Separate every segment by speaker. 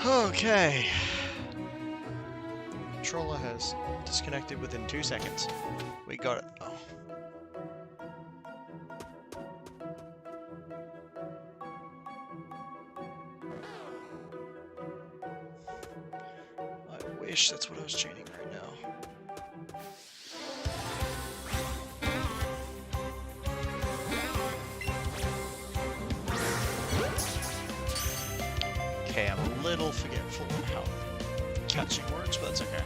Speaker 1: Okay. Controller has disconnected within 2 seconds. We got it. Oh. I wish that's what I was chaining right now. Okay, I'm a little forgetful on how catching works, but that's okay.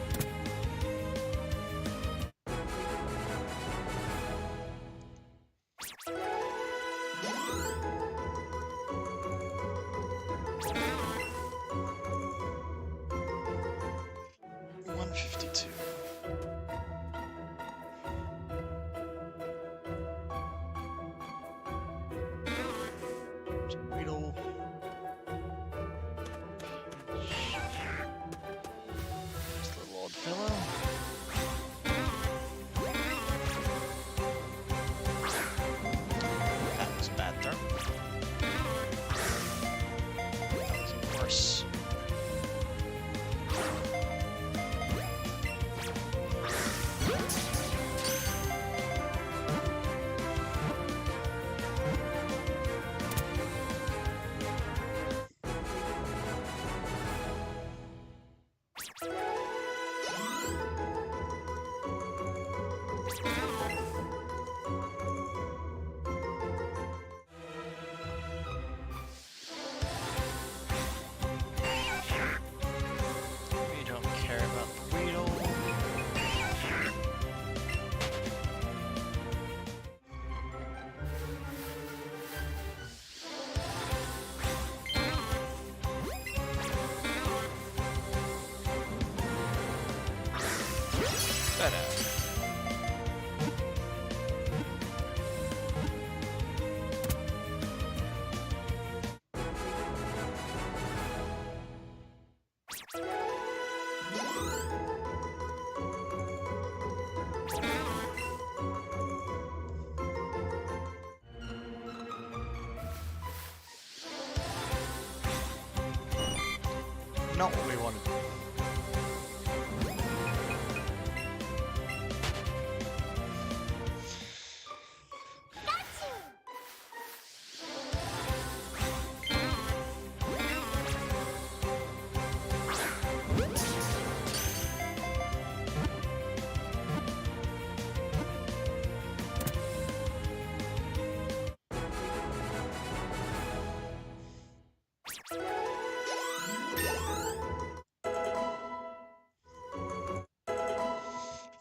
Speaker 1: Not what we wanted.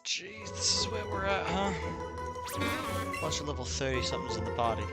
Speaker 1: Jeez, this is where we're at, huh? Bunch of level 30-somethings in the party.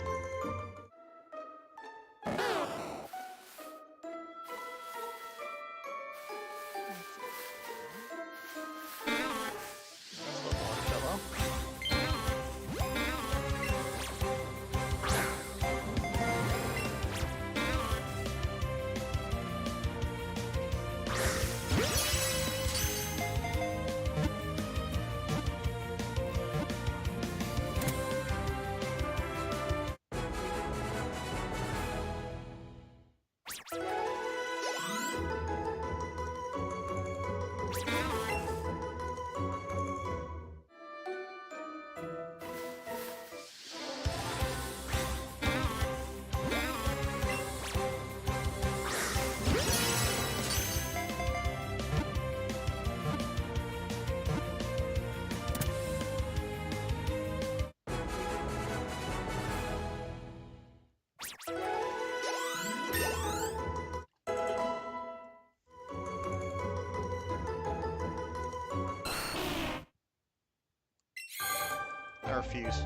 Speaker 1: I refuse.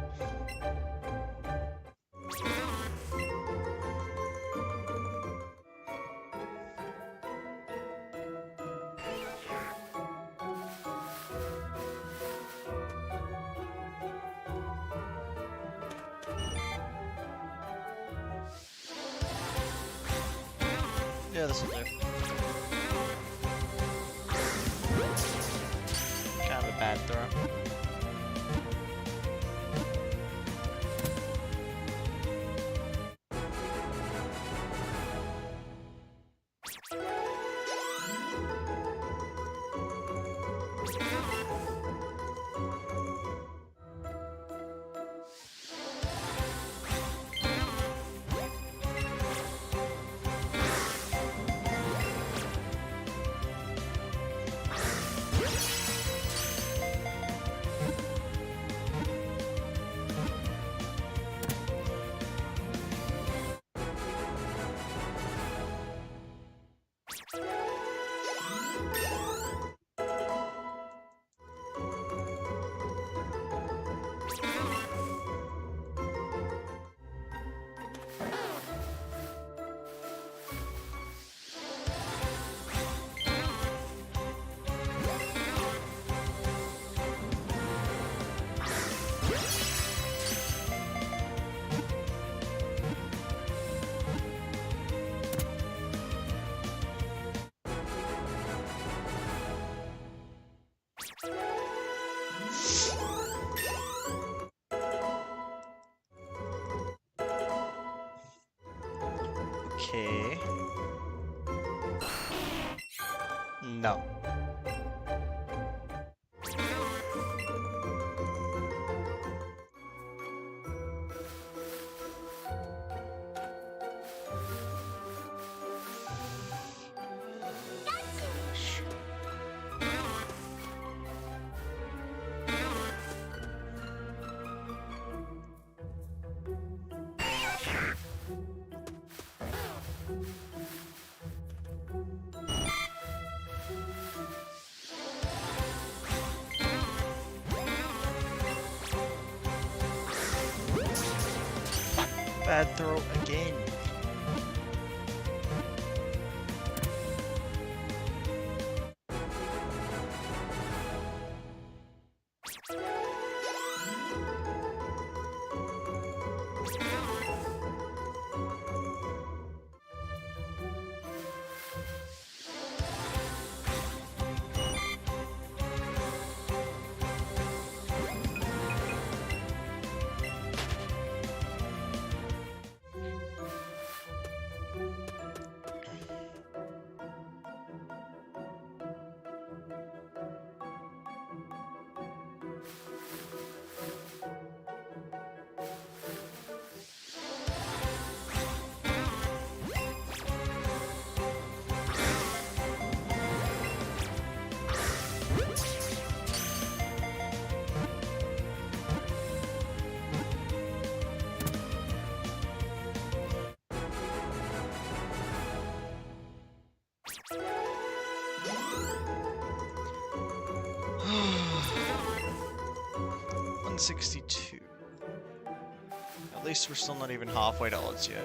Speaker 1: Yeah, this will do. Kind of a bad throw. Okay. No. Bad throw again. $162. At least we're still not even halfway to odds yet.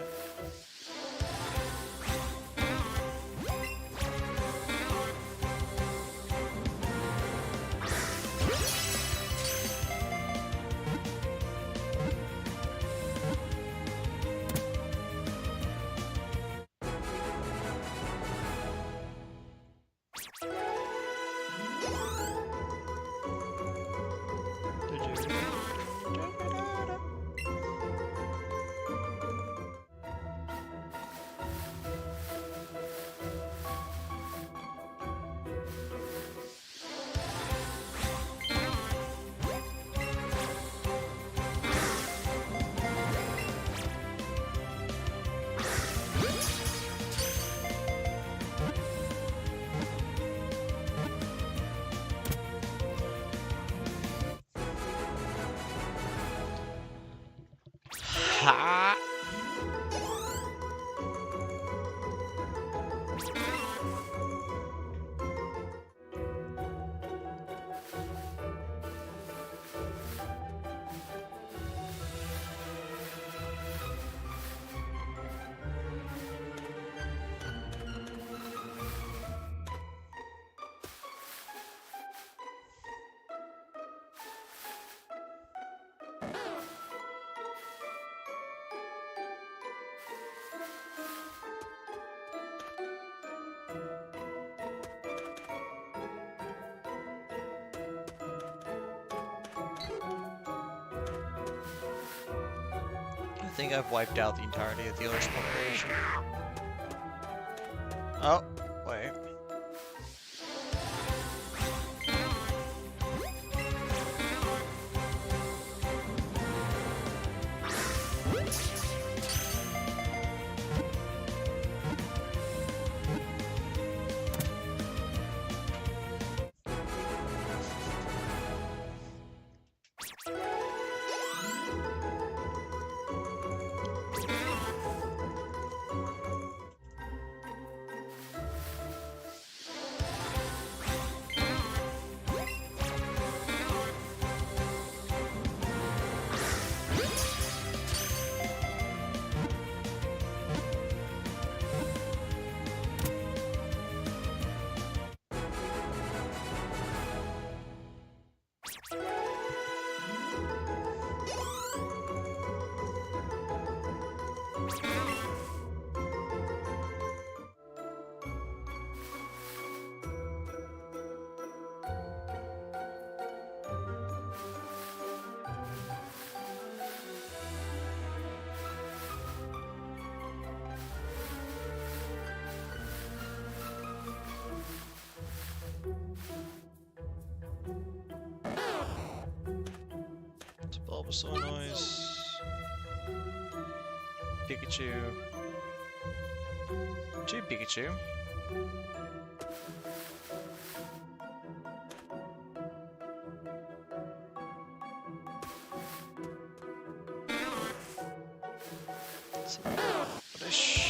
Speaker 1: Ha! I think I've wiped out the entirety of the Ocean population. Oh, wait. Bulbasaur noise. Pikachu. 2 Pikachu. Rubbish.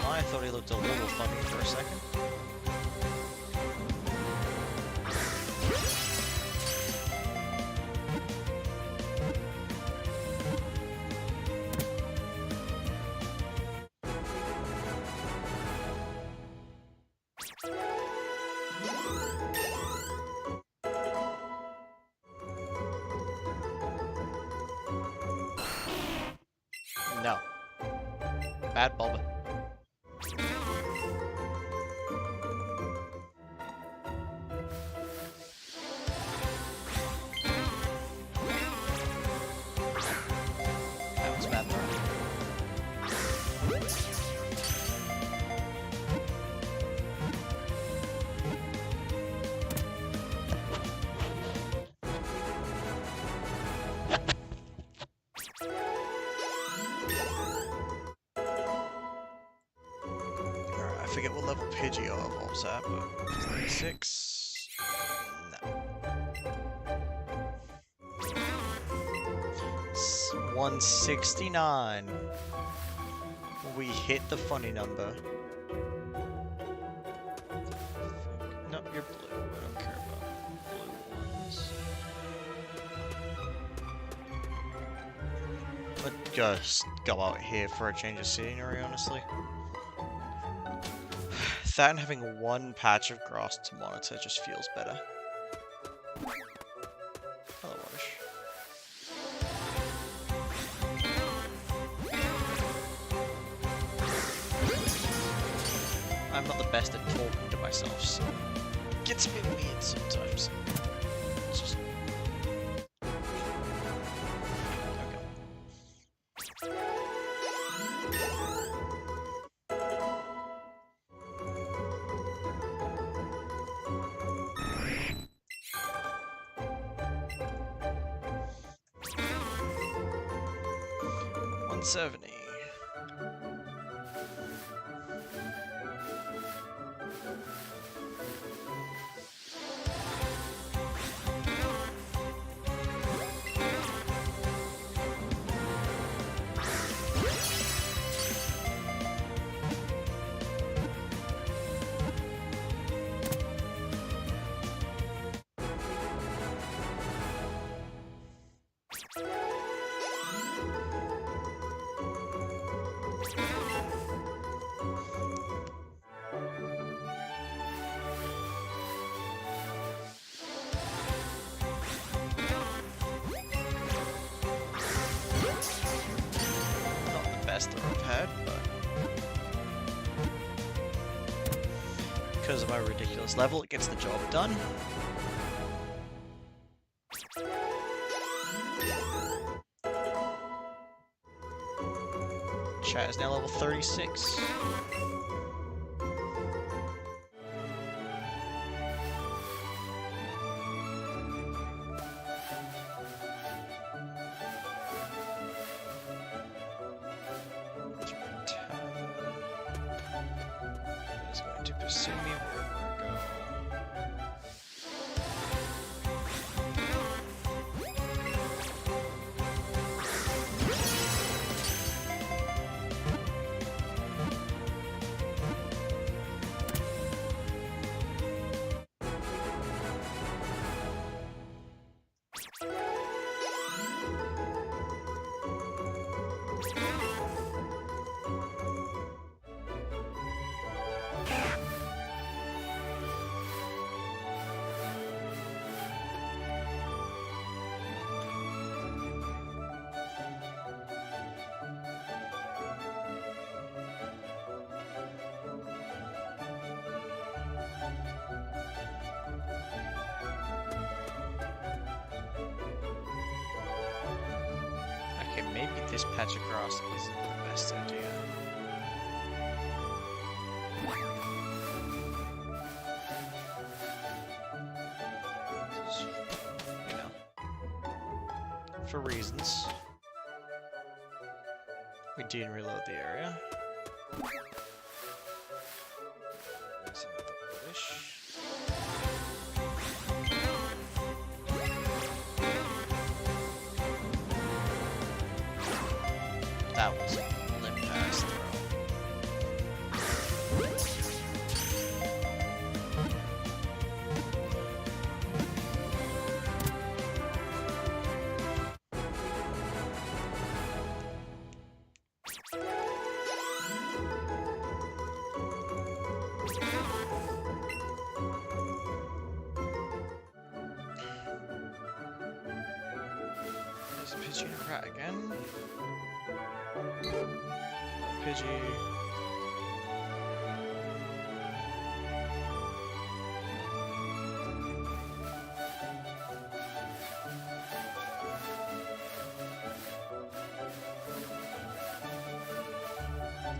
Speaker 1: I thought he looked a little funny for a second. No. Bad Bulba. That was bad throw. Alright, I forget what level Pidgeot evolves at, but 36. No. 169. We hit the funny number. No, you're blue. I don't care about blue ones. I'd just go out here for a change of scenery, honestly. That and having one patch of grass to monitor just feels better. Hello, Wash. I'm not the best at talking to myself, so it gets a bit weird sometimes. It's just... Okay. 170. Best that I've had, but because of my ridiculous level, it gets the job done. Chat is now level 36. Is going to pursue me wherever I go. maybe this patch of grass isn't the best idea. You know, for reasons. We didn't reload the area. There's another bush. That was a limp pass throw. There's a Pidgey and a rat again. Pidgey.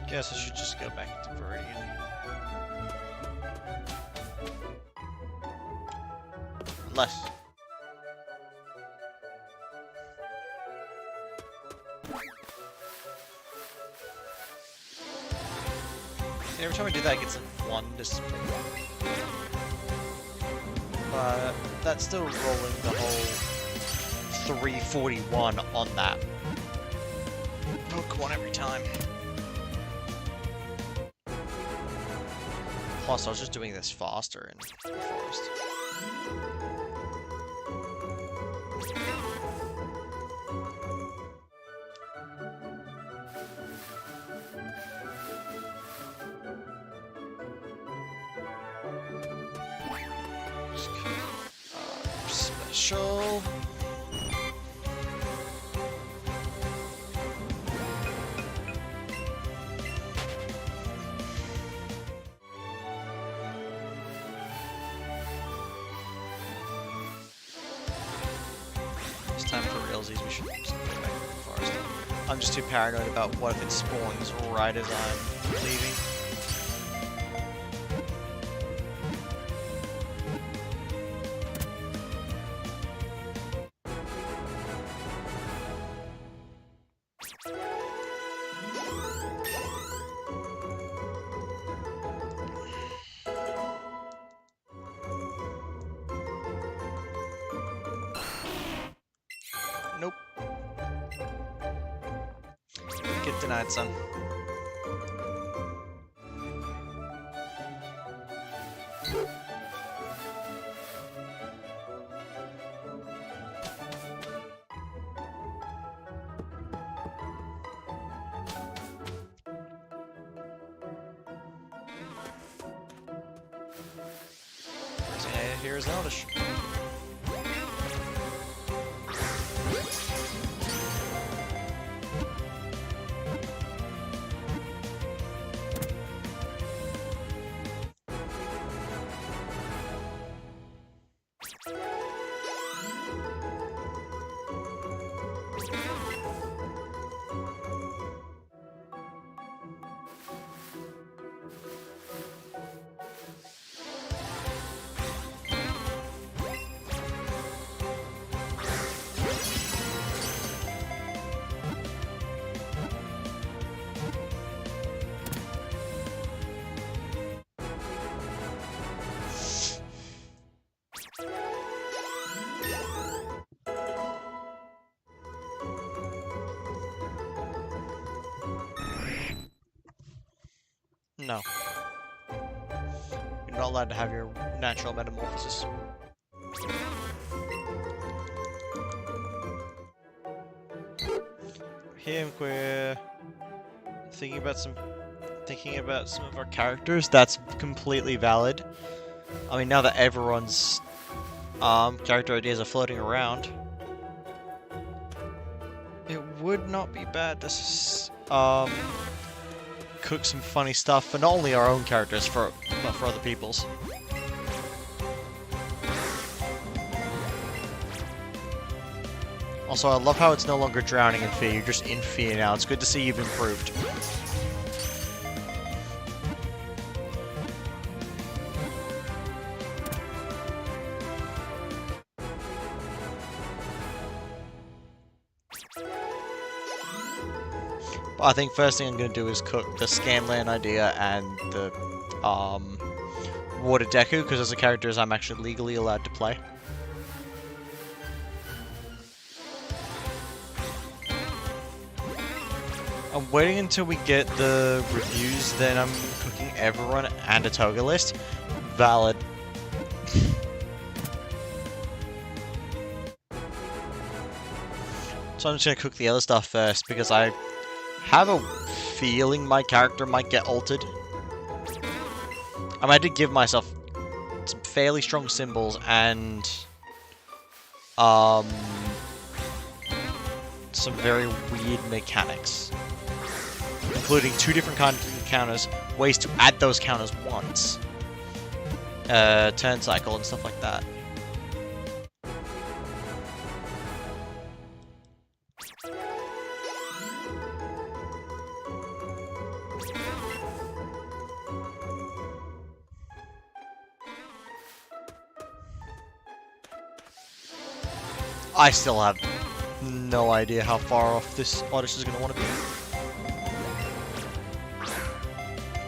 Speaker 1: Guess I should just go back to Viridian. Unless. See, every time I do that, it gets like one discipline. But that's still rolling the whole 341 on that Pokemon every time. Plus, I was just doing this faster in the forest. Special. It's time for realsies. We should just go back to the forest. I'm just too paranoid about what if it spawns right as I'm leaving. Nope. Get denied, son. Here's Eldish. No. You're not allowed to have your natural metamorphosis. Here we're thinking about some of our characters. That's completely valid. I mean, now that everyone's character ideas are floating around, it would not be bad to cook some funny stuff for not only our own characters, but for other people's. Also, I love how it's no longer drowning in fear, you're just in fear now. It's good to see you've improved. But I think first thing I'm going to do is cook the Scanlan idea and the Water Deku, because as a characters I'm actually legally allowed to play. I'm waiting until we get the reviews, then I'm cooking everyone and a toga list. Valid. So I'm just going to cook the other stuff first, because I have a feeling my character might get altered. I might have to give myself some fairly strong symbols and some very weird mechanics, including 2 different kinds of counters, ways to add those counters once, turn cycle and stuff like that. I still have no idea how far off this artist is going to want to be.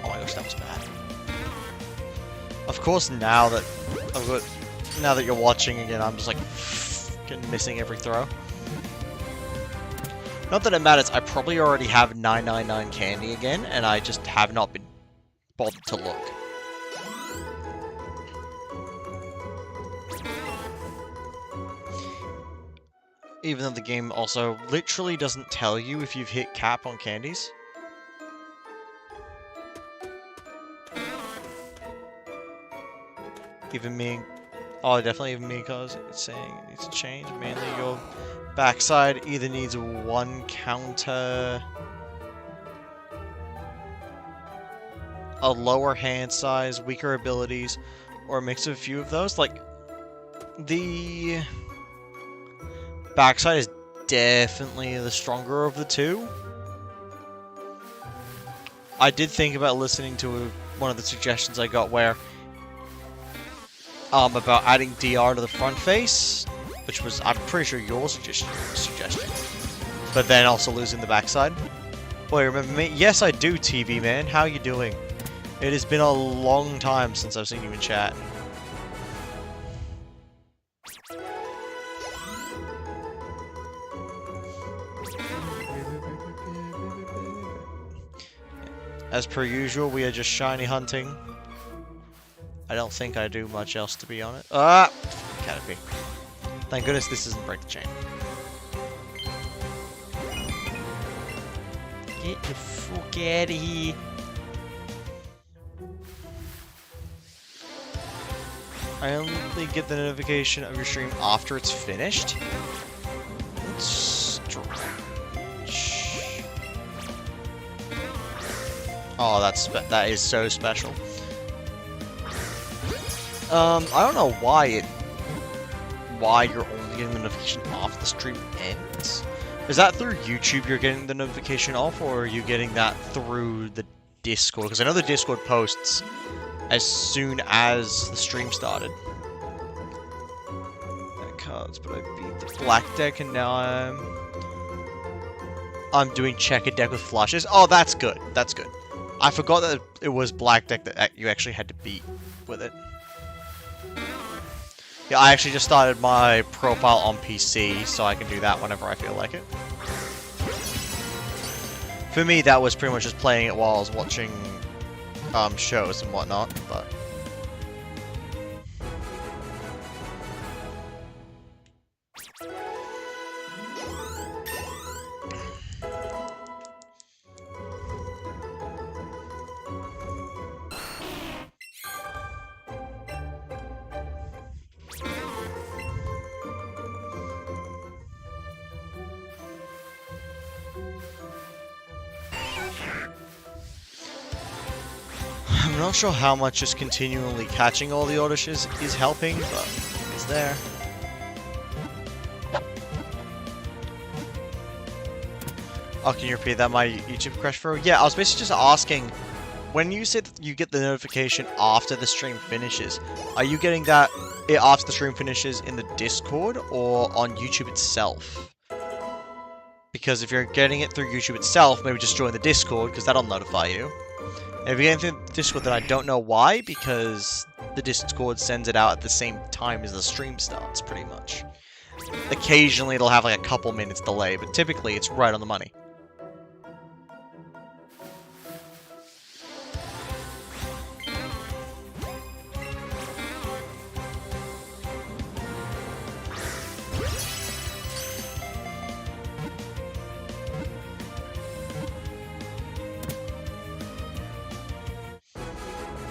Speaker 1: Oh my gosh, that was bad. Of course, now that you're watching again, I'm just like missing every throw. Not that it matters. I probably already have 999 candy again, and I just have not been bothered to look. Even though the game also literally doesn't tell you if you've hit cap on candies. Even me... Oh, definitely even me, because it's saying it needs to change. Mainly your backside either needs 1 counter... a lower hand size, weaker abilities, or a mix of a few of those. Like, the... backside is definitely the stronger of the 2. I did think about listening to one of the suggestions I got where about adding DR to the front face, which was, I'm pretty sure, your suggestion. But then also losing the backside. Boy, remember me? Yes, I do, TV man. How you doing? It has been a long time since I've seen you in chat. As per usual, we are just shiny hunting. I don't think I do much else, to be honest. Ah! Canopy. Thank goodness this doesn't break the chain. Get the fuck out of here. I only get the notification of your stream after it's finished. That's strange. Oh, that is so special. I don't know why you're only getting the notification off the stream ends. Is that through YouTube you're getting the notification off, or are you getting that through the Discord? Because I know the Discord posts as soon as the stream started. Cards, but I beat the black deck, and now I'm doing checkered deck with flushes. Oh, that's good. That's good. I forgot that it was black deck that you actually had to beat with it. Yeah, I actually just started my profile on PC, so I can do that whenever I feel like it. For me, that was pretty much just playing it while I was watching shows and whatnot, but... I'm not sure how much just continually catching all the auditions is helping, but it's there. Oh, can you repeat that? My YouTube crashed through? Yeah, I was basically just asking, when you said that you get the notification after the stream finishes, are you getting that after the stream finishes in the Discord or on YouTube itself? Because if you're getting it through YouTube itself, maybe just join the Discord, because that'll notify you. And if you're getting through the Discord, then I don't know why, because the Discord sends it out at the same time as the stream starts, pretty much. Occasionally it'll have like a couple minutes delay, but typically it's right on the money.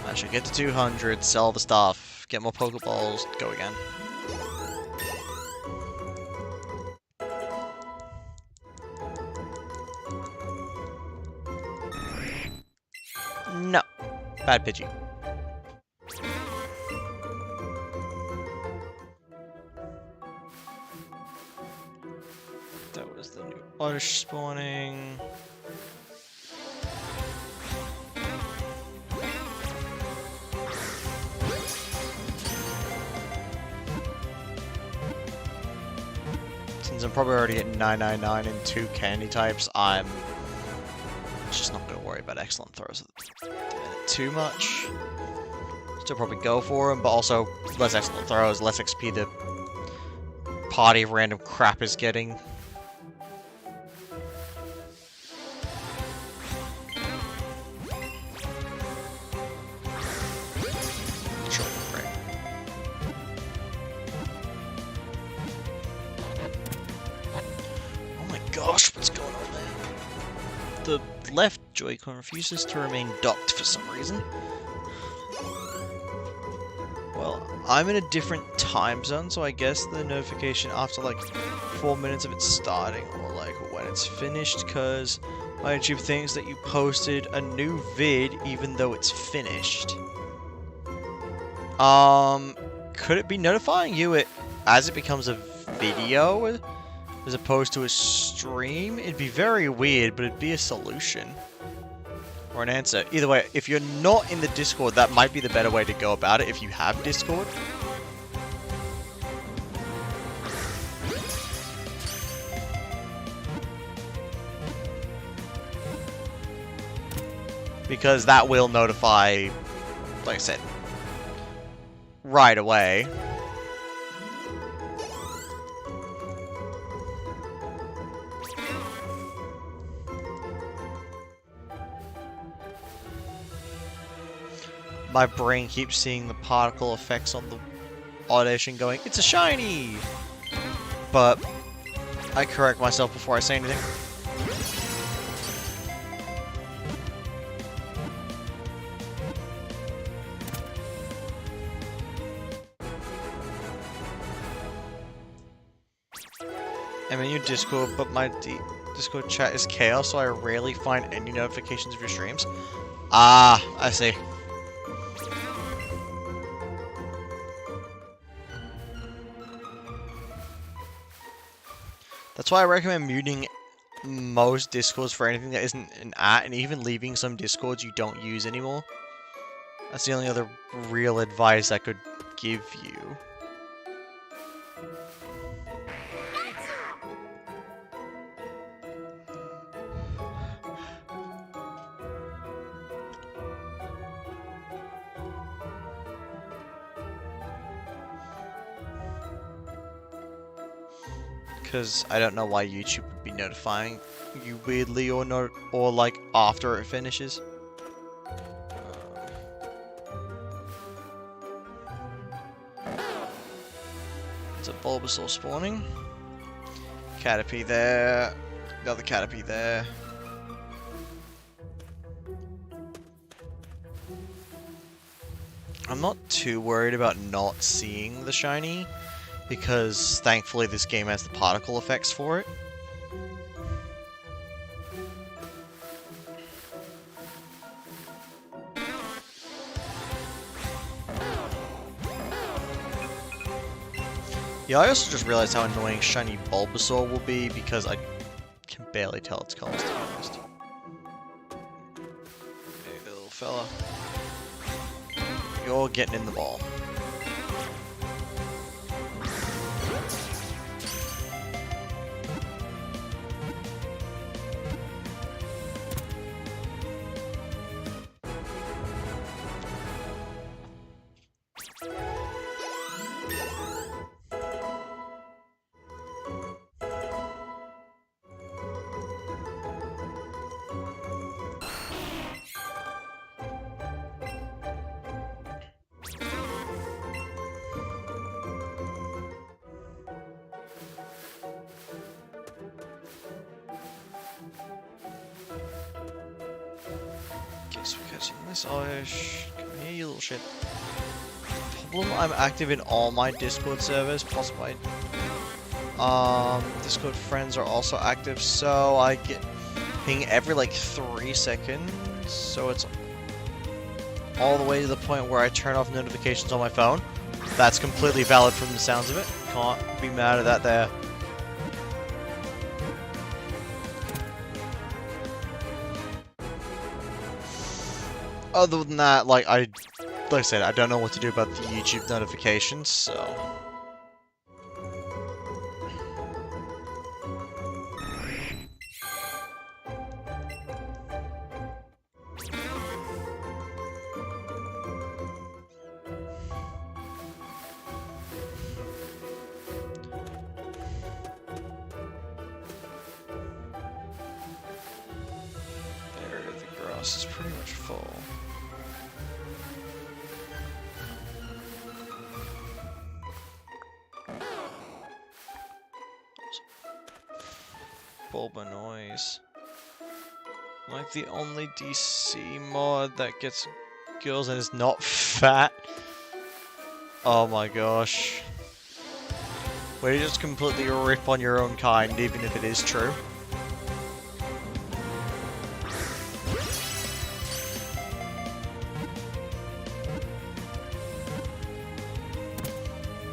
Speaker 1: I should get to 200, sell the stuff, get more Pokeballs, go again. No. Bad Pidgey. That was the new Oddish spawning. Since I'm probably already at 999 and 2 candy types, I'm just not going to worry about excellent throws at the minute too much. Still probably go for them, but also less excellent throws, less XP the party of random crap is getting. Sure, great. Oh my gosh, what's going on there? The left Joy-Con refuses to remain docked for some reason. Well, I'm in a different time zone, so I guess the notification after like 4 minutes of it starting, or like when it's finished, because my YouTube thinks that you posted a new vid even though it's finished. Could it be notifying you as it becomes a video as opposed to a stream? It'd be very weird, but it'd be a solution. Or an answer. Either way, if you're not in the Discord, that might be the better way to go about it if you have Discord. Because that will notify, like I said, right away. My brain keeps seeing the particle effects on the Oddish and going, it's a shiny! But I correct myself before I say anything. I'm in your Discord, but my Discord chat is chaos, so I rarely find any notifications of your streams. Ah, I see. That's why I recommend muting most Discords for anything that isn't an at, and even leaving some Discords you don't use anymore. That's the only other real advice I could give you. Because I don't know why YouTube would be notifying you weirdly or not, or like after it finishes. It's a Bulbasaur spawning. Caterpie there. Another Caterpie there. I'm not too worried about not seeing the shiny, because thankfully this game has the particle effects for it. Yeah, I also just realized how annoying shiny Bulbasaur will be, because I barely tell its colors, to be honest. Hey, little fella. You're getting in the ball. Guess we're catching this Irish. Come here, you little shit. Problem, I'm active in all my Discord servers, plus my Discord friends are also active, so I get ping every like 3 seconds, so it's all the way to the point where I turn off notifications on my phone. That's completely valid from the sounds of it. Can't be mad at that there. Other than that, like I said, I don't know what to do about the YouTube notifications, so... There, the grass is pretty much full. Bulba noise. Like the only DC mod that gets girls and is not fat. Oh my gosh. Where you just completely rip on your own kind, even if it is true.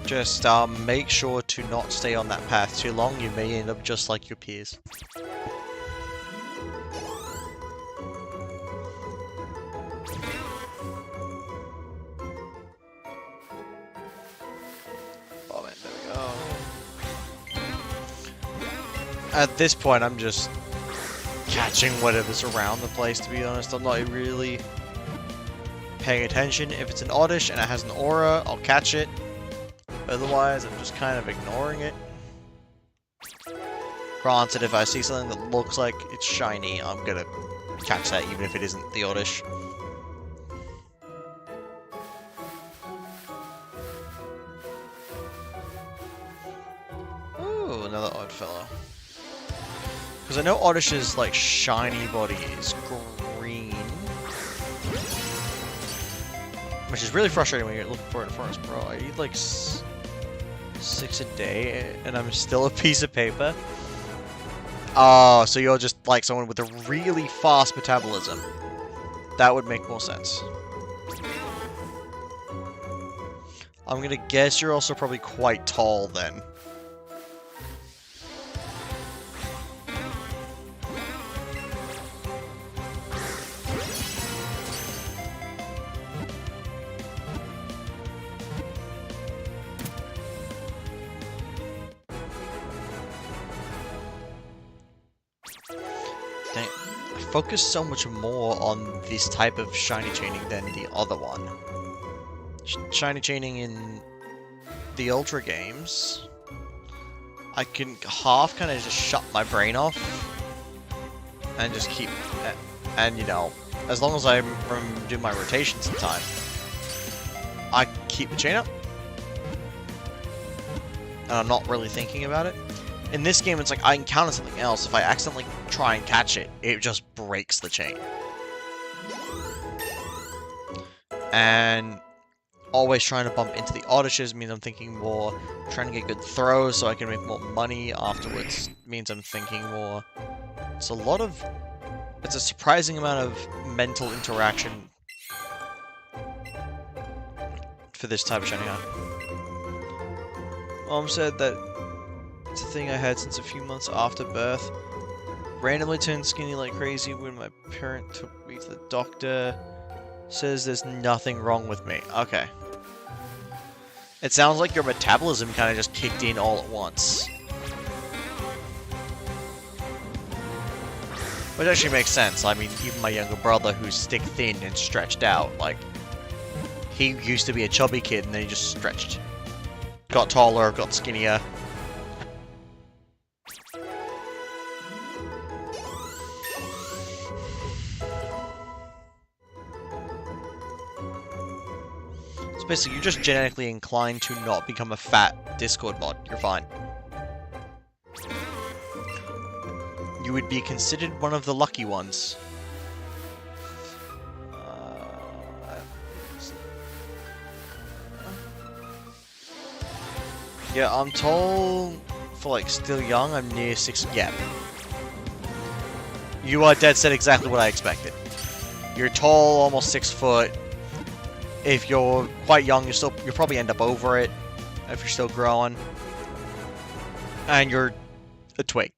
Speaker 1: Just make sure to not stay on that path too long, you may end up just like your peers. Oh man, there we go. At this point, I'm just catching whatever's around the place, to be honest. I'm not really paying attention. If it's an oddish and it has an aura, I'll catch it. Otherwise, I'm just kind of ignoring it. Granted, if I see something that looks like it's shiny, I'm gonna catch that even if it isn't the oddish. Ooh, another odd fellow. Because I know Oddish's like shiny body is green. Which is really frustrating when you're looking for it in the forest, bro. I eat like 6 a day, and I'm still a piece of paper. Oh, so you're just like someone with a really fast metabolism. That would make more sense. I'm gonna guess you're also probably quite tall then. Dang, I focus so much more on this type of shiny chaining than the other one. Shiny chaining in the Ultra games, I can half kind of just shut my brain off and just keep, and you know, as long as I do my rotations in time, I keep the chain up, and I'm not really thinking about it. In this game, it's like I encounter something else. If I accidentally try and catch it, it just breaks the chain. And always trying to bump into the Oddishes means I'm thinking more, trying to get good throws so I can make more money afterwards means I'm thinking more. It's a surprising amount of mental interaction for this type of shiny hunt. Mom said that it's a thing I had since a few months after birth. Randomly turned skinny like crazy when my parent took me to the doctor. Says there's nothing wrong with me. Okay. It sounds like your metabolism kind of just kicked in all at once. Which actually makes sense. I mean, even my younger brother, who's stick thin and stretched out, like, he used to be a chubby kid and then he just stretched. Got taller, got skinnier. So basically, you're just genetically inclined to not become a fat Discord mod. You're fine. You would be considered one of the lucky ones. Yeah, I'm tall for like still young. I'm near 6. Yeah. You are dead set exactly what I expected. You're tall, almost 6 foot. If you're quite young, you'll probably end up over it if you're still growing. And you're a twig.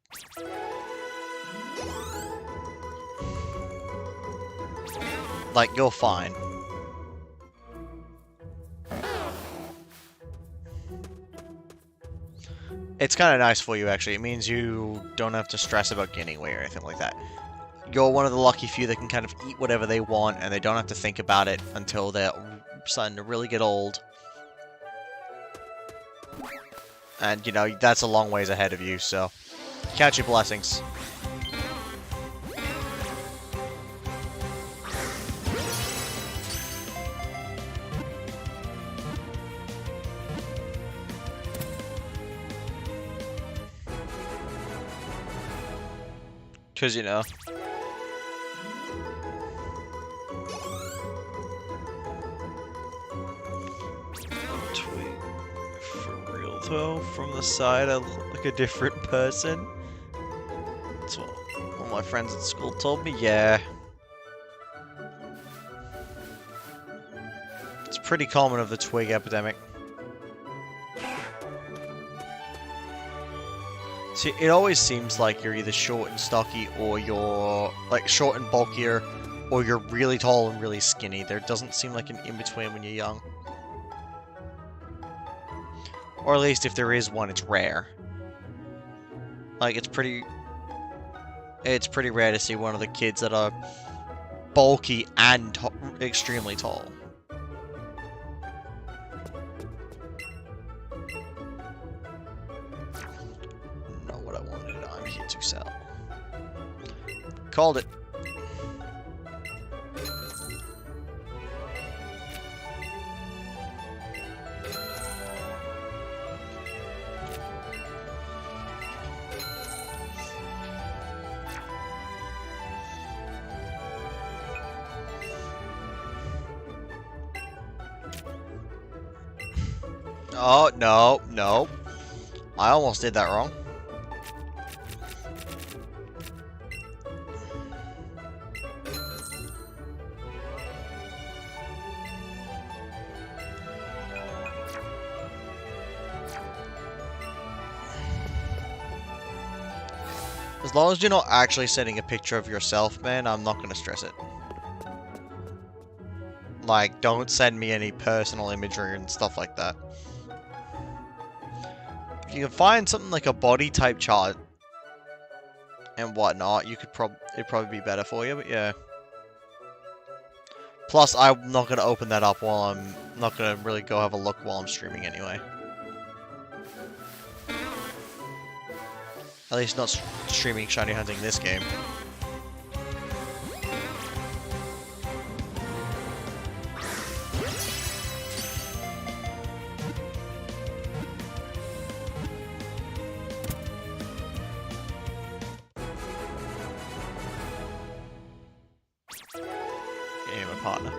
Speaker 1: Like, you're fine. It's kind of nice for you, actually. It means you don't have to stress about gaining weight or anything like that. You're one of the lucky few that can kind of eat whatever they want, and they don't have to think about it until they're starting to really get old. And, you know, that's a long ways ahead of you, so count your blessings. Because, you know. For real, though, from the side, I look like a different person. That's what all my friends at school told me, yeah. It's pretty common of the twig epidemic. See, it always seems like you're either short and stocky, or you're, like, short and bulkier, or you're really tall and really skinny. There doesn't seem like an in-between when you're young. Or at least if there is one, it's rare. Like, it's pretty rare to see one of the kids that are bulky and extremely tall. To sell. Called it. Oh, no, no. I almost did that wrong. As long as you're not actually sending a picture of yourself, man, I'm not gonna stress it. Like, don't send me any personal imagery and stuff like that. If you can find something like a body type chart and whatnot, you could it'd probably be better for you, but yeah. Plus, I'm not gonna open that up while I'm not gonna really go have a look while I'm streaming anyway. At least not streaming shiny hunting this game. Game a partner.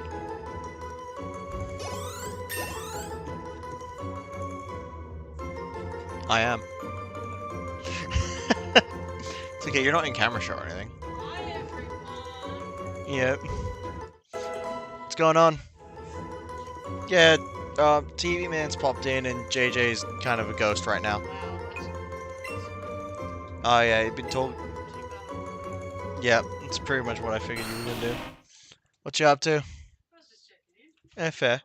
Speaker 1: I am. It's okay, you're not in camera shot or anything.
Speaker 2: Hi everyone!
Speaker 1: Yep. What's going on? Yeah, TV Man's popped in and JJ's kind of a ghost right now. Oh yeah, you've been told. Yeah, that's pretty much what I figured you were gonna do. What you up to? Fair.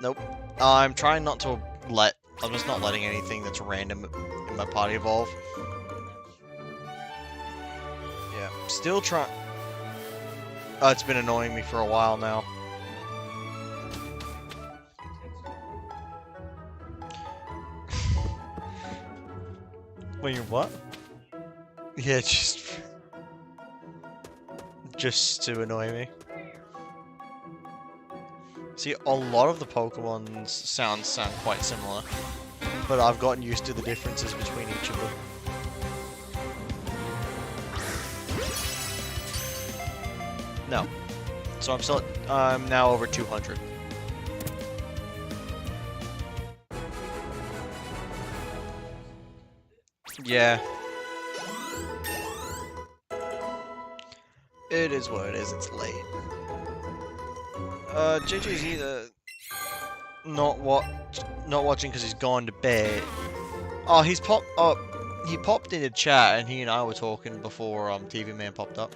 Speaker 1: Nope. I'm trying not to let. I'm just not letting anything that's random in my party evolve. Yeah. Still trying. Oh, it's been annoying me for a while now. Wait, you're what? Yeah, just to annoy me. See, a lot of the Pokemon's sound quite similar, but I've gotten used to the differences between each of them. No. So I'm now over 200. Yeah. It is what it is, it's late. JJ's either not watching because he's gone to bed. Oh, he popped into chat and he and I were talking before TV Man popped up.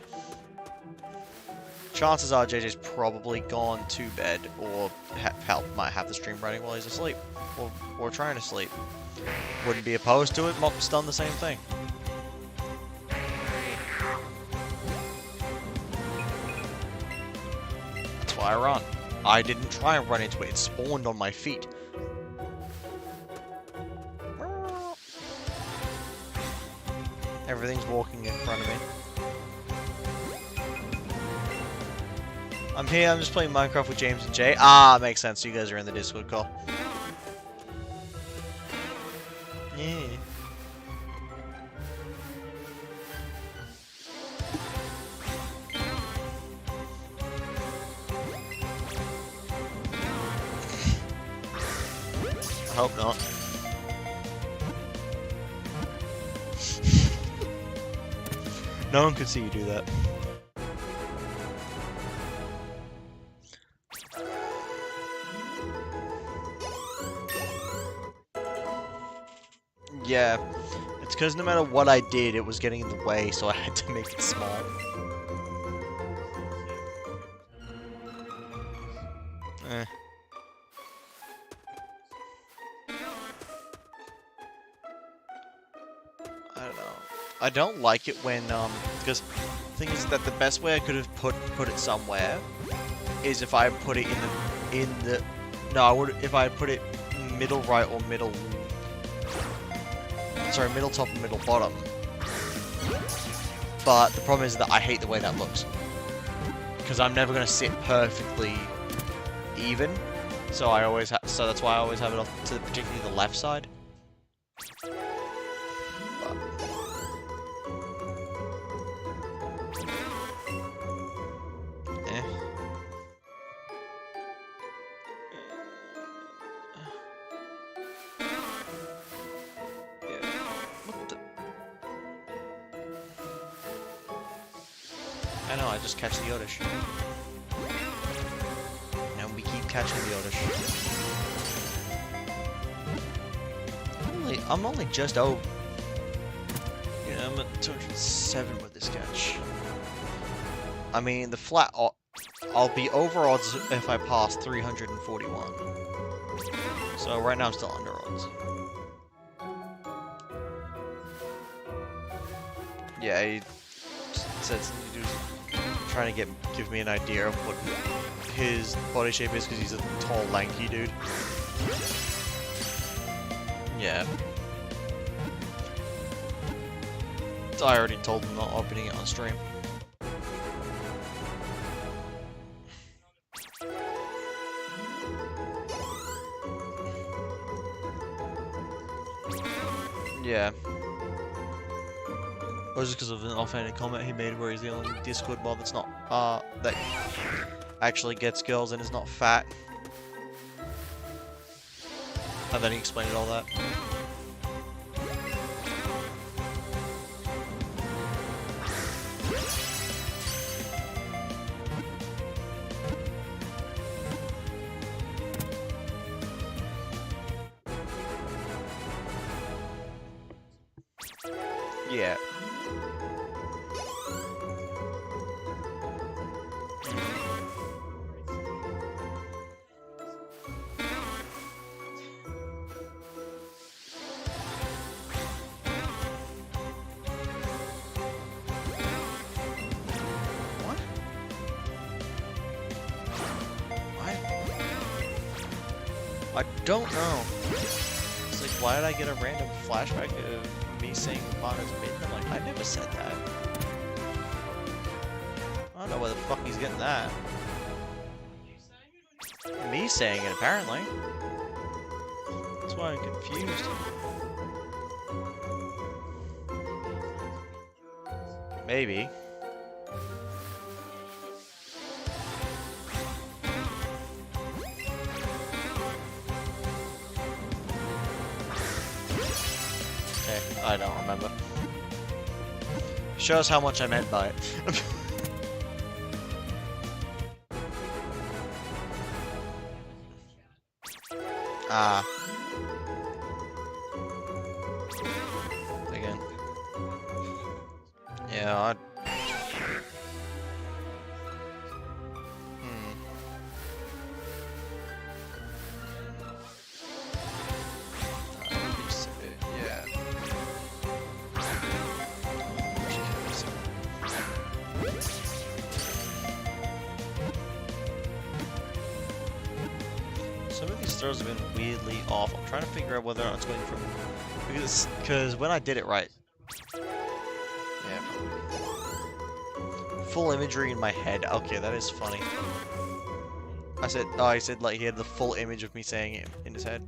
Speaker 1: Chances are JJ's probably gone to bed or might have the stream running while he's asleep or trying to sleep. Wouldn't be opposed to it. Mop's done the same thing. That's why I run. I didn't try and run into it. It spawned on my feet. Everything's walking in front of me. I'm here, I'm just playing Minecraft with James and Jay. Ah, makes sense. So you guys are in the Discord call. Yeah. I hope not. No one could see you do that. Yeah, it's because no matter what I did, it was getting in the way, so I had to make it small. Eh. I don't know. I don't like it when, because the thing is that the best way I could have put it somewhere is if I put it if I put it middle right or middle top and middle bottom. But the problem is that I hate the way that looks. Because I'm never going to sit perfectly even. So that's why I always have it off to particularly the left side. But I know, I just catch the Oddish. And we keep catching the Oddish. I'm only just over. You know, I'm at 207 with this catch. I mean, the flat. I'll be over odds if I pass 341. So right now I'm still under odds. Yeah, he said something to do trying to give me an idea of what his body shape is because he's a tall, lanky dude. Yeah. So I already told him not opening it on stream. Yeah. Or just because of an offhanded comment he made where he's the only Discord mod that's not, that actually gets girls and is not fat. And then he explained all that. Yeah. I don't know. It's like, why did I get a random flashback of me saying the partner's mid? I'm like, I never said that. I don't know where the fuck he's getting that. Me saying it, apparently. That's why I'm confused. Maybe. Okay, I don't remember. Shows how much I meant by it. Ah. Again. Yeah, I... Yeah. Some of these throws have been weirdly off. I'm trying to figure out whether or not it's going from... Because when I did it right... Yeah, probably. Full imagery in my head. Okay, that is funny. I said like he had the full image of me saying it in his head.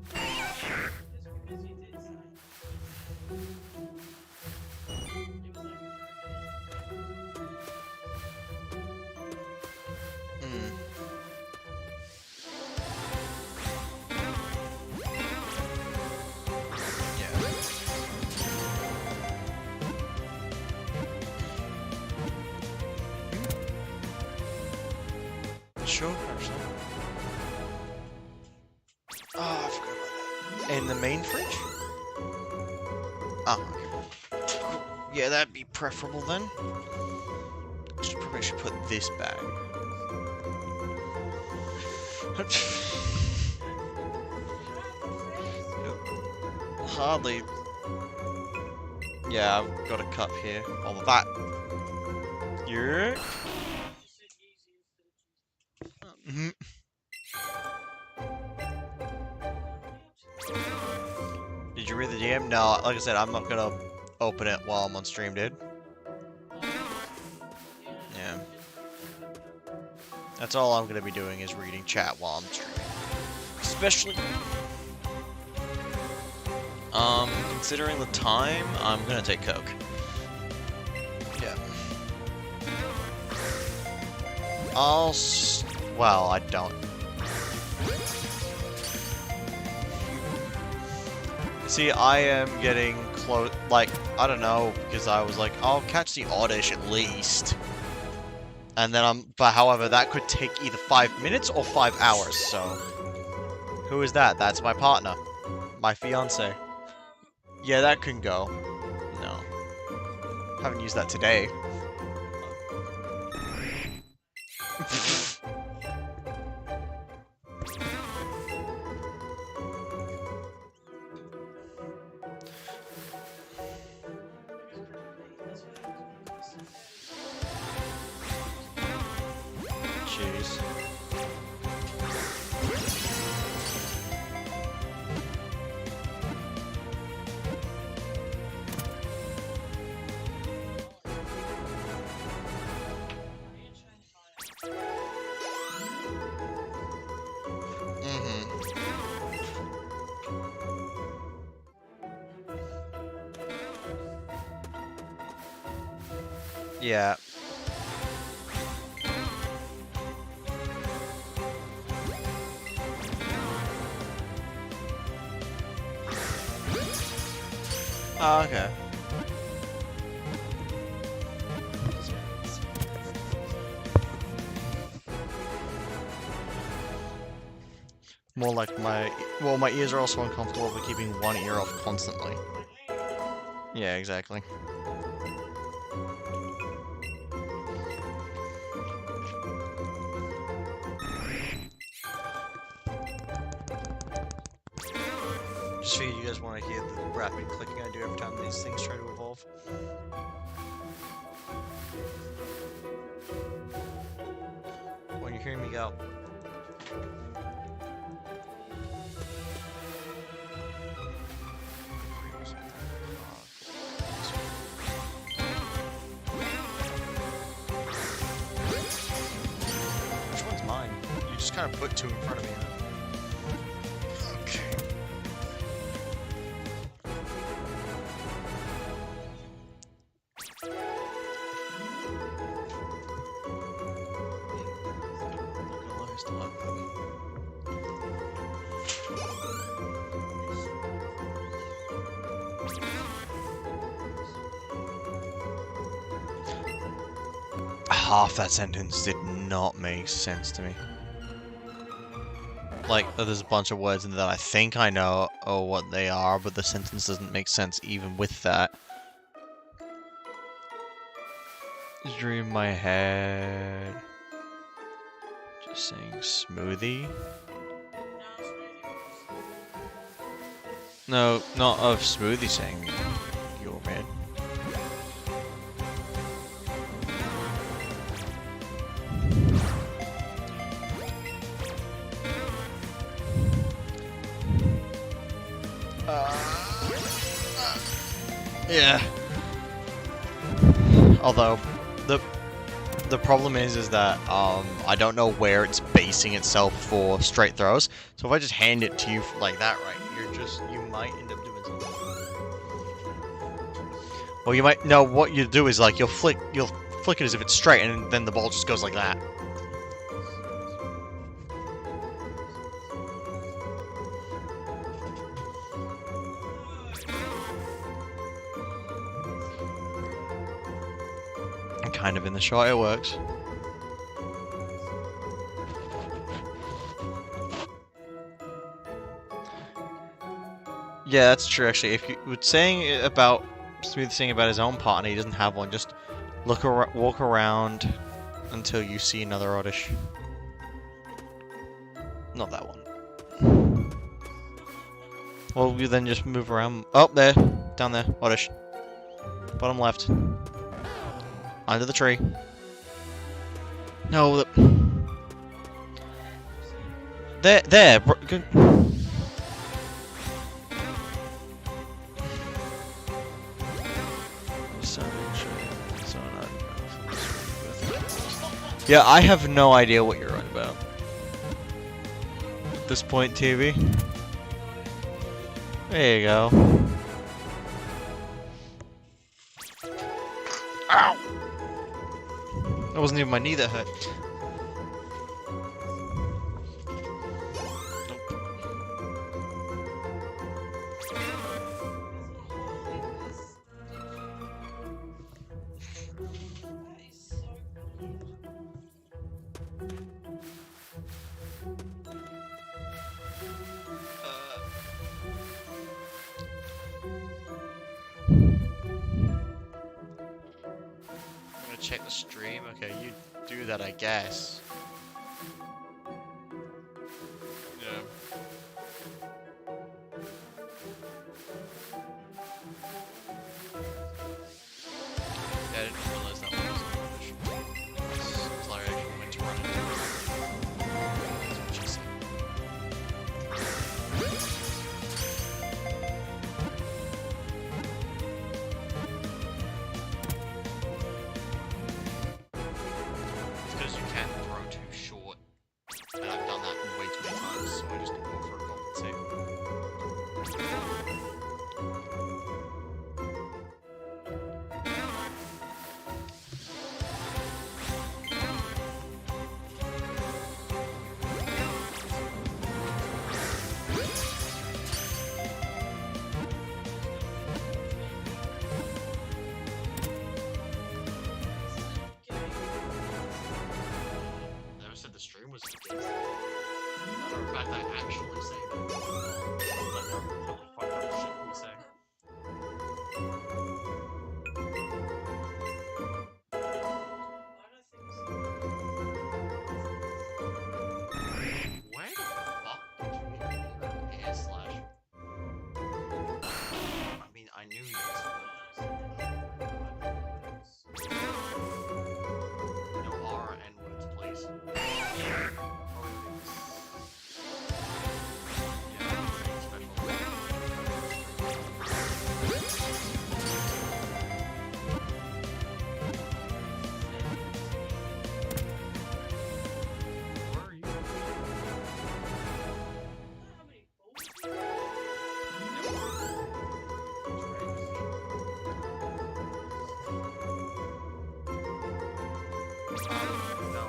Speaker 1: Sure, actually. Oh, I forgot about that. In the main fridge? Oh, okay. Yeah, that'd be preferable then. Probably should put this back. Hardly. Yeah, I've got a cup here. All of that. Yeah. Did you read the DM? No, like I said, I'm not gonna open it while I'm on stream, dude. Yeah. That's all I'm gonna be doing is reading chat while I'm streaming. Especially... considering the time, I'm gonna take Coke. Yeah. Well, I don't. See, I am getting close, like, I don't know, because I was like, I'll catch the oddish at least. And then but however, that could take either 5 minutes or 5 hours, so. Who is that? That's my partner. My fiance. Yeah, that can go. No. Haven't used that today. Jeez. Yeah. Oh, okay. More like my ears are also uncomfortable with keeping one ear off constantly. Yeah, exactly. Just figured you guys want to hear the rapid clicking I do every time these things try to evolve. When you're hearing me go. kind of put two in front of me. Okay. Half that sentence did not make sense to me. Like, there's a bunch of words in there that I think I know or what they are, but the sentence doesn't make sense even with that. Dream my head. Just saying smoothie. No, not of smoothie saying your man. Yeah. Although the problem is that I don't know where it's basing itself for straight throws. So if I just hand it to you like that, right, you might end up doing something. Well, you might no. What you do is like you'll flick it as if it's straight, and then the ball just goes like that. Kind of in the shot, it works. Yeah, that's true. Actually, if you were saying about Smooth saying about his own partner, he doesn't have one. Just walk around until you see another Oddish. Not that one. Well, you then just move around. Oh, there, down there, Oddish. Bottom left. Under the tree. No, there. Good. Yeah, I have no idea what you're on about. At this point, TV. There you go. Ow! That wasn't even my knee that hurt. Check the stream. Okay, you do that, I guess. Yeah. I didn't realize that one was a rubbish. Until I actually went to run it. That's what she said. The stream was matter of fact, I actually say that. But no, fuck up the shit we say. Where the fuck did you get air slash? I mean, I knew you no aura and words, please.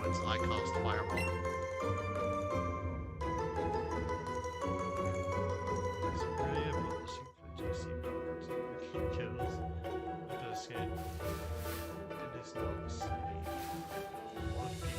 Speaker 3: onwards, I cast Fireball. It's really abolishing for GC kills. It does get. It is not silly. A lot of people.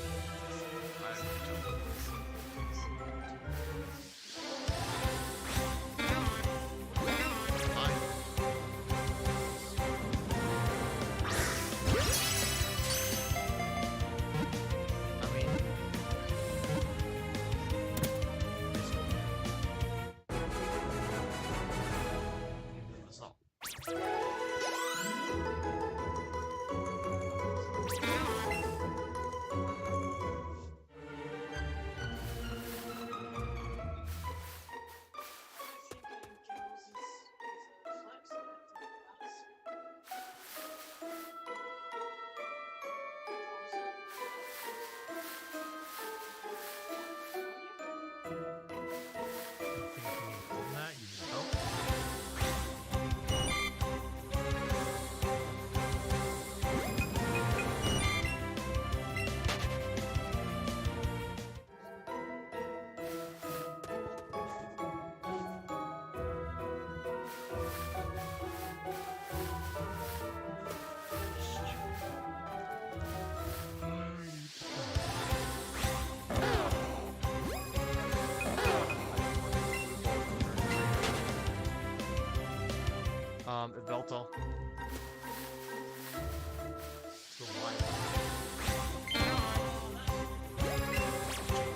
Speaker 3: Beltal. It's the white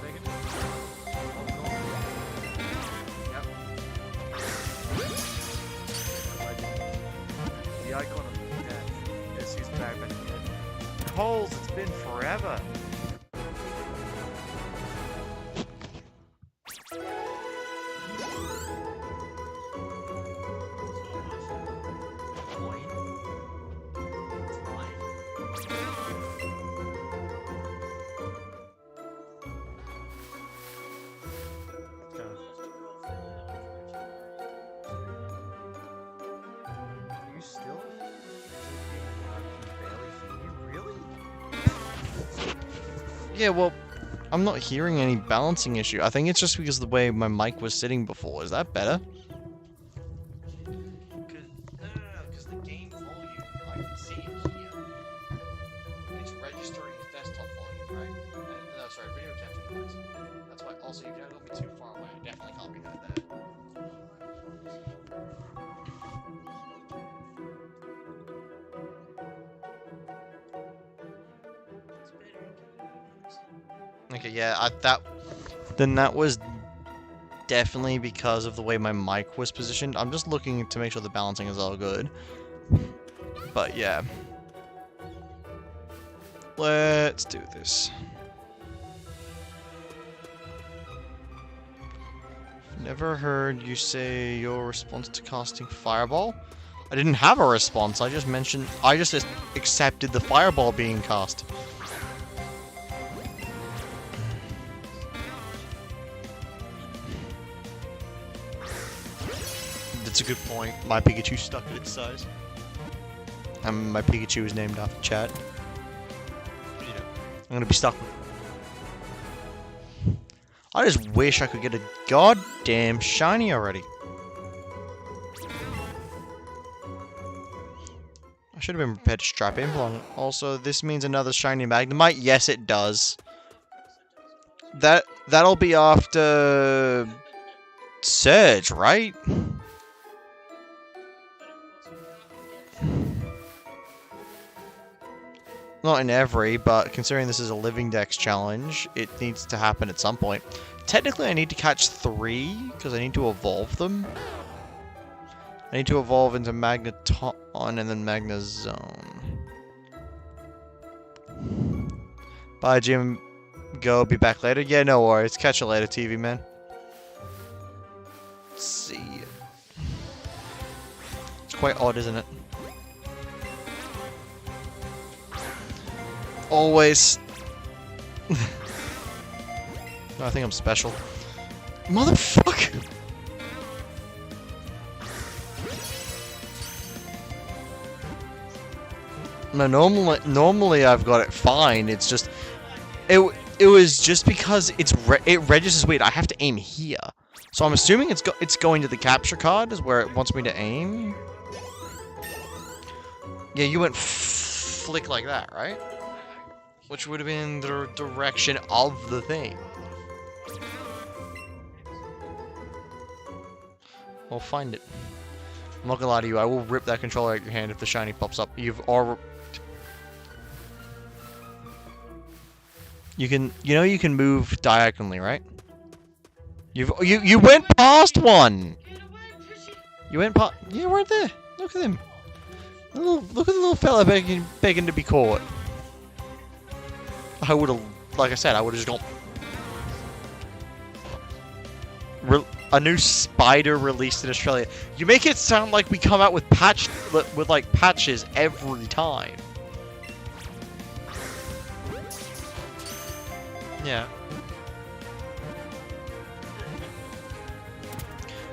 Speaker 3: Megan? Yep. The icon of death. Yes, he's back again. Coles, it's been forever.
Speaker 1: Yeah, well, I'm not hearing any balancing issue. I think it's just because of the way my mic was sitting before. Is that better? Because the game volume, I can see it here. It's registering as desktop volume, right? No, sorry, video capture device. That's why. Also, you don't be too far away. It definitely can't be heard there. Okay, yeah, that was definitely because of the way my mic was positioned. I'm just looking to make sure the balancing is all good. But yeah. Let's do this. Never heard you say your response to casting Fireball. I didn't have a response, I just accepted the Fireball being cast. That's a good point. My Pikachu's stuck at its size. And my Pikachu is named after Chat. You know, I'm gonna be stuck with it. I just wish I could get a goddamn shiny already. I should have been prepared to strap in for long. Also, this means another shiny Magnemite. Yes, it does. That'll be after Surge, right? Not in every, but considering this is a Living Dex challenge, it needs to happen at some point. Technically, I need to catch 3, because I need to evolve them. I need to evolve into Magneton and then Magnezone. Bye, Jim. Go, be back later. Yeah, no worries. Catch you later, TV man. Let's see. It's quite odd, isn't it? Always. No, I think I'm special. Motherfucker! No, normally I've got it fine. It's just It was just because it registers weird. I have to aim here, so I'm assuming it's going to the capture card is where it wants me to aim. Yeah, you went flick like that, right? Which would have been the direction of the thing. We'll find it. I'm not gonna lie to you. I will rip that controller out of your hand if the shiny pops up. You can move diagonally, right? You went past one.
Speaker 2: Get away, Pushy!
Speaker 1: You went past. You weren't there. Look at him. Look at the little fella begging to be caught. I would have, like I said, I would have just gone. A new spider released in Australia. You make it sound like we come out with patches every time. Yeah.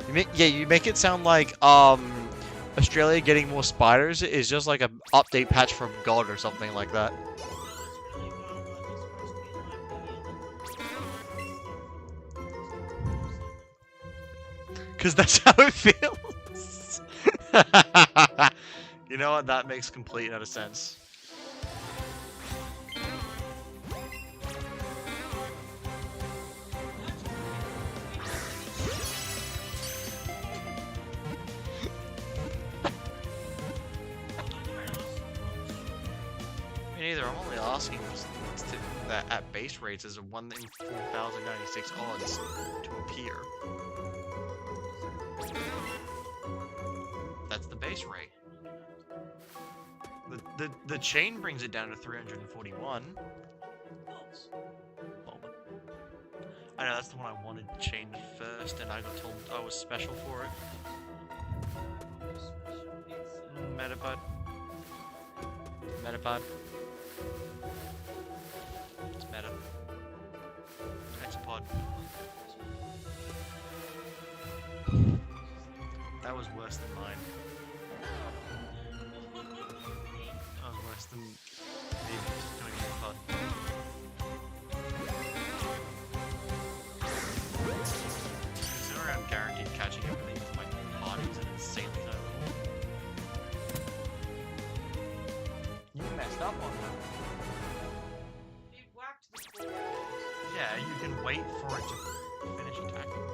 Speaker 1: You make it sound like Australia getting more spiders is just like an update patch from God or something like that. Because that's how it feels. You know what? That makes complete and utter sense. Me neither. I'm only asking that at base rates is a 1 in 4,096 odds to appear. That's the base rate. The chain brings it down to 341. I know that's the one I wanted chained first, and I got told I was special for it. Metapod. Metapod. It's meta. Hexapod. That was worse than mine. That was worse than me just doing a pod. Considering I'm guaranteed catching everything with my parties at insanely high level. You messed up on that.
Speaker 2: He whacked the ball.
Speaker 1: Yeah, you can wait for it to finish attacking.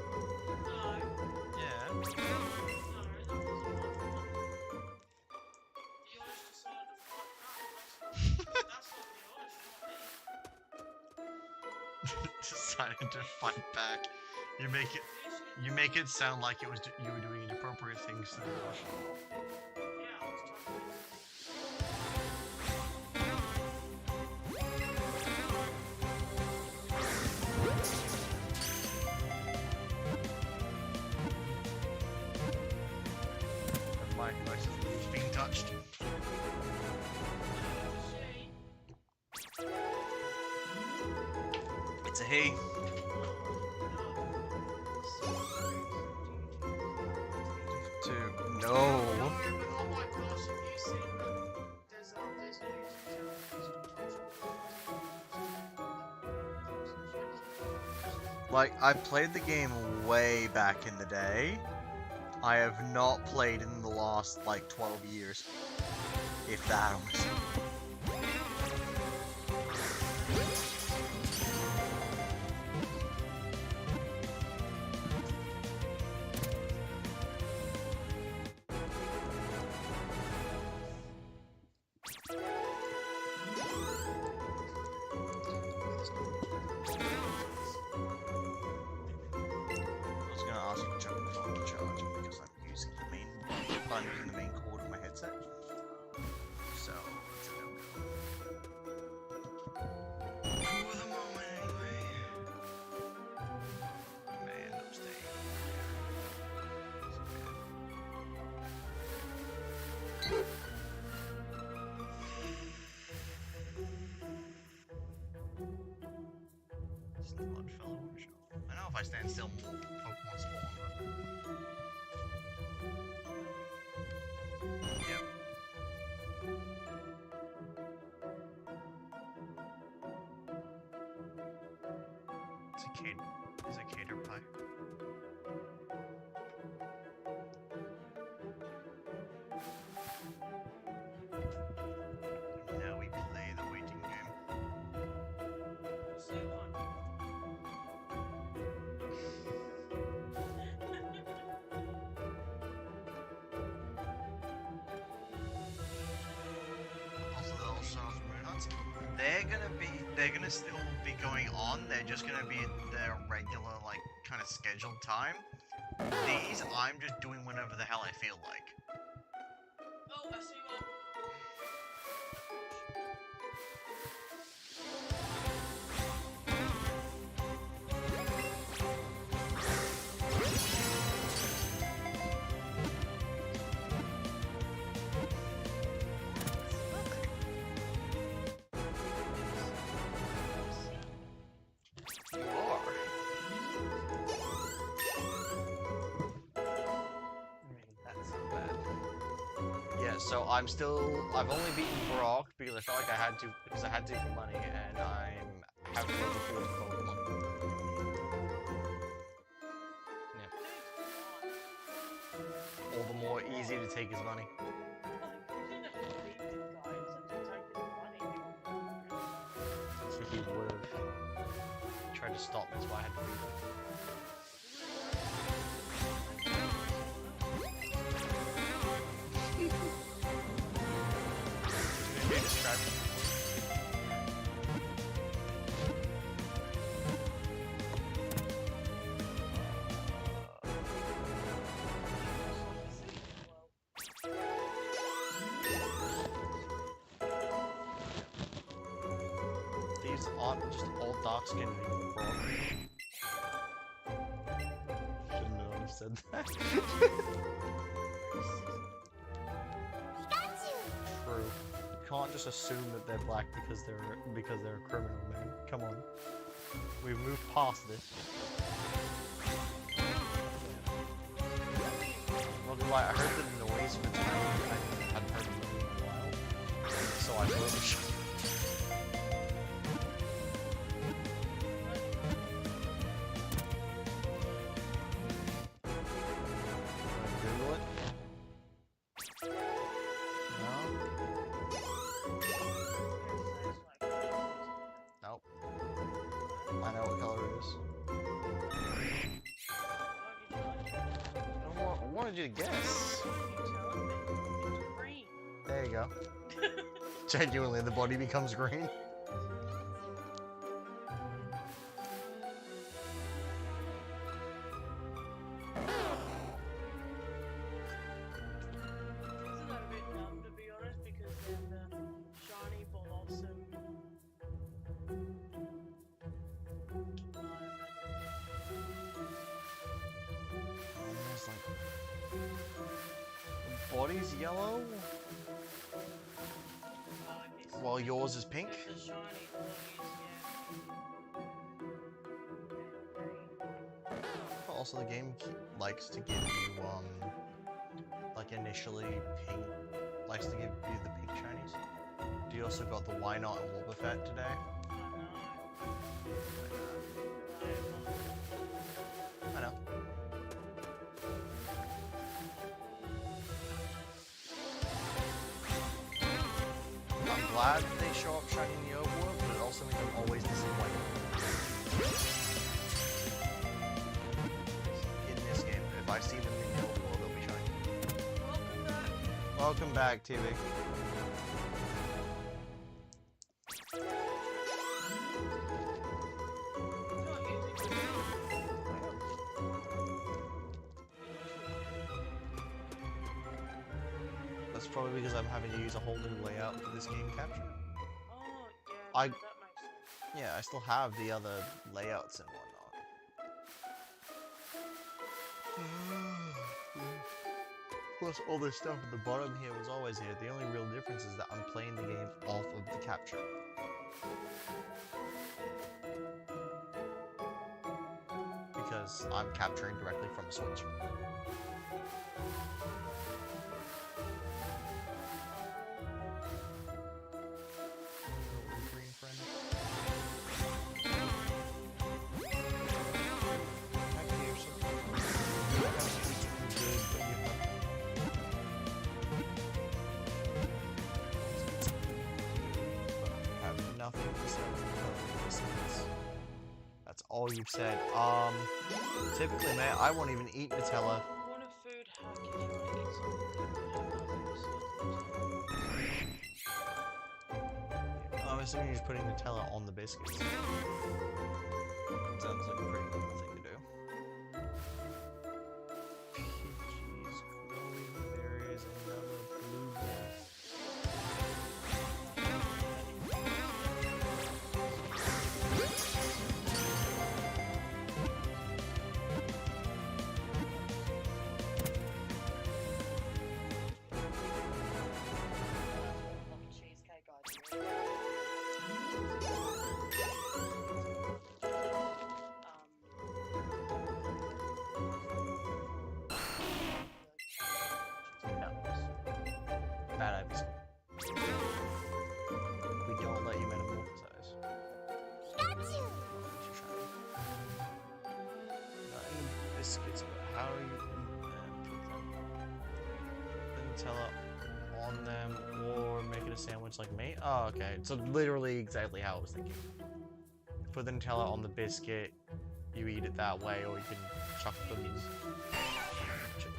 Speaker 2: No.
Speaker 1: Yeah.
Speaker 2: No, that wasn't You just decided to fuck that. That's not the honest,
Speaker 1: Decided to fight back. You make it sound like it was you were doing inappropriate things to the rush.
Speaker 2: Yeah, I was talking.
Speaker 1: My is being touched. It's a he. No. Like, I played the game way back in the day. I have not played in the last, like, 12 years. If that, honestly. I'm using the main cord of my headset. So, it's a no-go. For the moment, anyway. I may end up staying It's the blood fellow on the shelf. I know if I stand still, Pokemon spawn, but... Yep.
Speaker 3: Is it cater pie? Now we play the waiting game.
Speaker 2: So on.
Speaker 3: Also, Moon Huts, they're gonna still be going on. They're just gonna be at their regular, like, kind of scheduled time. These, I'm just doing whenever the hell I feel like.
Speaker 2: Oh, I see one.
Speaker 3: You are. That's not bad. Yeah, so I've only beaten Brock because I felt like I had to, for money, and I'm having level 40 Pokemon. Yeah. All the more easy to take his money. So he would have tried to stop me, that's why I had to beat him. Maybe a distraction. These aren't just all dark skinned anymore, bro. Shouldn't have said that. True. You can't just assume that they're black because they're a criminal, man. Come on. We've moved past this. Not gonna lie, I heard the noise from the time I hadn't heard it in a while. So I thought it was Google it. No? Nope. I know what color it is. I wanted you to guess. There you go. Genuinely, the body becomes green.
Speaker 2: Isn't that a bit dumb, to be honest? Because then the shiny blossom.
Speaker 3: It's like the body's yellow, while yours is pink.
Speaker 2: The shiny blobbies,
Speaker 3: Also, the game likes to give you like initially pink, likes to give you the pink shinies. You also got the Why Not and Wobbuffet today. I know. I'm glad they show up shiny in the overworld, but it also makes them always disappointed. In this game, if I see them in the overworld, they'll be shiny.
Speaker 2: Welcome back.
Speaker 3: Welcome back, TV. That's probably because I'm having to use a whole new layout for this game capture.
Speaker 2: Oh, yeah,
Speaker 3: I-
Speaker 2: that makes sense.
Speaker 3: Yeah, I still have the other layouts and whatnot. Plus, all this stuff at the bottom here was always here. The only real difference is that I'm playing the game off of the capture. Because I'm capturing directly from a Switch. Green friend. That's all you've said. Typically, mate, I won't even eat Nutella.
Speaker 2: Corner food hack if you want to eat something.
Speaker 3: I'm assuming he's putting Nutella on the biscuits. Sounds like a pretty cool thing to do. Peaches glowing, there is another blueberry.
Speaker 2: Cheesecake idea.
Speaker 3: Bad habits. We don't let you metamorphosize. Not any biscuits, but how are you put Nutella on them or make it a sandwich like me? Oh, okay. So literally exactly how I was thinking. Put the Nutella on the biscuit, you eat it that way, or you can chuck them in.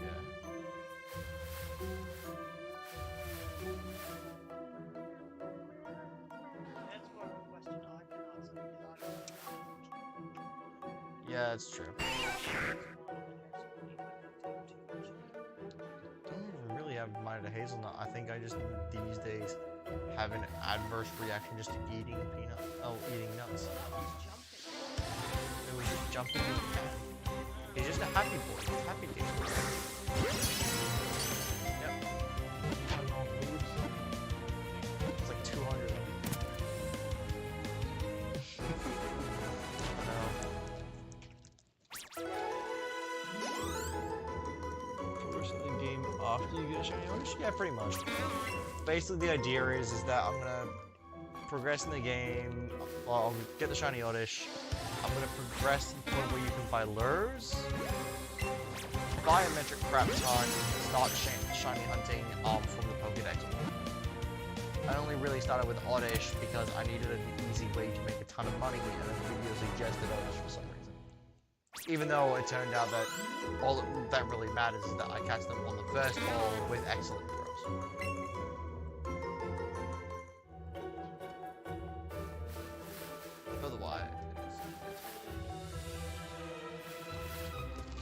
Speaker 3: Yeah.
Speaker 2: That's more of a question I can answer because I don't know.
Speaker 3: Yeah, that's true. Don't even really have mine to hazelnut. I think I just these days have an adverse reaction just to eating eating nuts. It was just jumping in the pan. He's just a happy boy. He's happy days. Yep. It's like 200 of them. I know. Progress in the game after you get a shiny Oddish? Yeah, pretty much. Basically, the idea is that I'm gonna progress in the game. Well, I'll get the shiny Oddish. I'm gonna progress to the point where you can buy lures, biometric crap ton, start shiny hunting from the Pokedex. I only really started with Oddish because I needed an easy way to make a ton of money, and a video suggested Oddish for some reason. Even though it turned out that all that really matters is that I catch them on the first ball with excellent throws. Otherwise,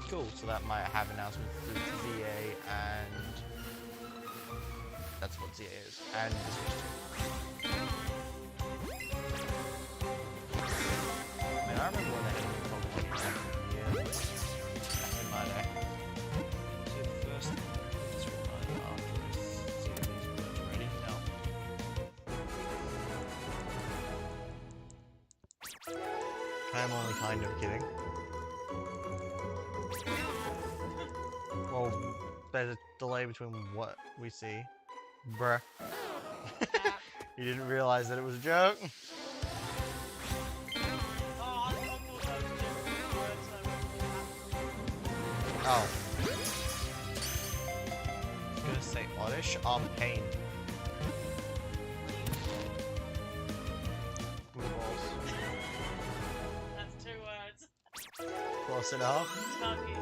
Speaker 3: cool. So that might have announcement through ZA, and that's what ZA is, and the Switch 2. I mean, I remember when they had a new Pokemon game. Yeah, back in my day. So the first thing just remind after I see these words already. No. I'm only kind of kidding. Well, there's a delay between what we see. Bruh. You didn't realize that it was a joke?
Speaker 2: Oh, I thought those were different words.
Speaker 3: Oh. I was gonna say Oddish, pain. Blue balls.
Speaker 2: That's 2 words.
Speaker 3: Close enough.
Speaker 2: Tuggy.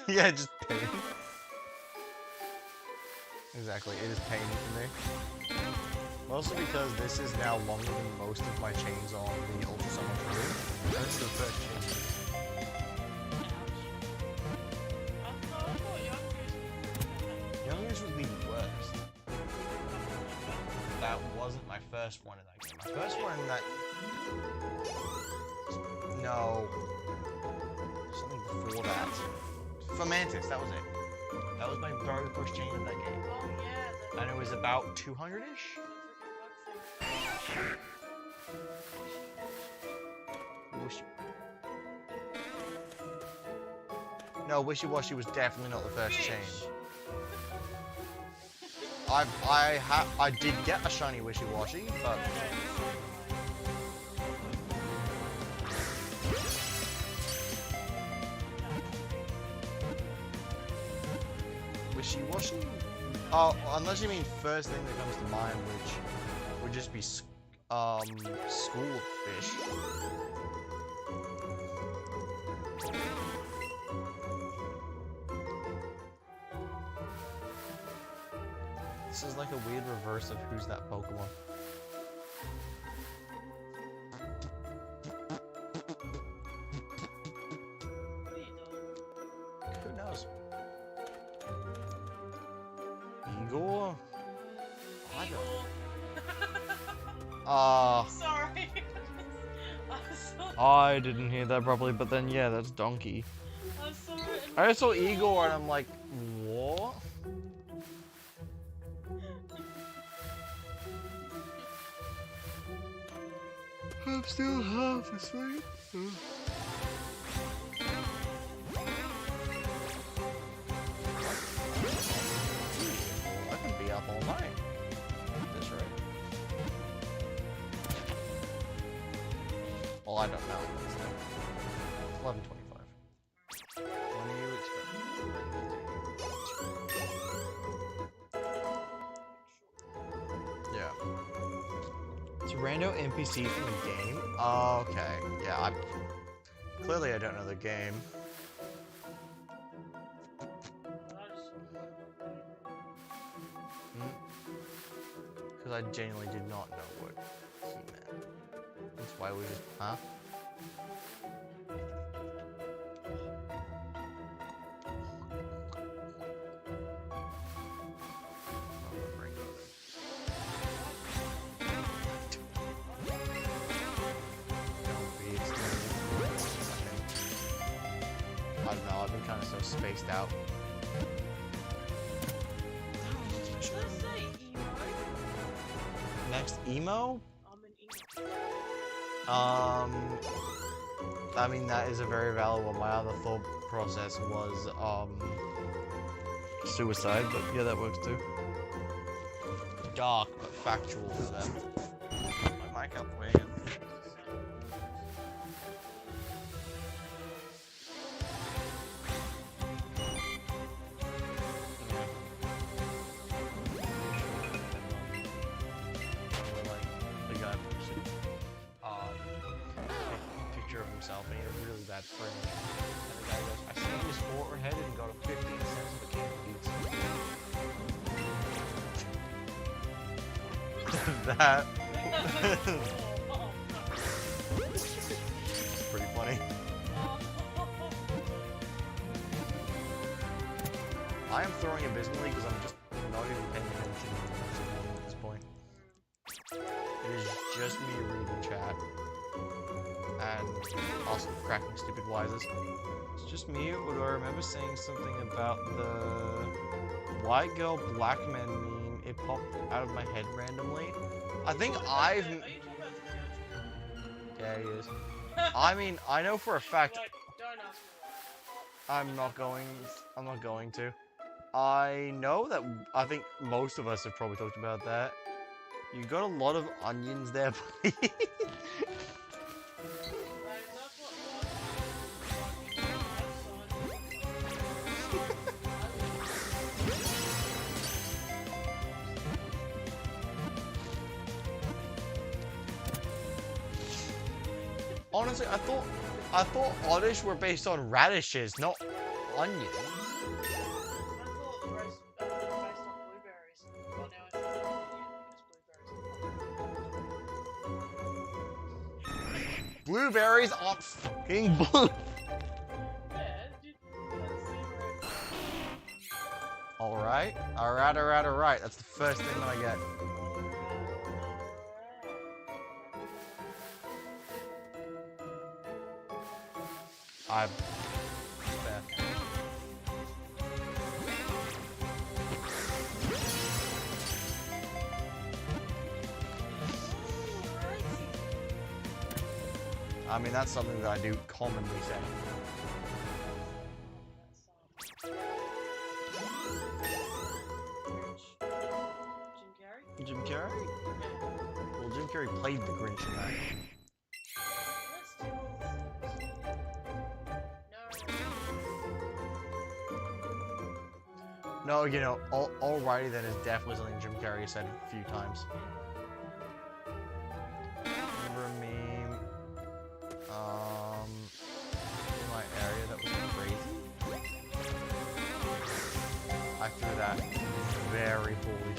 Speaker 3: Yeah, just pain. Exactly, it is pain for me. Mostly because this is now longer than most of my chains on the Ultra Summon Blue. This is the first chain.
Speaker 2: I thought
Speaker 3: Youngest would be the worst. That wasn't my first one in that game. My first one in that... No. Something before that. Fomantis, that was it. That was my very first chain in that game.
Speaker 2: Oh yeah.
Speaker 3: And it was about 200-ish? No, Wishy-Washy was definitely not the first chain. I did get a shiny Wishy-Washy, but... Wishy-Washy? Oh, unless you mean first thing that comes to mind, which would just be school fish. This is like a weird reverse of Who's That Pokemon.
Speaker 2: What are you doing?
Speaker 3: Who knows? Igor? I don't.
Speaker 2: Sorry. I'm sorry.
Speaker 3: I didn't hear that properly, but then yeah, that's Donkey.
Speaker 2: I'm sorry.
Speaker 3: I just saw Igor and I'm like, what? I'm still half asleep. I can be up all night. At this rate. Well, I don't know. It's 11:25. When are you expecting? Yeah. It's a rando NPC from a game? Oh, okay. Yeah, clearly I don't know the game. Because I genuinely did not know what he meant. That's why we just... Huh? I don't know, I've been kind of so spaced out.
Speaker 2: Let's say emo.
Speaker 3: Next emo?
Speaker 2: I'm an emo.
Speaker 3: I mean, that is a very valid one. My other thought process was, suicide, but yeah, that works too. Dark, but factual for them. My mic out the way again. Picture of himself and he had a really bad fringe. And the guy goes, I seen his forehead and got a 15 cents of a can of pizza. That. It's pretty funny. I am throwing abysmally because I'm just not even paying attention at this point. It is just me reading chat. And also cracking stupid wises. It's just me, or do I remember saying something about the white girl black man meme? It popped out of my head randomly. I think I've...
Speaker 2: Are you talking about the
Speaker 3: Yeah, he is. I mean, I know for a fact...
Speaker 2: Like, don't ask me why.
Speaker 3: I'm not going to. I know that I think most of us have probably talked about that. You got a lot of onions there, buddy. Honestly, I thought oddish were based on radishes, not onions.
Speaker 2: I thought the rest based on blueberries. Well, now it's blueberries.
Speaker 3: Blueberries aren't fucking blue.
Speaker 2: Yeah, dude, that's
Speaker 3: Alright. That's the first thing that I get. Fair. I mean, that's something that I do commonly say.
Speaker 2: Jim Carrey?
Speaker 3: Jim Carrey? Well, Jim Carrey played the Grinch in that. No, you know, alrighty then is definitely something Jim Carrey said a few times. Remember a meme, in my area that was crazy? I threw that very poorly.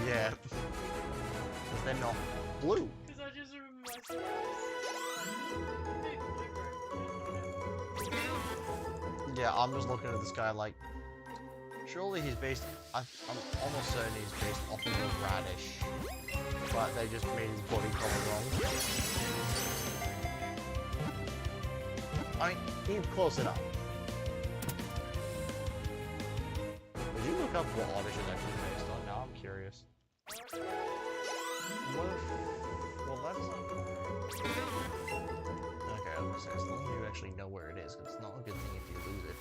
Speaker 3: Yeah. Because they're not blue.
Speaker 2: Because I just remember myself.
Speaker 3: Yeah, I'm just looking at this guy like, surely he's based, I'm almost certain he's based off of a radish, but they just made his body color wrong. I mean, he's close enough. Did you look up what Oddish is actually based on? Now I'm curious. What if, well that's not... Okay, I was gonna say, as long as you actually know where it is, 'cause it's not a good thing if you lose it.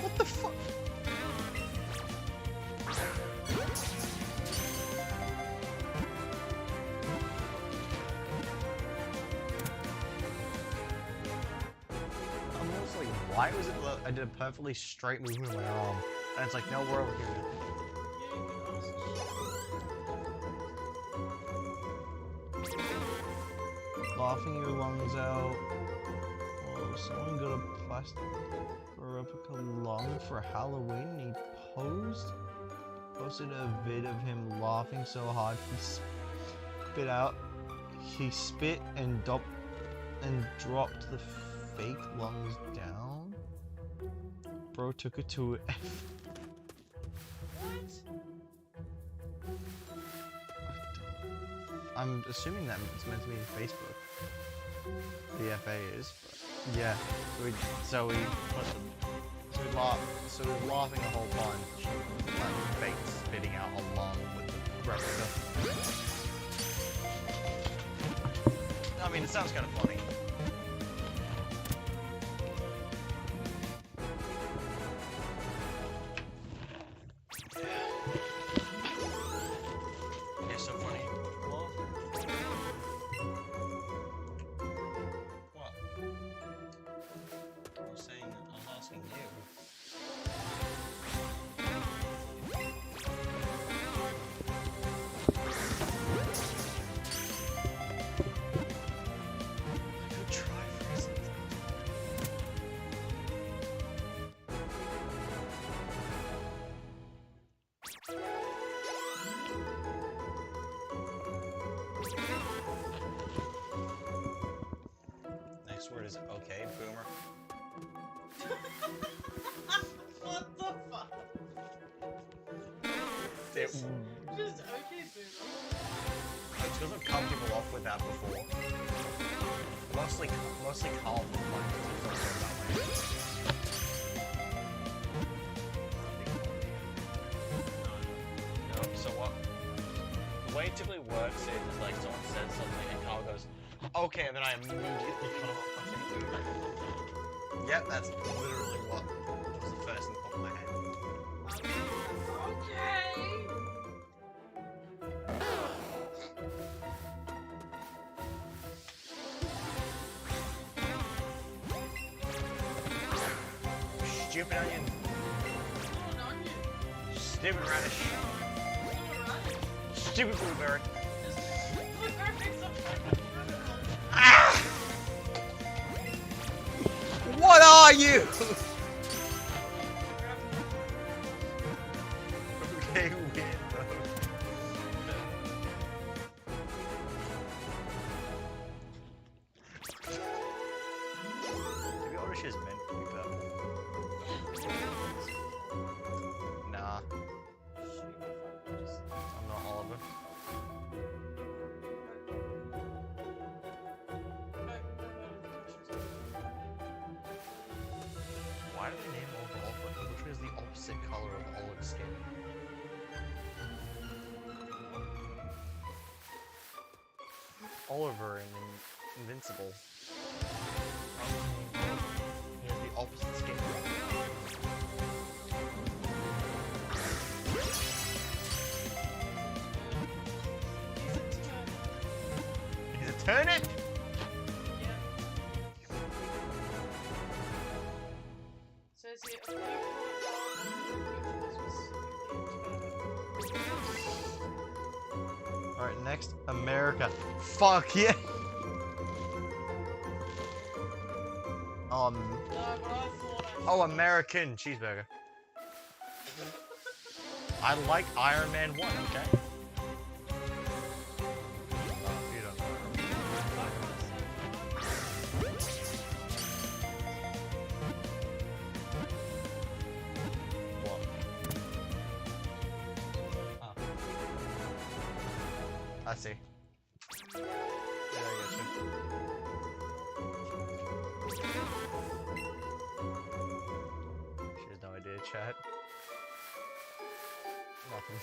Speaker 3: What the fuck? I'm almost like, why was it that I did a perfectly straight movement with my arm? And it's like, no, we're over here now. Laughing your lungs out. Oh, someone got a plastic replica lung for Halloween and he posted a vid of him laughing so hard he spit and dropped the fake lungs down. Bro took it to I'm assuming that it's meant to be Facebook. The FA is, but yeah. So he was laughing a whole bunch, like fake spitting out along with the replica. I mean, it sounds kind of funny. It's so funny. What? I'm saying, I'm asking you. I could try for something. Next word is okay, boomer.
Speaker 2: What the fuck? Just okay, boomer.
Speaker 3: It's because I've cut people off with that before. Mostly Carl from mine. No, so what? The way it typically works is like someone says something and Carl goes, okay, and then I immediately cut him off by saying boomer. Yep, that's literally what was the first thing that popped in my head.
Speaker 2: Okay.
Speaker 3: Stupid onion.
Speaker 2: Not an onion.
Speaker 3: Stupid radish.
Speaker 2: Not right.
Speaker 3: Stupid blueberry.
Speaker 2: Blueberries are
Speaker 3: Ah! What are you? Okay, weirdo. Maybe Orish is meant to be purple. Nah, I'm not Oliver. Why do they name Oliver Oliver? He literally has the opposite color of Olive's skin. Oliver in Invincible. He has the opposite skin. He's a turnip!
Speaker 2: Says here,
Speaker 3: Alright, next, America. Fuck yeah!
Speaker 2: no, but I thought
Speaker 3: Oh, American cheeseburger. I like Iron Man 1, okay? You don't know. What? Oh. I see. Yeah, I get you. She has no idea, chat. Nothing.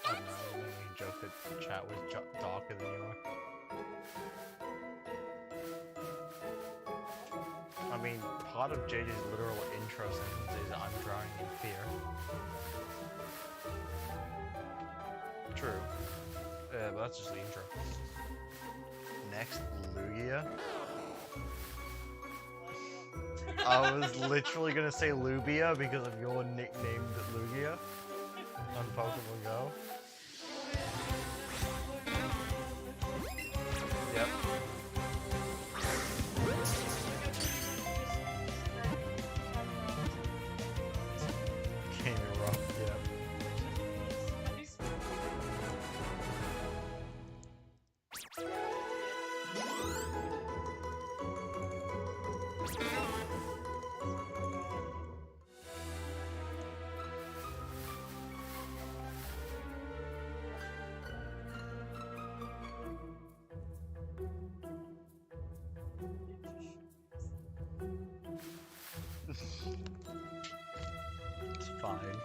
Speaker 3: I don't know, I was making a joke that chat was darker than you are. I mean, part of JJ's literal intro sentence is I'm drowning in fear. True. Yeah, but that's just the intro. Next, Lugia. I was literally gonna say Lubia because of your nickname Lugia on Pokemon Go. Yep. Came in rough, yep. It's fine.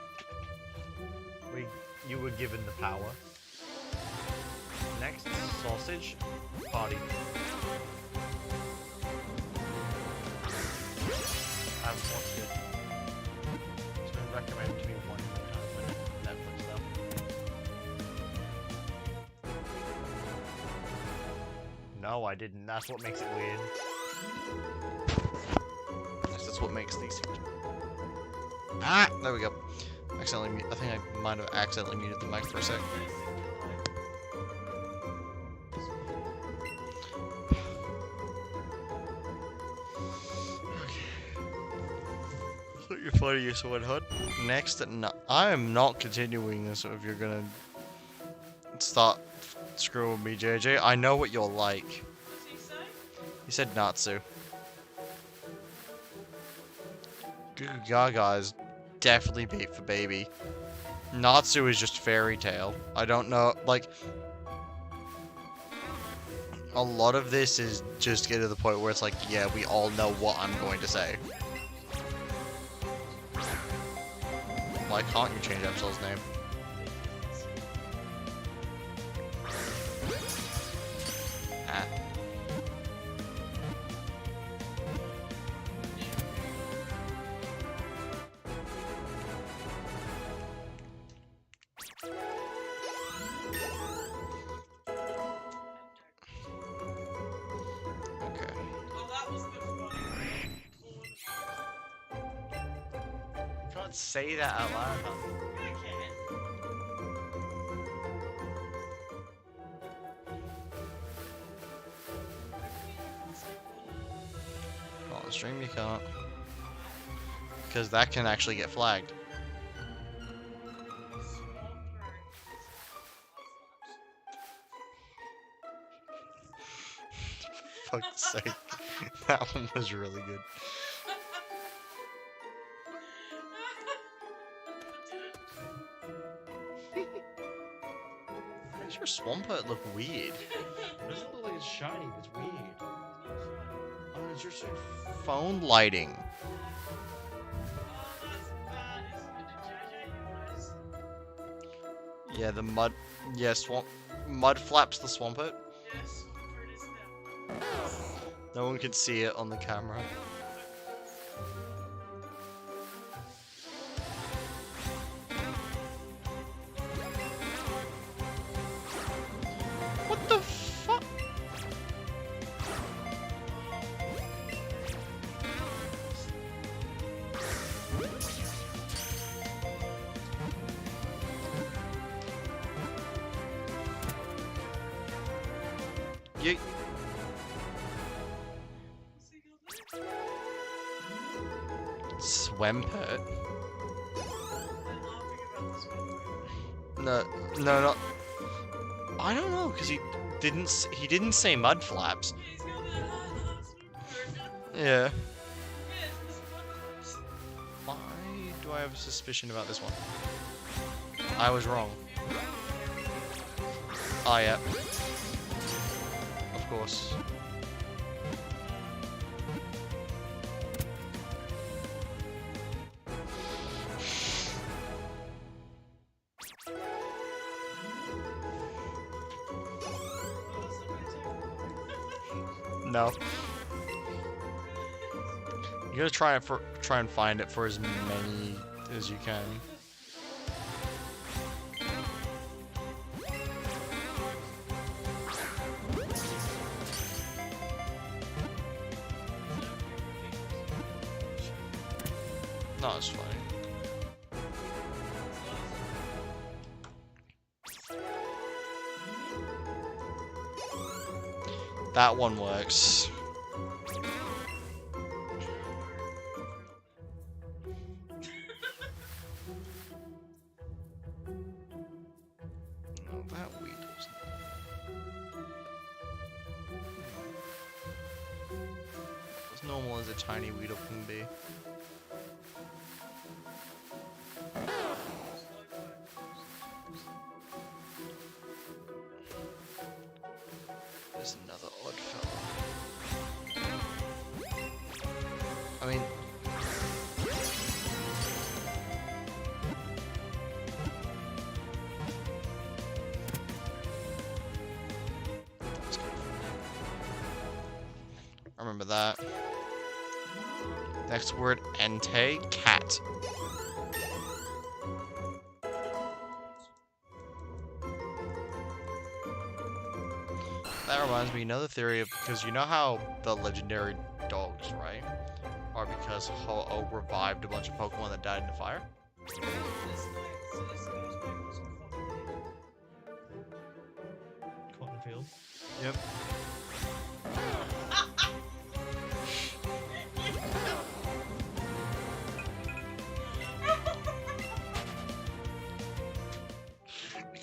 Speaker 3: You were given the power. Next, sausage party. I haven't watched it. It's been recommended to me one time on Netflix though. No, I didn't. That's what makes it weird.
Speaker 1: Yes, that's what makes these. Ah, there we go. Accidentally, I think I might have accidentally muted the mic for a sec. You're funny, you sword hood. Next, no, I am not continuing this if you're gonna start screwing with me, JJ. I know what you're like.
Speaker 2: What's he say?
Speaker 1: He said Natsu. Goo Gaga is definitely beat for baby. Natsu is just fairy tale. I don't know, like... A lot of this is just get to the point where it's like, yeah, we all know what I'm going to say. Why can't you change Absol's name? Ah. Okay.
Speaker 2: Oh, that was the funny.
Speaker 3: You can't say that out loud, huh?
Speaker 2: I can't.
Speaker 1: On the stream you can't. Because that can actually get flagged. Fuck's sake. That one was really good. Why does your Swampert look weird?
Speaker 3: It doesn't look like it's shiny, but it's weird. Oh,
Speaker 1: Interesting phone lighting.
Speaker 2: Oh, that's bad. Is it JJ?
Speaker 1: Yeah, the mud. Yeah, swamp. Mud flaps the Swampert.
Speaker 2: Yes, Swampert is them.
Speaker 1: No one can see it on the camera. What the fuck? You. Swampert? No, no, not. I don't know, cause he didn't say mud flaps. Yeah. Why do I have a suspicion about this one? I was wrong. Oh yeah. Of course. No. You gotta try and find it for as many as you can. No, it's fine. That one works. No, that weed was as normal as a tiny weedle can be. There's another odd fellow. I mean... I remember that. Next word, ente, cat. That reminds me, another theory of, because you know how the legendary dogs, right, are because Ho-Oh revived a bunch of Pokemon that died in the fire?
Speaker 4: Cottonfield.
Speaker 1: Yep.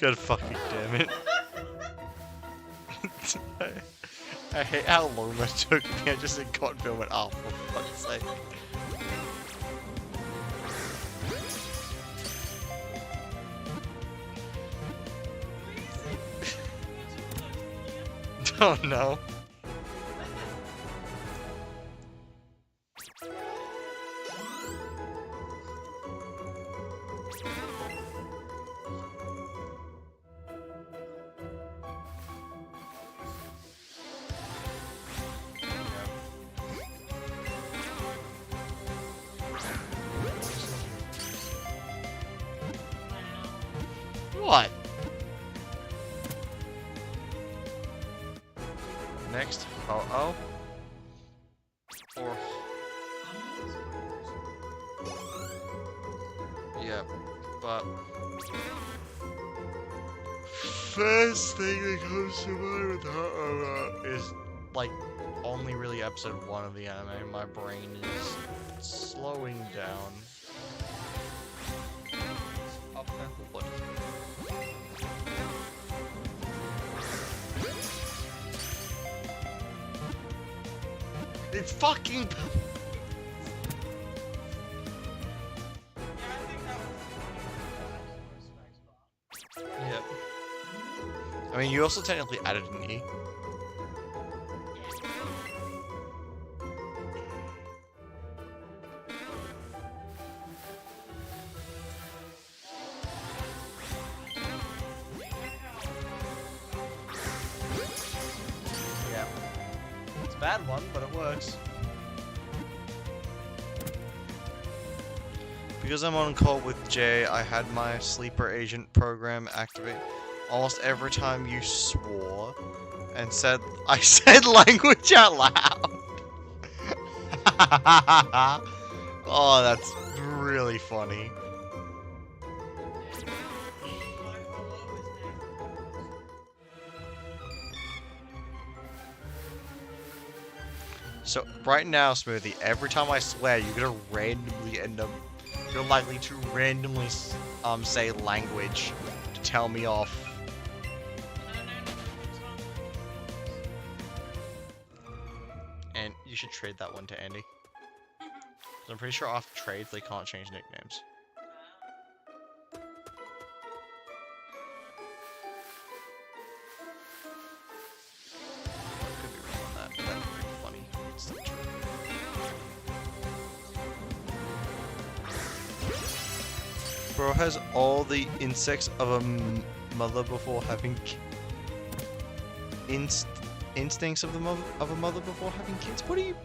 Speaker 1: God fucking damn it. I hate how long that took me. I just said Cottonfield and went, oh, for fuck's sake. Oh no. What? Next, oh. Or yeah, but first thing that comes to mind with Ho-Oh is like only really episode 1 of the anime. My brain is slowing down. Up and what? It's fucking. Yep. I mean, you also technically added an E.
Speaker 3: bad one, but it works.
Speaker 1: Because I'm on call with Jay, I had my sleeper agent program activate almost every time you swore and said I said language out loud. Oh, that's really funny. So right now, Smoothie, every time I swear, you're gonna randomly end up. You're likely to randomly say language to tell me off. And you should trade that one to Andy. 'Cause I'm pretty sure after trades they can't change nicknames. I could be wrong on that, but that'd be pretty funny. It's still true. Bro has all the insects of a mother before having instincts of a mother before having kids. What are you?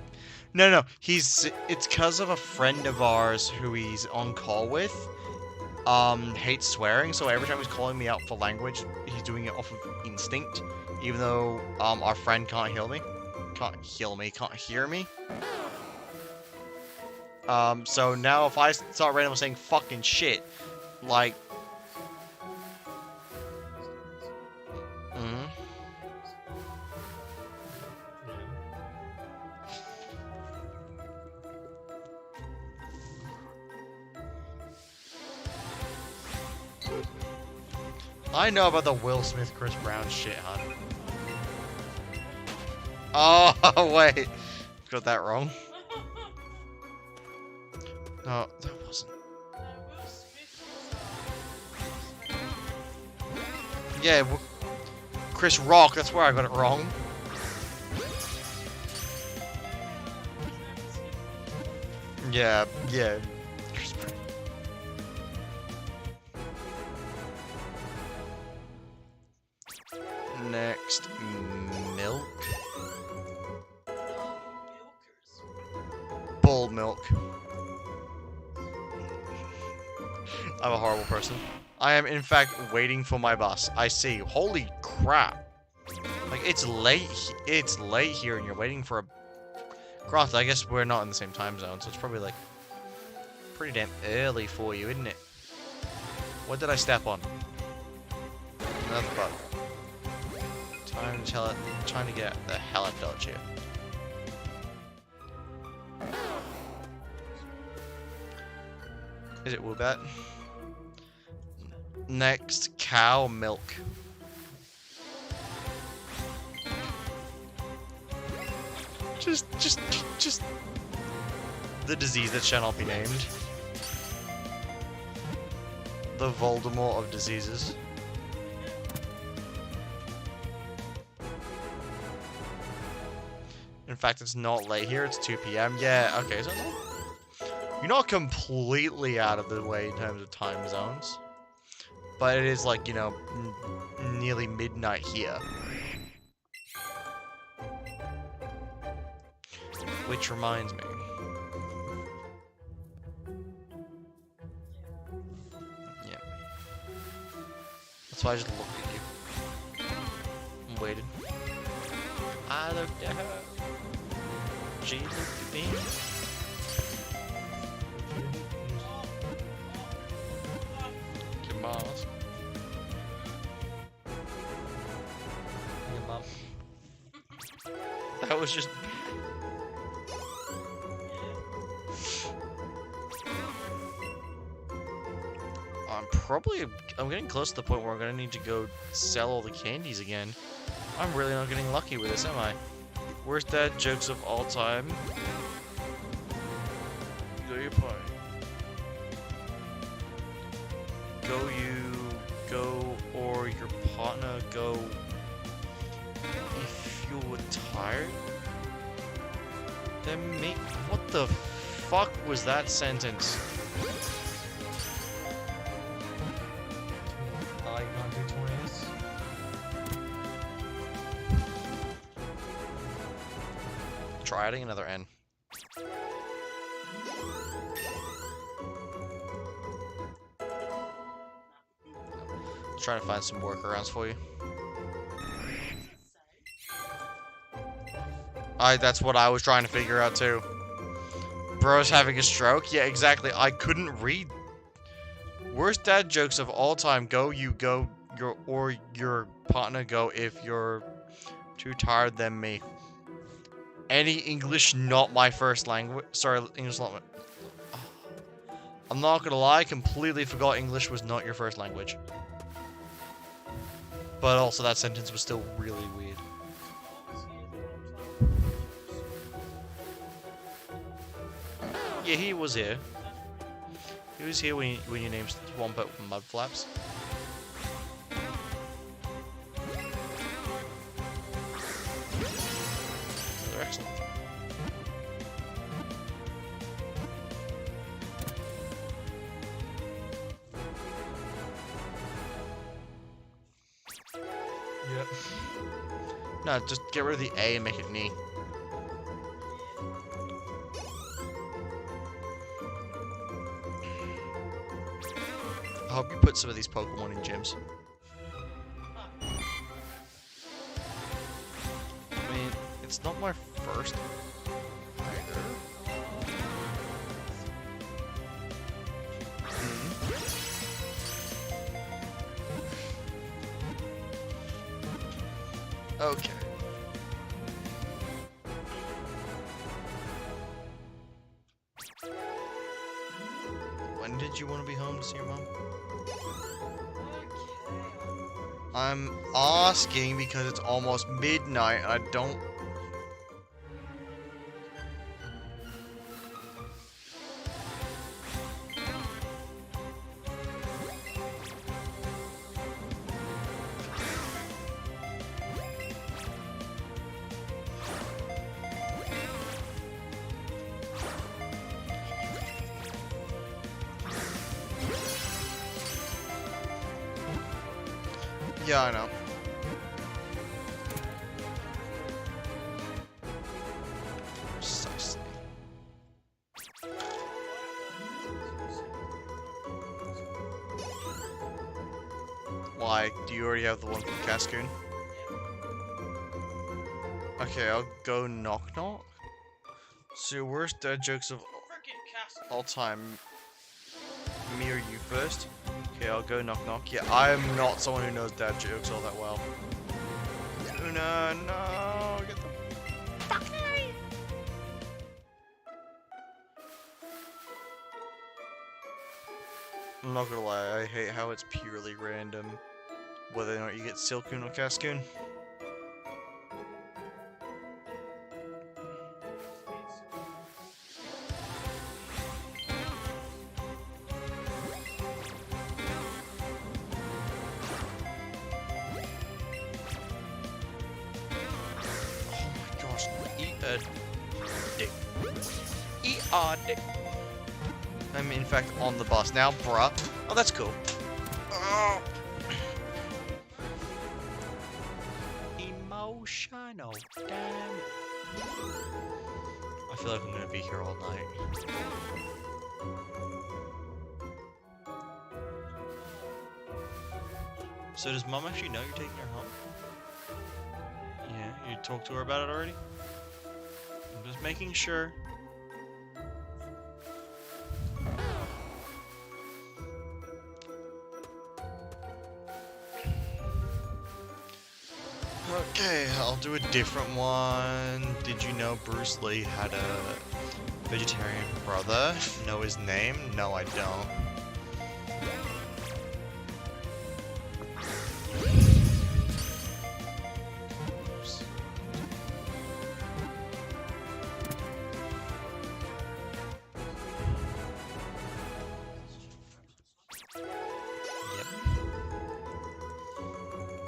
Speaker 1: No. It's because of a friend of ours who he's on call with. Hates swearing, so every time he's calling me out for language, he's doing it off of instinct. Even though our friend can't hear me. Can't hear me. So now if I start randomly saying fucking shit, like... I know about the Will Smith, Chris Brown shit, huh? Oh, wait. Got that wrong. No, that wasn't. Yeah, Chris Rock, that's where I got it wrong. Yeah. Chris Brown. Next, milk. Bull milk. I'm a horrible person. I am, in fact, waiting for my bus. I see. Holy crap. Like, it's late. It's late here, and you're waiting for a... Croft, I guess we're not in the same time zone, so it's probably, like, pretty damn early for you, isn't it? What did I step on? Another bug. Trying to get the hell out of Dodge here. Is it Woobat? Next, cow milk. Just the disease that shall not be named. The Voldemort of diseases. In fact, it's not late here, it's 2 PM. Yeah, okay, so you're not completely out of the way in terms of time zones. But it is like, you know, nearly midnight here. Which reminds me. Yeah. That's why I just looked at you. And waited. I looked at her. She looked at me. Your mom's. Your mom. That was just... I'm getting close to the point where I'm gonna need to go sell all the candies again. I'm really not getting lucky with this, am I? Worst dad jokes of all time. Go your party. Go you, go, or your partner, go. If you're tired, then make. What the fuck was that sentence? try adding another N. Trying to find some workarounds for you. That's what I was trying to figure out too. Bro's having a stroke? Yeah, exactly. I couldn't read. Worst dad jokes of all time. Go, you go, or your partner go if you're too tired than me. Any English not my first language. Sorry, English not my... I'm not gonna lie, I completely forgot English was not your first language. But also that sentence was still really weird. Yeah, he was here. He was here when you named Swampert Mudflaps. They're excellent. Yep. No, just get rid of the A and make it knee. I hope you put some of these Pokemon in gyms. I mean, it's not my first either. Okay. When did you want to be home to see your mom? I'm asking because it's almost midnight and I don't... Yeah, I know. Precisely. Why? Do you already have the one from Cascoon? Okay, I'll go knock knock. So your worst dad jokes of all time. Me or you first? Okay, I'll go knock knock. Yeah, I am not someone who knows dad jokes all that well. Luna, no, get the fuck out of here. I'm not gonna lie, I hate how it's purely random whether or not you get Silcoon or Cascoon. Dick. Dick. I'm in fact on the bus now, bruh. Oh, that's cool. Oh. Emotional, damn it. I feel like I'm gonna be here all night. So does Mom actually know you're taking her home? Yeah, you talked to her about it already? I'm just making sure. Okay, I'll do a different one. Did you know Bruce Lee had a vegetarian brother? Know his name? No, I don't.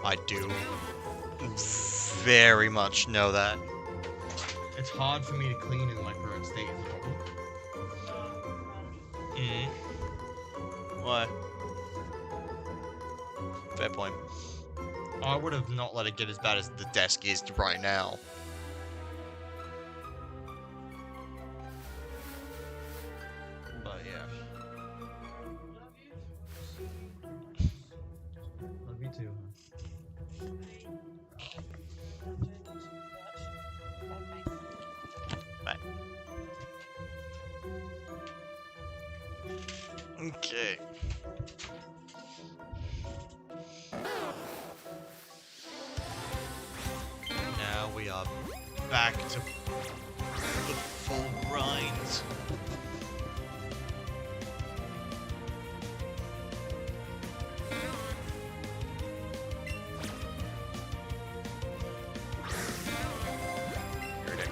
Speaker 1: I do very much know that. It's hard for me to clean in my current state. Why? Fair point. I would have not let it get as bad as the desk is right now. Okay. Now we are back to the full grind. Here it is.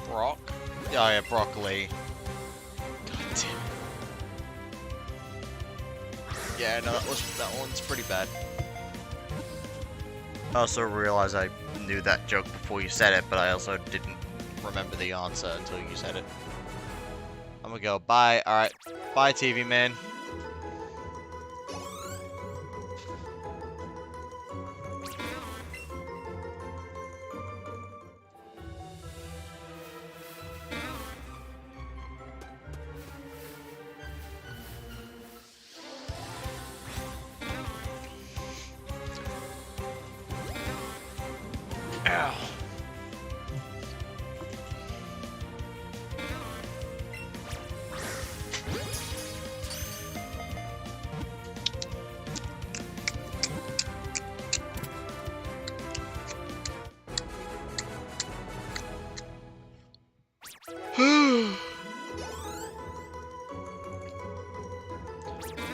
Speaker 1: Brock? Oh yeah, broccoli. God damn it. Yeah, no, that one's pretty bad. I also realized I knew that joke before you said it, but I also didn't remember the answer until you said it. I'm gonna go, bye, alright. Bye, TV man. Ow.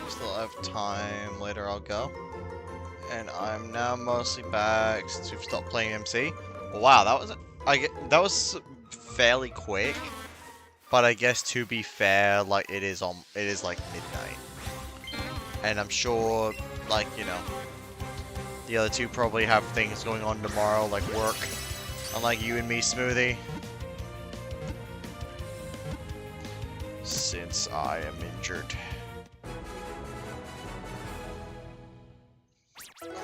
Speaker 1: Still have time. Later I'll go. And I'm now mostly back since we've stopped playing MC. Wow, that was that was fairly quick. But I guess to be fair, like it is like midnight. And I'm sure, like, you know, the other two probably have things going on tomorrow, like work. Unlike you and me, Smoothie. Since I am injured.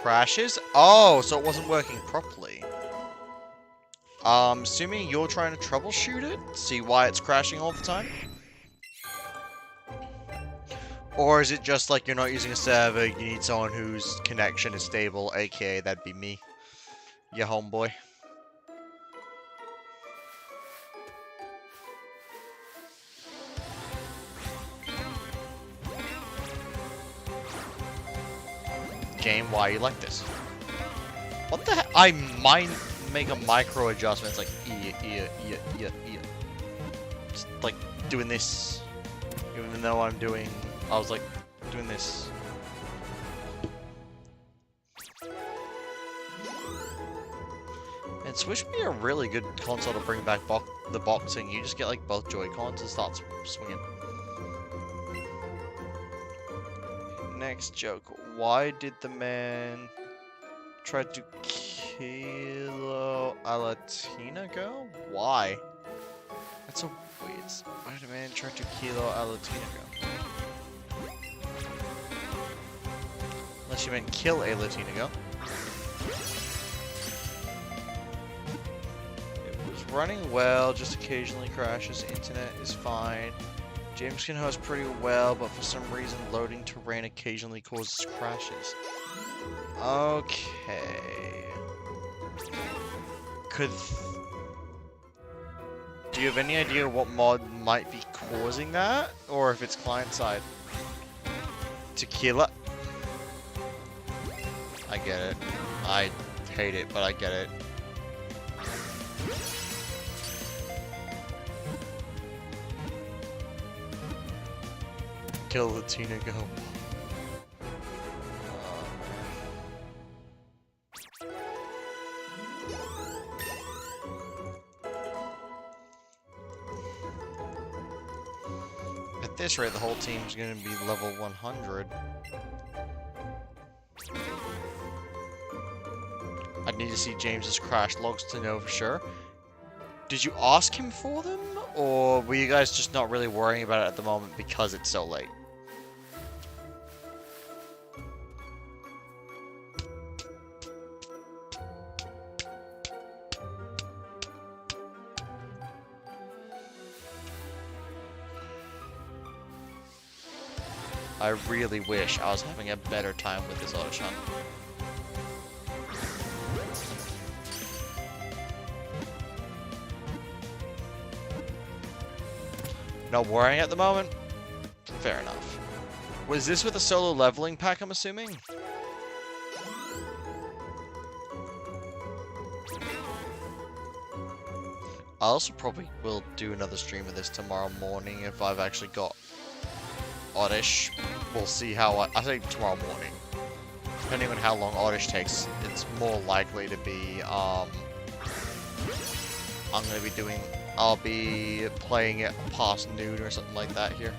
Speaker 1: Crashes? Oh, so it wasn't working properly. Assuming you're trying to troubleshoot it? See why it's crashing all the time? Or is it just like you're not using a server, you need someone whose connection is stable, aka that'd be me. Your homeboy. Game, why you like this? What the heck? I might make a micro adjustment. It's like, just like doing this. Even though I was like doing this. And Switch would be a really good console to bring back the boxing. You just get like both Joy-Cons and start swinging. Next joke. Why did the man try to kill a Latina girl? Why? That's so weird. Why did the man try to kill a Latina girl? Unless you meant kill a Latina girl. It was running well, just occasionally crashes. Internet is fine. James can host pretty well, but for some reason loading terrain occasionally causes crashes. Okay. Do you have any idea what mod might be causing that? Or if it's client side? Tequila? get it. I hate it, but I get it. Kill the Tina go. At this rate, the whole team's gonna be level 100. I'd need to see James's crash logs to know for sure. Did you ask him for them? Or were you guys just not really worrying about it at the moment because it's so late? I really wish I was having a better time with this audition. Not worrying at the moment? Fair enough. Was this with a solo leveling pack, I'm assuming? I also probably will do another stream of this tomorrow morning if I've actually got Oddish. We'll see how I think tomorrow morning. Depending on how long Oddish takes, it's more likely to be, I'll be playing it past noon or something like that here.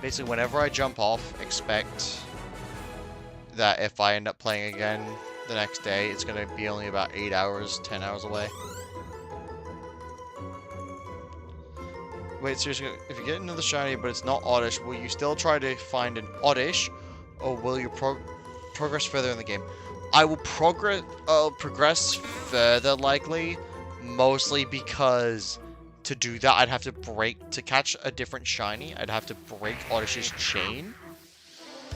Speaker 1: Basically, whenever I jump off, expect that if I end up playing again the next day, it's going to be only about 8 hours, 10 hours away. Wait, seriously, if you get another shiny but it's not Oddish, will you still try to find an Oddish, or will you progress further in the game? I will progress further, likely, mostly because to do that I'd have to catch a different shiny, I'd have to break Oddish's chain,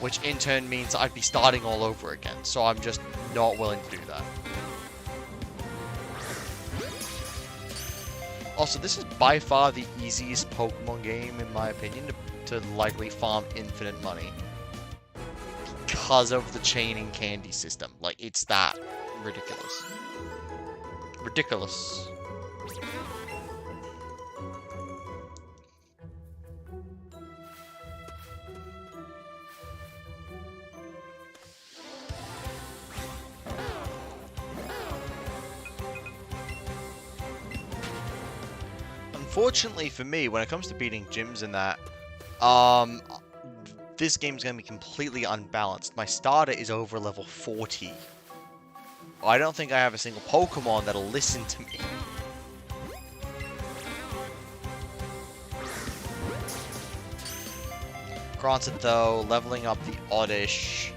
Speaker 1: which in turn means I'd be starting all over again, so I'm just not willing to do that. Also, this is by far the easiest Pokemon game, in my opinion, to likely farm infinite money. Because of the chaining candy system. Like, it's that ridiculous. Ridiculous. Unfortunately for me, when it comes to beating gyms and that, this game's going to be completely unbalanced. My starter is over level 40. I don't think I have a single Pokemon that'll listen to me. Granted though, leveling up the Oddish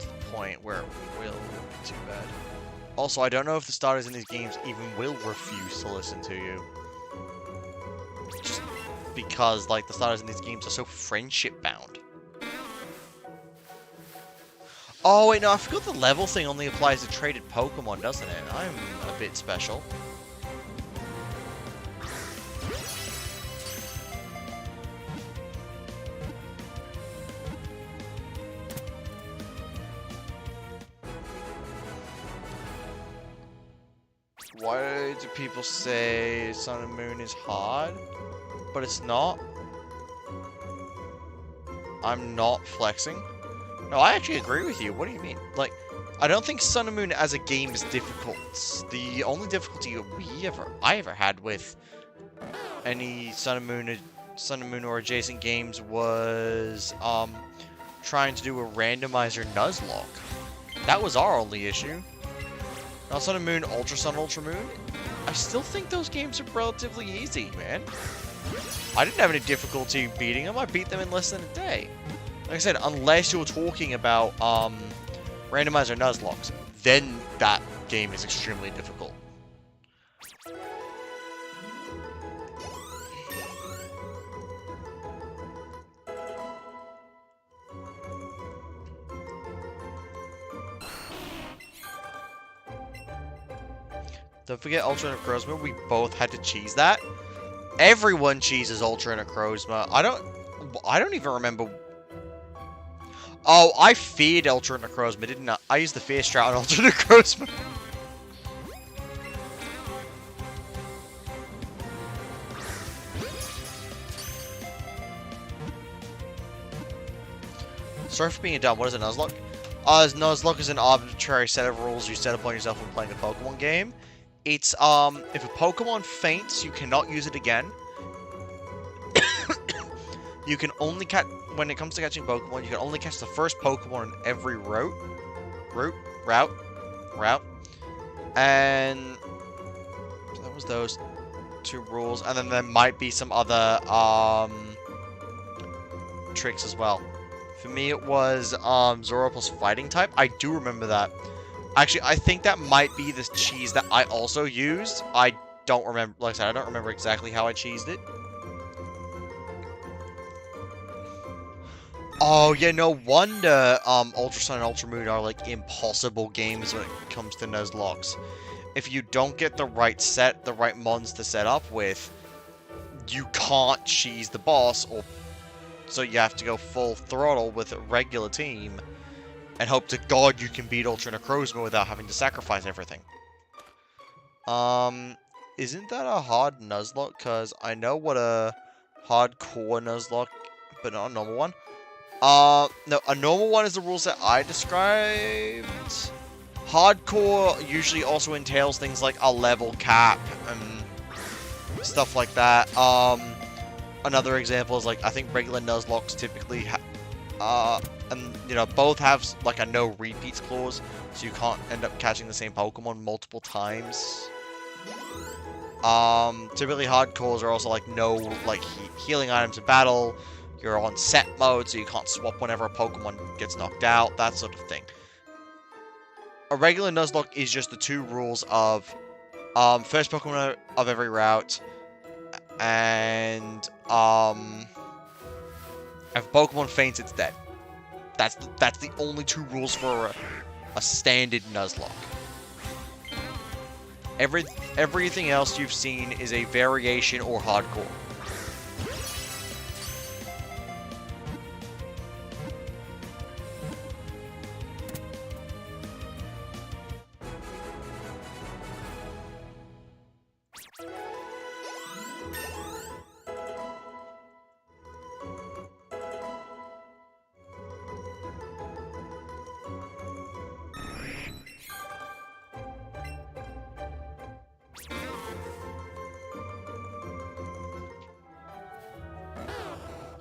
Speaker 1: to the point where it will be too bad. Also, I don't know if the starters in these games even will refuse to listen to you. Just because, like, the starters in these games are so friendship-bound. Oh, wait, no, I forgot the level thing only applies to traded Pokemon, doesn't it? I'm a bit special. Why do people say Sun and Moon is hard, but it's not? I'm not flexing. No, I actually agree with you. What do you mean? Like, I don't think Sun and Moon as a game is difficult. The only difficulty I ever had with any Sun and Moon or adjacent games was trying to do a randomizer Nuzlocke. That was our only issue. Now, Sun and Moon, Ultra Sun, Ultra Moon, I still think those games are relatively easy, man. I didn't have any difficulty beating them. I beat them in less than a day. Like I said, unless you're talking about randomizer Nuzlocks, then that game is extremely difficult. Don't forget Ultra Necrozma, we both had to cheese that. Everyone cheeses Ultra Necrozma. I don't even remember. Oh, I feared Ultra Necrozma, didn't I? I used the Fear Strat on Ultra Necrozma. Sorry for being a dumb. What is a Nuzlocke? Nuzlocke is an arbitrary set of rules you set upon yourself when playing a Pokemon game. It's, if a Pokemon faints, you cannot use it again. You can only catch, when it comes to catching Pokemon, you can only catch the first Pokemon in every route. And so that was those 2 rules. And then there might be some other, tricks as well. For me, it was, Zoro plus fighting type. I do remember that. Actually, I think that might be the cheese that I also used. I don't remember, like I said, I don't remember exactly how I cheesed it. Oh, yeah, no wonder, Ultra Sun and Ultra Moon are, like, impossible games when it comes to Nuzlocks. If you don't get the right mons to set up with, you can't cheese the boss, or so you have to go full throttle with a regular team, and hope to God you can beat Ultra Necrozma without having to sacrifice everything. Isn't that a hard Nuzlocke? Because I know what a hardcore Nuzlocke, but not a normal one. No, a normal one is the rules that I described. Hardcore usually also entails things like a level cap and stuff like that. Another example is, like, I think regular Nuzlocks typically and, you know, both have, like, a no repeats clause, so you can't end up catching the same Pokemon multiple times. Typically hardcores are also, like, no, like, healing items in battle. You're on set mode, so you can't swap whenever a Pokemon gets knocked out, that sort of thing. A regular Nuzlocke is just the 2 rules of, first Pokemon of every route, and, if Pokemon faints, it's dead. That's the only 2 rules for a standard Nuzlocke. Everything else you've seen is a variation or hardcore.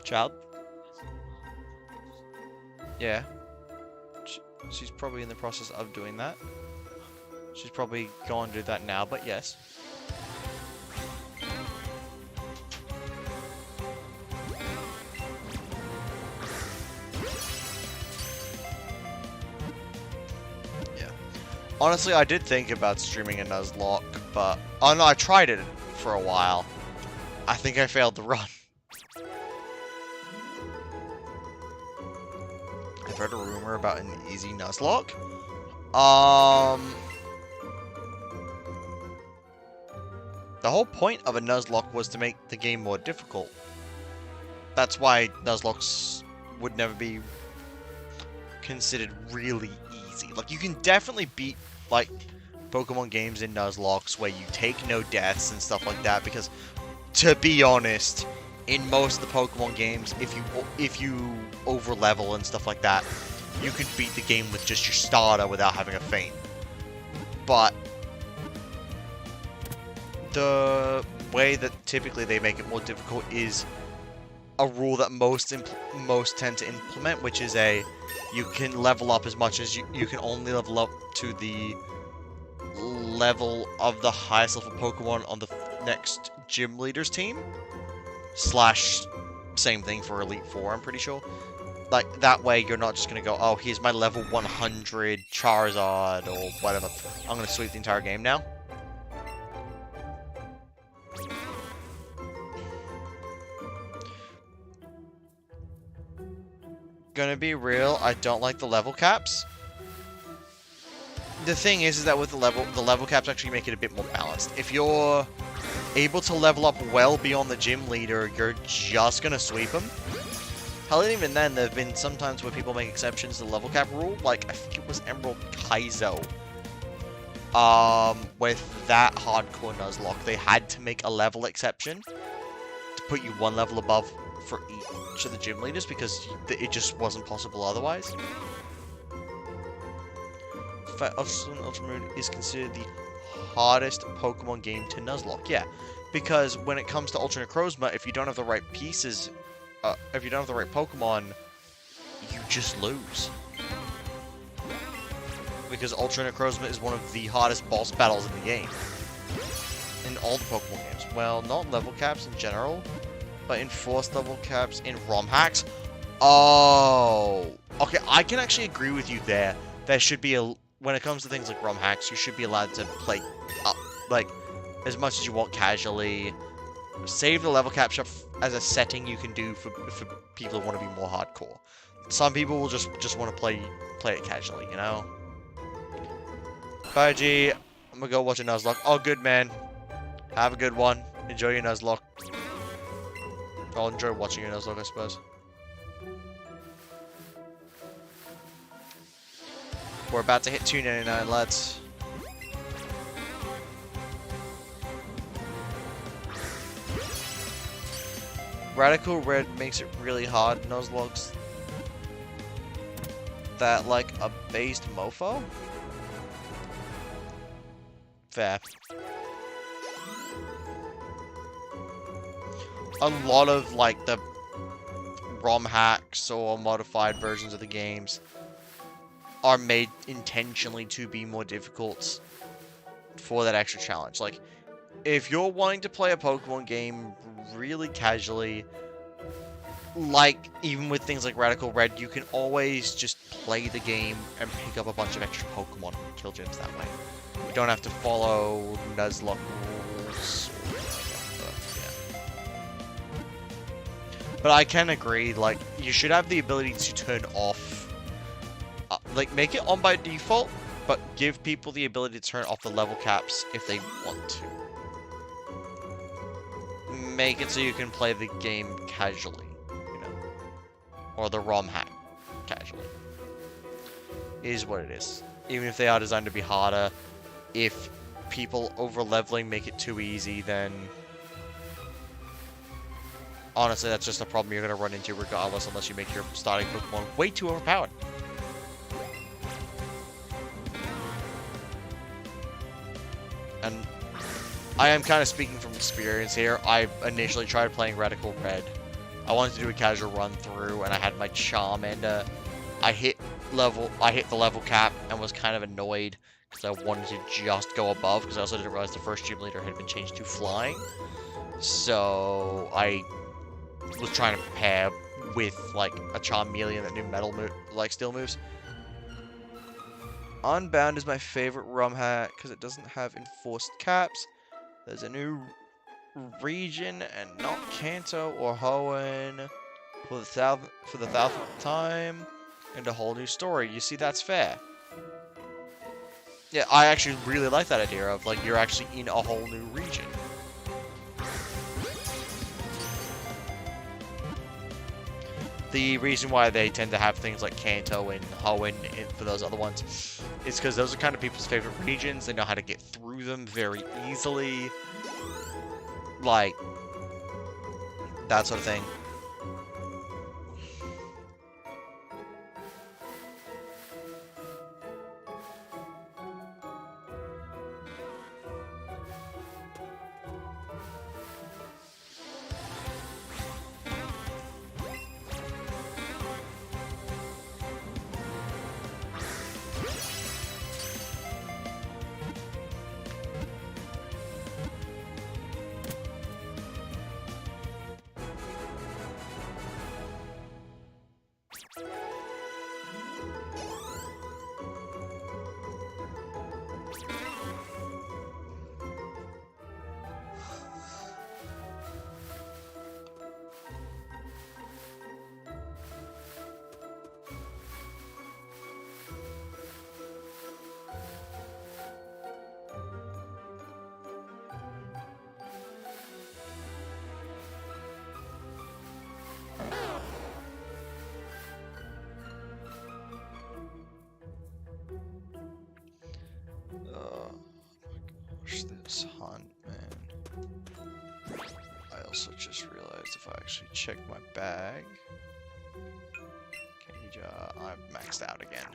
Speaker 1: Child? Yeah. She's probably in the process of doing that. She's probably going to do that now, but yes. Yeah. Honestly, I did think about streaming a Nuzlocke, but... Oh no, I tried it for a while. I think I failed the run. I've heard a rumor about an easy Nuzlocke. The whole point of a Nuzlocke was to make the game more difficult. That's why Nuzlocks would never be considered really easy. Like, you can definitely beat, like, Pokemon games in Nuzlocks where you take no deaths and stuff like that, because, to be honest, in most of the Pokemon games, if you over-level and stuff like that, you could beat the game with just your starter without having a feint. But the way that typically they make it more difficult is a rule that most tend to implement, which is you can level up as much as you can only level up to the level of the highest level Pokemon on the next gym leader's team. Slash, same thing for Elite Four, I'm pretty sure. Like, that way you're not just gonna go, oh, here's my level 100 Charizard, or whatever. I'm gonna sweep the entire game now. Gonna be real, I don't like the level caps. The thing is that with the level caps actually make it a bit more balanced. If you're able to level up well beyond the gym leader, you're just gonna sweep him. Hell, and even then, there have been some times where people make exceptions to the level cap rule. Like, I think it was Emerald Kaizo. With that hardcore Nuzlocke, they had to make a level exception to put you one level above for each of the gym leaders because it just wasn't possible otherwise. Ultra Moon is considered the hardest Pokemon game to Nuzlocke. Yeah, because when it comes to Ultra Necrozma, if you don't have the right pieces, if you don't have the right Pokemon, you just lose. Because Ultra Necrozma is one of the hardest boss battles in the game. In all the Pokemon games. Well, not level caps in general, but enforced level caps in ROM hacks. Oh! Okay, I can actually agree with you there. There should be a... When it comes to things like ROM hacks, you should be allowed to play, like, as much as you want casually. Save the level cap as a setting you can do for people who want to be more hardcore. Some people will just want to play it casually, you know? Bye, G. I'm gonna go watch a Nuzlocke. Oh, good, man. Have a good one. Enjoy your Nuzlocke. I'll enjoy watching your Nuzlocke, I suppose. We're about to hit $2.99. Let's. Radical Red makes it really hard. Nuzlocke's that like a based mofo? Fair. A lot of like the ROM hacks or modified versions of the games are made intentionally to be more difficult for that extra challenge. Like, if you're wanting to play a Pokemon game really casually, like, even with things like Radical Red, you can always just play the game and pick up a bunch of extra Pokemon and kill gyms that way. You don't have to follow Nuzlocke rules. But I can agree, like, you should have the ability to turn off, like, make it on by default, but give people the ability to turn off the level caps if they want to. Make it so you can play the game casually, you know, or the ROM hack casually. It is what it is. Even if they are designed to be harder, if people over-leveling make it too easy, then honestly, that's just a problem you're going to run into regardless, unless you make your starting Pokemon way too overpowered. And I am kind of speaking from experience here. I initially tried playing Radical Red. I wanted to do a casual run through, and I had my Charmander. I hit the level cap and was kind of annoyed because I wanted to just go above, because I also didn't realize the first gym leader had been changed to flying. So I was trying to prepare with like a Charmeleon that knew metal steel moves. Unbound is my favorite ROM hack because it doesn't have enforced caps. There's a new region and not Kanto or Hoenn for the thousandth time, and a whole new story. You see, that's fair. Yeah, I actually really like that idea of like you're actually in a whole new region. The reason why they tend to have things like Kanto and Hoenn for those other ones is because those are kind of people's favorite regions. They know how to get through them very easily. Like, that sort of thing. Let's hunt, man. I also just realized if I actually check my bag... Candy jar, I'm maxed out again.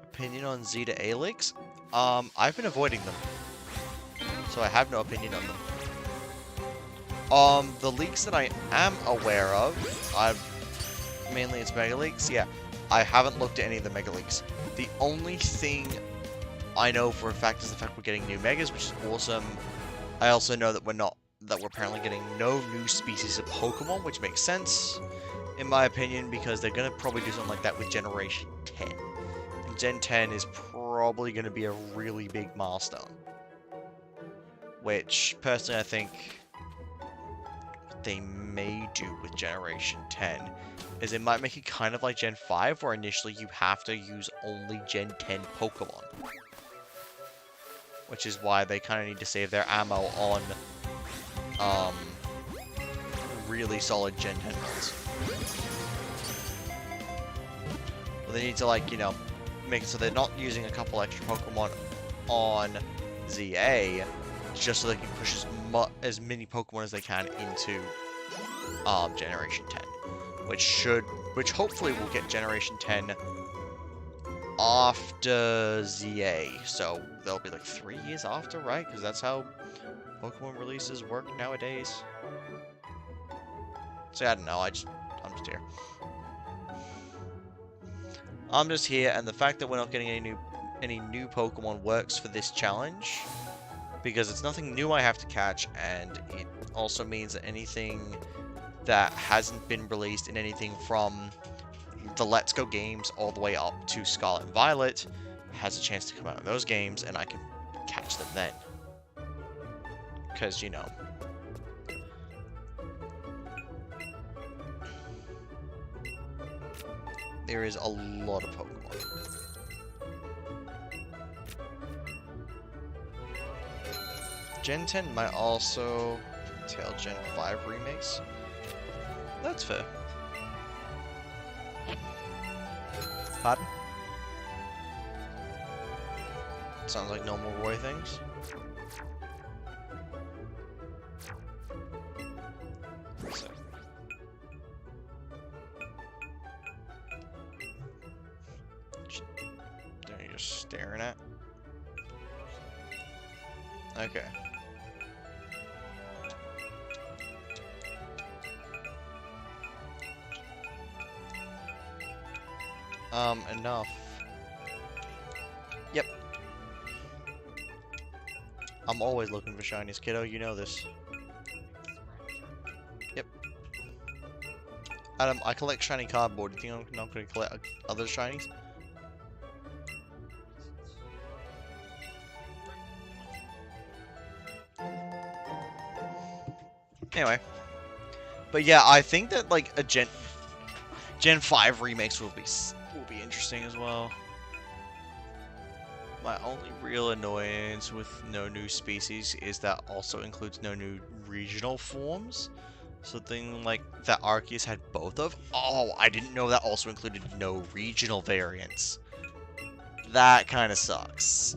Speaker 1: Opinion on Z to A leaks? I've been avoiding them. So I have no opinion on them. The leaks that I am aware of, mainly it's Mega Leaks, yeah. I haven't looked at any of the Mega Leaks. The only thing I know for a fact is the fact we're getting new Megas, which is awesome. I also know that we're apparently getting no new species of Pokemon, which makes sense, in my opinion, because they're gonna probably do something like that with Generation 10. And Gen 10 is probably gonna be a really big milestone. Which, personally, I think they may do with Generation 10 is it might make it kind of like Gen 5, where initially you have to use only Gen 10 Pokemon. Which is why they kind of need to save their ammo on really solid Gen 10 ones. But they need to, like, you know, make it so they're not using a couple extra Pokemon on ZA, just so they can push as many Pokemon as they can into Generation 10, which hopefully will get Generation 10 after ZA, so they'll be like 3 years after, right? Because that's how Pokemon releases work nowadays. So I don't know. I'm just here. I'm just here, and the fact that we're not getting any new Pokemon works for this challenge, because it's nothing new I have to catch, and it also means that anything that hasn't been released in anything from the Let's Go games all the way up to Scarlet and Violet has a chance to come out of those games, and I can catch them then. Because, you know, there is a lot of Pokemon. Gen 10 might also entail Gen 5 remakes. That's fair. Pardon? Sounds like normal Roy things. So. Are you just staring at? Okay. Enough. Yep. I'm always looking for shinies, kiddo, you know this. Yep. Adam, I collect shiny cardboard. Do you think I'm not going to collect other shinies? Anyway. But yeah, I think that, like, a Gen 5 remakes will be interesting as well. My only real annoyance with no new species is that also includes no new regional forms. Something like that Arceus had both of. Oh, I didn't know that also included no regional variants. That kind of sucks.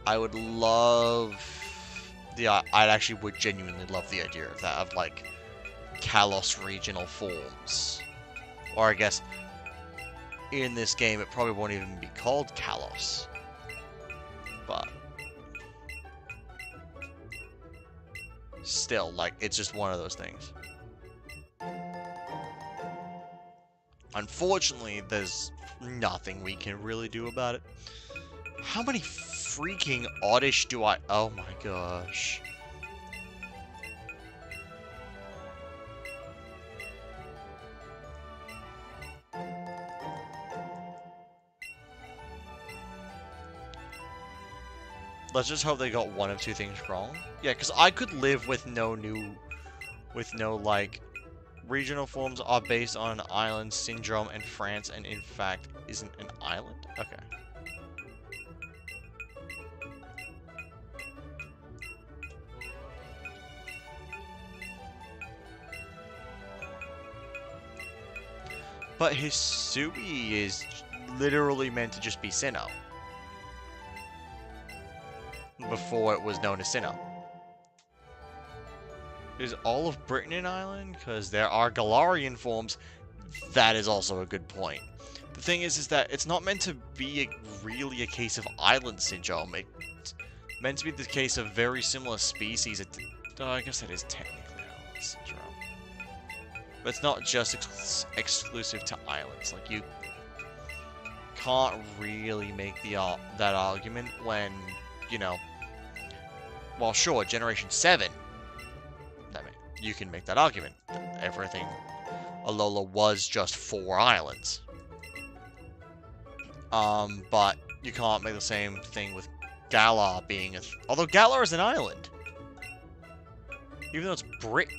Speaker 1: I would love... I actually would genuinely love the idea of that, of like Kalos regional forms. Or I guess in this game it probably won't even be called Kalos. But still, like, it's just one of those things. Unfortunately, there's nothing we can really do about it. How many freaking Oddish do I... Oh my gosh. Let's just hope they got one of two things wrong. Yeah, because I could live with no, like, regional forms are based on an island syndrome, and France, and in fact, isn't an island? Okay. But Hisui is literally meant to just be Sinnoh. before it was known as Sinnoh. Is all of Britain an island? Because there are Galarian forms. That is also a good point. The thing is that it's not meant to be really a case of island syndrome. It's meant to be the case of very similar species. I guess that is technically island syndrome. But it's not just exclusive to islands. Like, you can't really make that argument when, you know... Well, sure, Generation 7... you can make that argument. Everything Alola was just 4 islands. But you can't make the same thing with Galar being although Galar is an island. Even though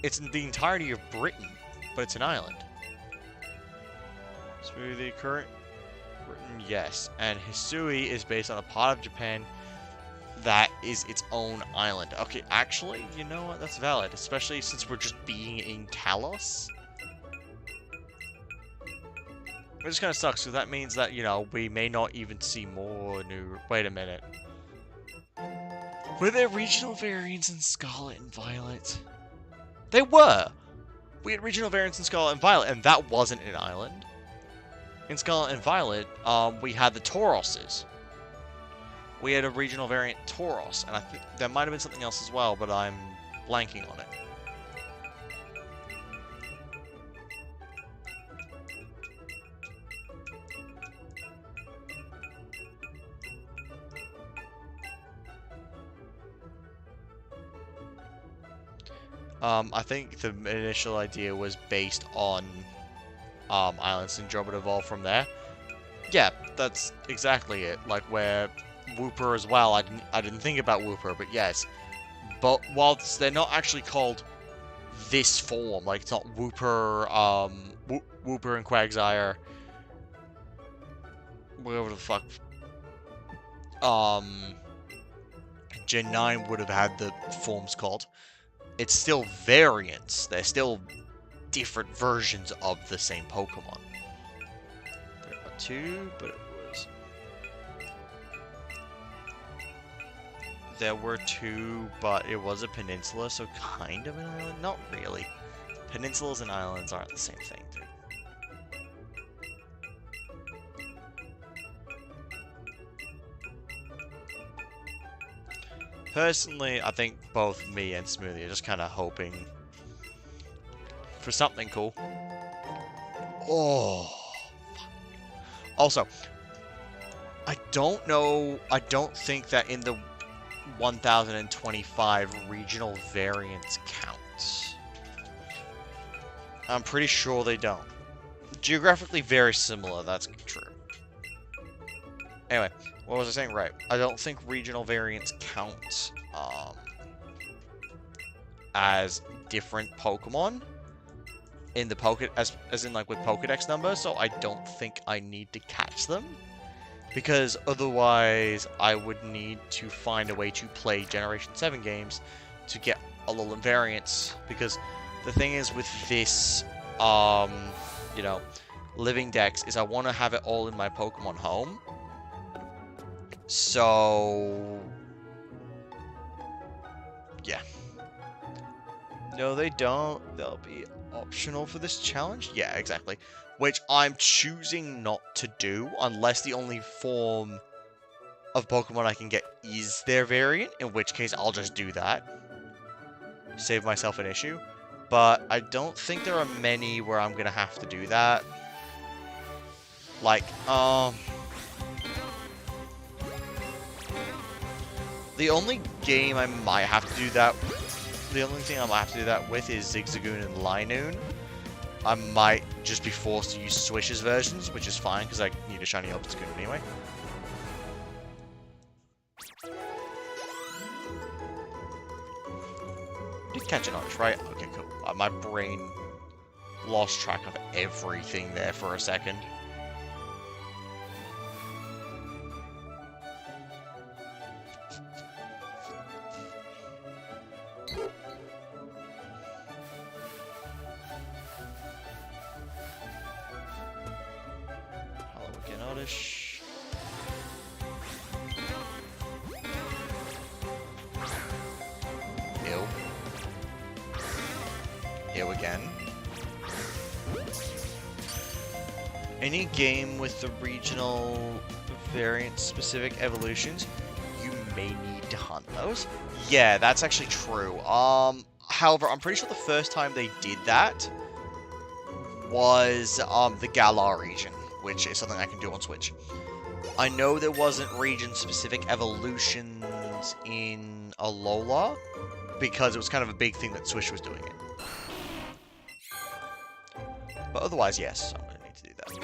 Speaker 1: it's the entirety of Britain, but it's an island. Smoothie, current Britain, yes. And Hisui is based on a part of Japan that is its own island. Okay, actually, you know what? That's valid. Especially since we're just being in Kalos. It just kind of sucks, because that means that, you know, we may not even see more new... Wait a minute. Were there regional variants in Scarlet and Violet? They were! We had regional variants in Scarlet and Violet, and that wasn't an island. In Scarlet and Violet, we had the Tauroses. We had a regional variant Tauros, and I think there might have been something else as well, but I'm blanking on it. I think the initial idea was based on Island Syndrome, but evolved from there. Yeah, that's exactly it. Like where Wooper as well. I didn't think about Wooper, but yes. But whilst they're not actually called this form, like it's not Wooper, Wooper and Quagsire, whatever the fuck. Gen 9 would have had the forms called. It's still variants. They're still different versions of the same Pokemon. There are 2, but it was... There were 2, but it was a peninsula, so kind of an island? Not really. Peninsulas and islands aren't the same thing, dude. Personally, I think both me and Smoothie are just kind of hoping for something cool. Oh. Also, I don't know. I don't think that in the 1025 regional variants counts. I'm pretty sure they don't. Geographically very similar, that's true. Anyway, what was I saying? Right. I don't think regional variants count as different Pokemon in the as in like with Pokedex numbers, so I don't think I need to catch them. Because otherwise I would need to find a way to play Generation 7 games to get Alolan variants. Because the thing is with this you know, Living Dex is I want to have it all in my Pokemon home. So, yeah. No, they don't. They'll be optional for this challenge. Yeah, exactly. Which I'm choosing not to do unless the only form of Pokemon I can get is their variant, in which case I'll just do that. Save myself an issue. But I don't think there are many where I'm gonna have to do that. Like, the only game I might have to do that... The only thing I might have to do that with is Zigzagoon and Linoon. I might just be forced to use Swish's versions, which is fine, because I need a shiny Obstagoon anyway. Did catch an Oddish, right? Okay, cool. My brain lost track of everything there for a second. Hello again, Oddish. ew again. Any game with the regional variant-specific evolutions, you may need to hunt those. Yeah, that's actually true. However, I'm pretty sure the first time they did that was the Galar region, which is something I can do on Switch. I know there wasn't region-specific evolutions in Alola, because it was kind of a big thing that Switch was doing it. But otherwise, yes, I'm going to need to do that.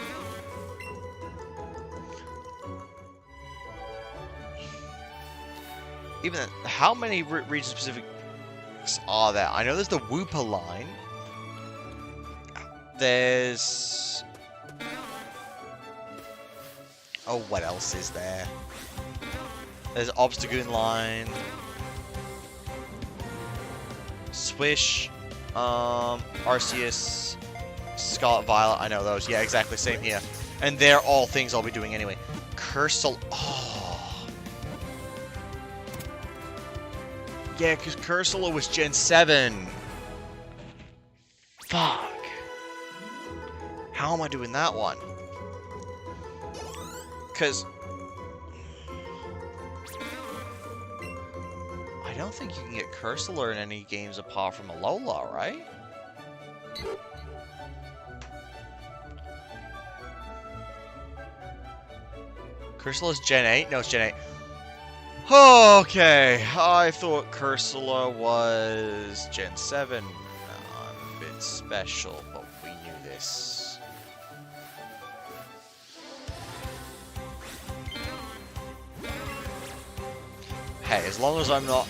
Speaker 1: Even then, how many region-specifics are there? I know there's the Wooper line. There's... Oh, what else is there? There's Obstagoon line. Swish. Arceus. Scarlet Violet. I know those. Yeah, exactly. Same here. And they're all things I'll be doing anyway. Cursal. Oh. Yeah, because Cursula was Gen 7. Fuck. How am I doing that one? Because I don't think you can get Cursula in any games apart from Alola, right? Cursula's Gen 8? No, it's Gen 8. Okay, I thought Cursula was Gen 7. I'm a bit special, but we knew this. Hey, as long as I'm not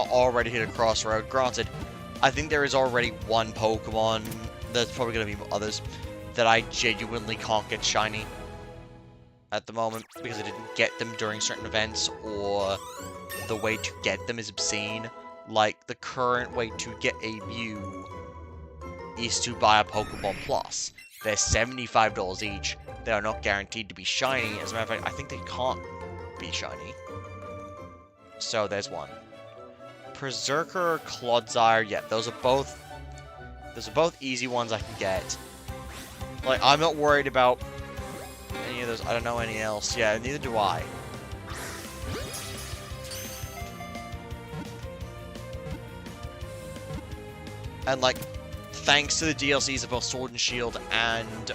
Speaker 1: already hit a crossroad, granted, I think there is already one Pokemon, there's probably going to be others, that I genuinely can't get shiny at the moment, because I didn't get them during certain events, or the way to get them is obscene. Like, the current way to get a Mew is to buy a Pokemon Plus. They're $75 each. They are not guaranteed to be shiny. As a matter of fact, I think they can't be shiny. So, there's one. Berserker, Clodsire, yeah, those are both easy ones I can get. Like, I'm not worried about any of those. I don't know any else. Yeah, neither do I. And, like, thanks to the DLCs of both Sword and Shield and,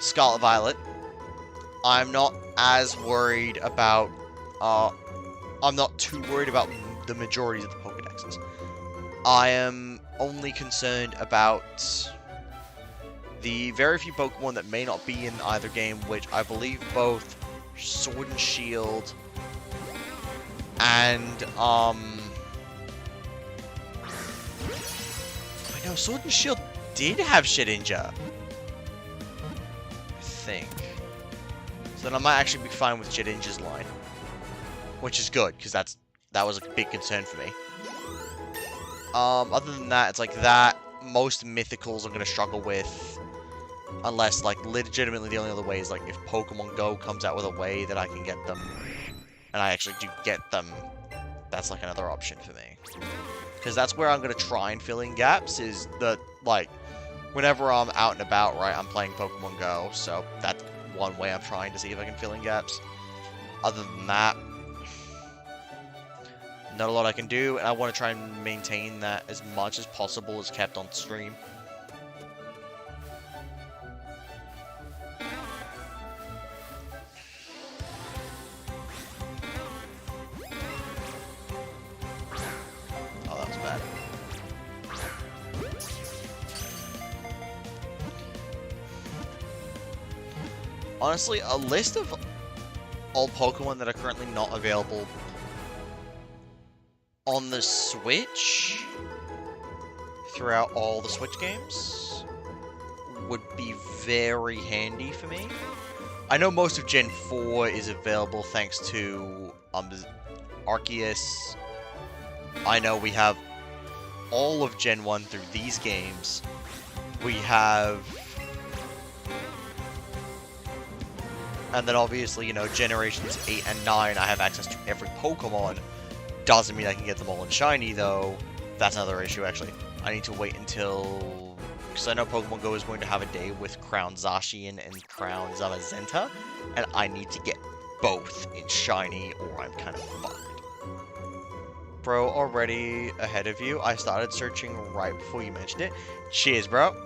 Speaker 1: Scarlet Violet, I'm not as worried about, I'm not too worried about the majority of the Pokédexes. I am only concerned about the very few Pokemon that may not be in either game, which I believe both Sword and Shield and, I know Sword and Shield did have Shedinja, I think. So then I might actually be fine with Shedinja's line, which is good, because that was a big concern for me. Other than that, it's like that, most mythicals I'm going to struggle with, unless, like, legitimately the only other way is, like, if Pokemon Go comes out with a way that I can get them, and I actually do get them, that's, like, another option for me. Because that's where I'm going to try and fill in gaps, is the, like, whenever I'm out and about, right, I'm playing Pokemon Go, so that's one way I'm trying to see if I can fill in gaps. Other than that, not a lot I can do, and I want to try and maintain that as much as possible as kept on stream. Oh, that was bad. Honestly, a list of all Pokemon that are currently not available on the Switch throughout all the Switch games would be very handy for me. I know most of Gen 4 is available thanks to Arceus. I know we have all of Gen 1 through these games. We have... And then obviously, you know, Generations 8 and 9, I have access to every Pokemon. Doesn't mean I can get them all in shiny, though. That's another issue, actually. I need to wait until... Because I know Pokemon Go is going to have a day with Crown Zacian and Crown Zamazenta, and I need to get both in shiny, or I'm kind of fucked. Bro, already ahead of you. I started searching right before you mentioned it. Cheers, bro.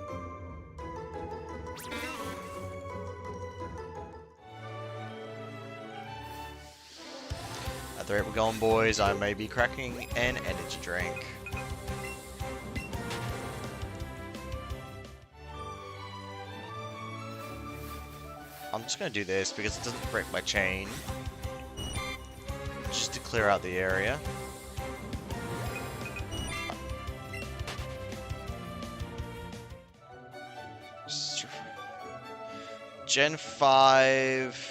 Speaker 1: At the rate we're going, boys, I may be cracking an energy drink. I'm just gonna do this because it doesn't break my chain. Just to clear out the area. Gen 5...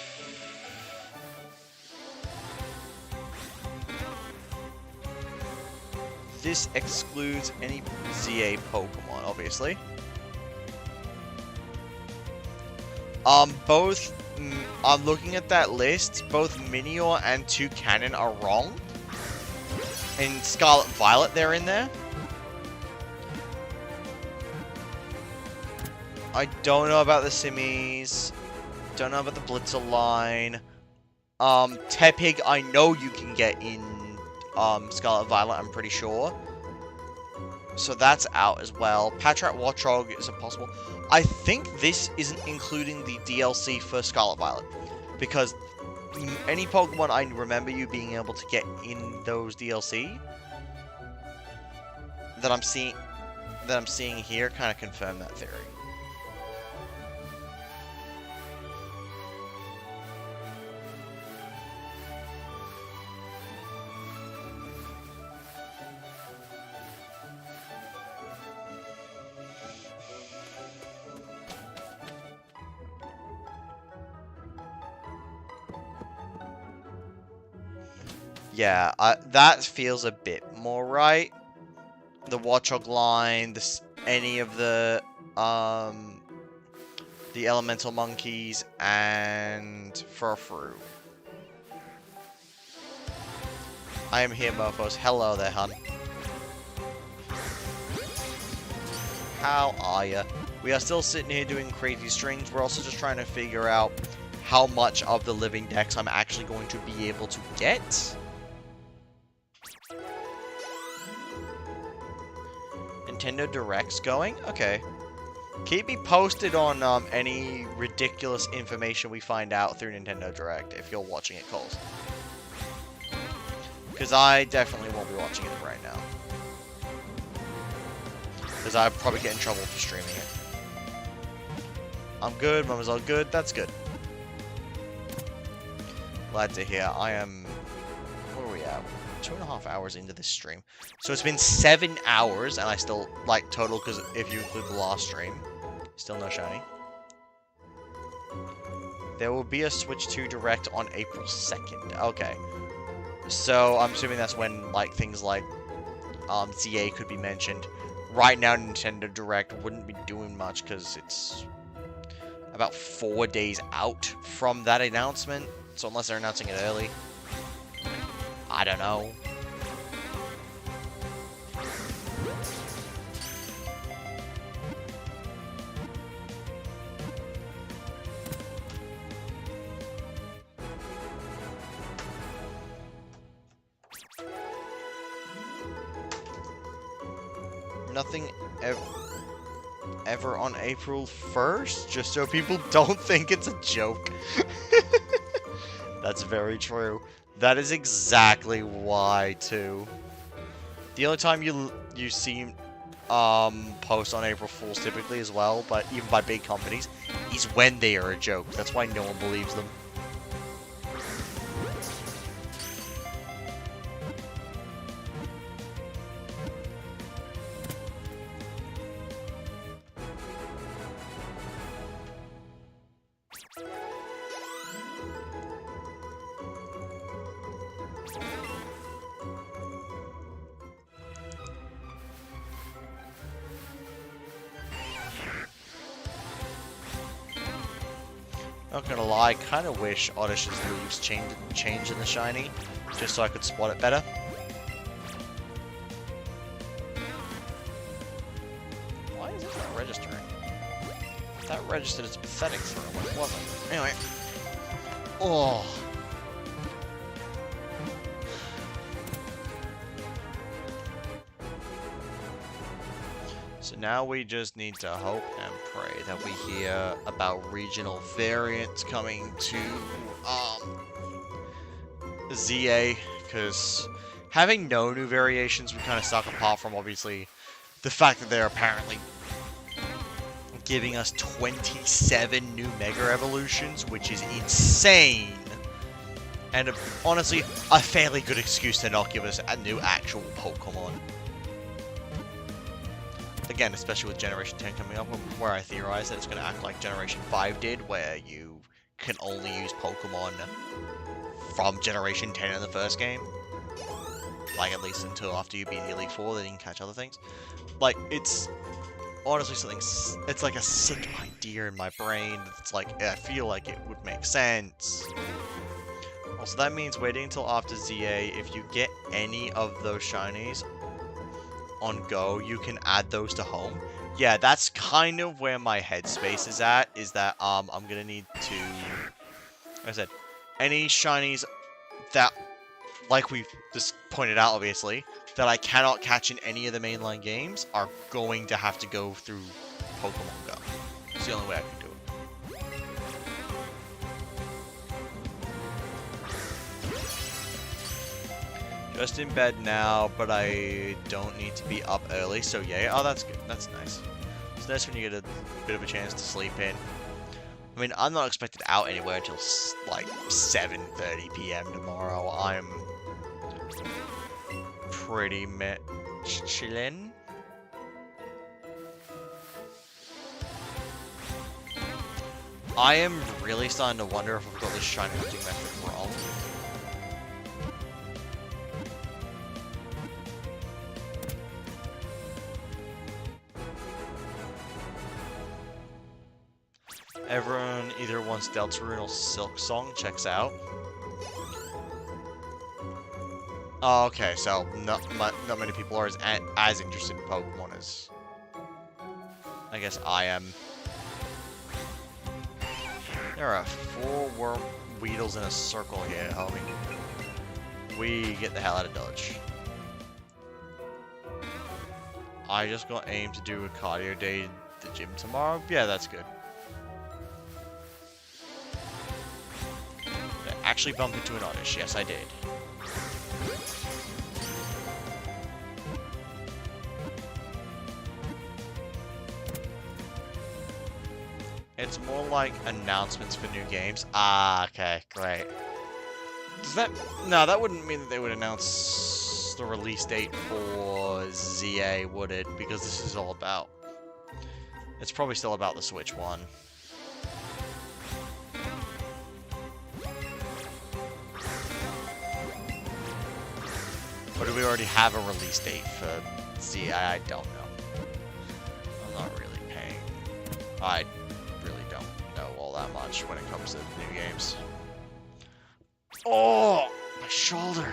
Speaker 1: This excludes any ZA Pokemon, obviously. I'm looking at that list, both Minior and Toucannon are wrong. In Scarlet Violet, they're in there. I don't know about the Simmies. Don't know about the Blitzer line. Tepig, I know you can get in Scarlet Violet, I'm pretty sure. So that's out as well. Patrat Warthog is impossible. I think this isn't including the DLC for Scarlet Violet. Because any Pokemon I remember you being able to get in those DLC that I'm seeing here kind of confirm that theory. Yeah, that feels a bit more right. The Warthog line, any of the elemental monkeys, and Furfru. I am here, mofos. Hello there, hun. How are ya? We are still sitting here doing crazy strings. We're also just trying to figure out how much of the Living Dex I'm actually going to be able to get. Nintendo Direct's going? Okay. Keep me posted on any ridiculous information we find out through Nintendo Direct if you're watching it, Coles. Because I definitely won't be watching it right now. Because I'd probably get in trouble for streaming it. I'm good, Mama's all good, that's good. Glad to hear. I am... Where are we at? 2.5 hours into this stream. So it's been 7 hours, and I still, like, total, because if you include the last stream, still no shiny. There will be a Switch 2 Direct on April 2nd. Okay. So, I'm assuming that's when, like, things like, ZA could be mentioned. Right now, Nintendo Direct wouldn't be doing much, because it's about 4 days out from that announcement. So, unless they're announcing it early. I don't know. Nothing ever on April 1st, just so people don't think it's a joke. That's very true. That is exactly why, too. The only time you see posts on April Fools typically as well, but even by big companies, is when they are a joke. That's why no one believes them. Not gonna lie, I kind of wish Oddish's leaves changed in the shiny, just so I could spot it better. is it not registering? That registered as pathetic throw when it wasn't. Anyway. Oh. So now we just need to hope and pray that we hear about regional variants coming to ZA, because having no new variations would kind of suck, apart from obviously the fact that they're apparently giving us 27 new Mega Evolutions, which is insane. And honestly, a fairly good excuse to not give us a new actual Pokemon. Again, especially with Generation 10 coming up, where I theorize that it's going to act like Generation 5 did, where you can only use Pokemon from Generation 10 in the first game. Like, at least until after you beat the Elite Four, then you can catch other things. Like, it's honestly something, it's like a sick idea in my brain. It's like, I feel like it would make sense. Also, that means waiting until after ZA, if you get any of those shinies on Go, you can add those to home. Yeah, that's kind of where my headspace is at, is that I'm gonna need to, like I said, any shinies that, like we just pointed out obviously, that I cannot catch in any of the mainline games are going to have to go through Pokemon Go. It's the only way I can do it. Just in bed now, but I don't need to be up early, so yeah. Oh, that's good. That's nice. It's nice when you get a bit of a chance to sleep in. I mean, I'm not expected out anywhere until, like, 7:30 p.m. tomorrow. I'm pretty much chillin'. I am really starting to wonder if we've got this shiny hunting method wrong. Everyone either wants Deltarune or Silk Song. Checks out. Oh, okay, so not many people are as interested in Pokemon as I guess I am. There are 4 Weedles in a circle here, homie. We get the hell out of Dodge. I just got aimed to do a cardio day at the gym tomorrow. Yeah, that's good. I actually bumped into an Oddish. Yes, I did. It's more like announcements for new games. Ah, okay, great. Does that... No, that wouldn't mean that they would announce the release date for ZA, would it? Because this is all about... It's probably still about the Switch one. Or do we already have a release date for ZA? I don't know. I'm not really paying... I really don't know all that much when it comes to new games. Oh! My shoulder!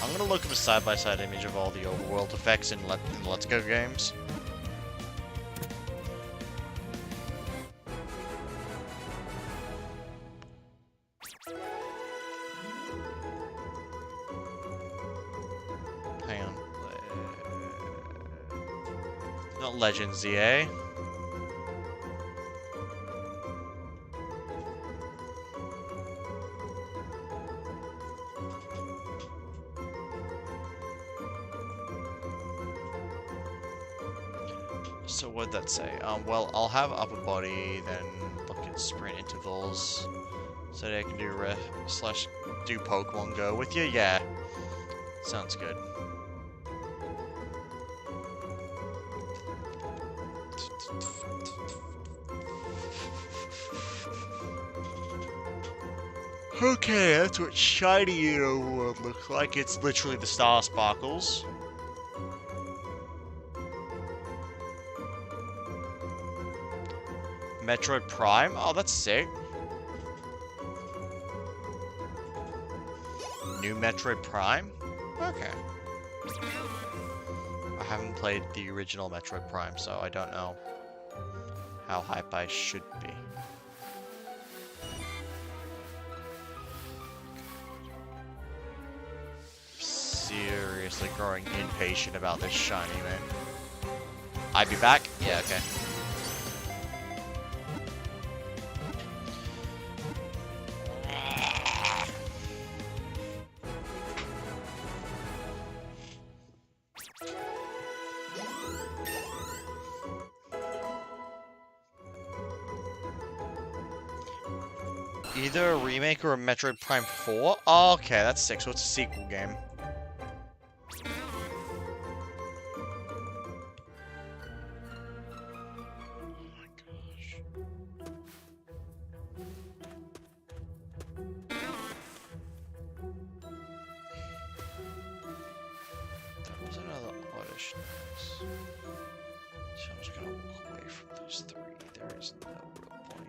Speaker 1: I'm gonna look up a side-by-side image of all the overworld effects in Let's Go games. Hang on. Not Legends ZA. So what'd that say? Well, I'll have upper body, then look at sprint intervals, so that I can do do Pokemon Go with you. Yeah, sounds good. Okay, that's what shiny world looks like. It's literally the star sparkles. Metroid Prime? Oh, that's sick. New Metroid Prime? Okay. I haven't played the original Metroid Prime, so I don't know how hype I should be. Seriously growing impatient about this shiny, man. I'd be back? Yeah, okay. Either a remake or a Metroid Prime 4? Oh, okay, that's sick, so it's a sequel game. That was another oddish noise. So I'm just gonna walk away from those three. There is no real point.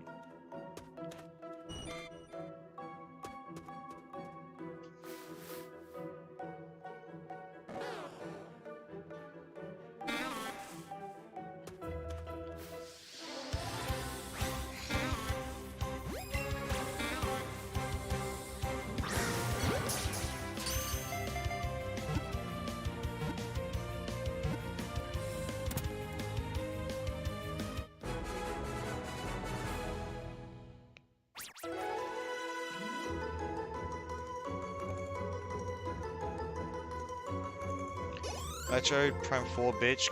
Speaker 1: Metroid Prime 4, bitch.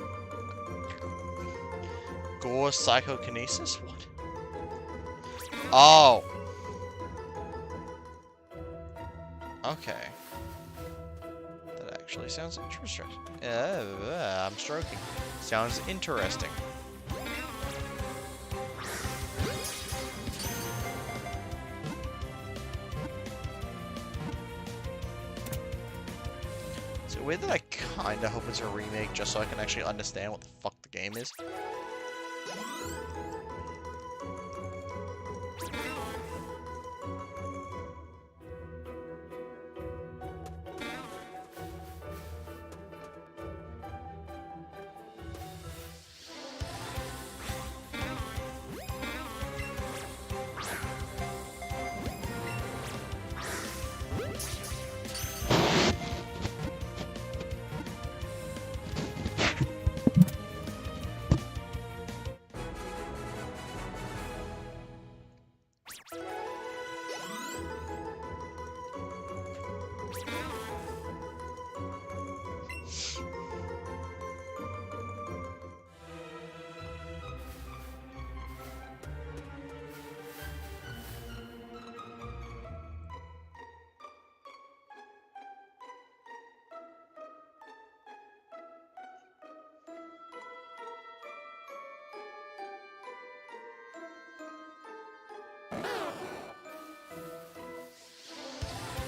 Speaker 1: Gore Psychokinesis? What? Oh! Okay. That actually sounds interesting. I'm stroking. Sounds interesting. Is it weird that I kinda hope it's a remake just so I can actually understand what the fuck the game is?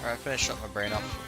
Speaker 1: Alright, finish shutting my brain off.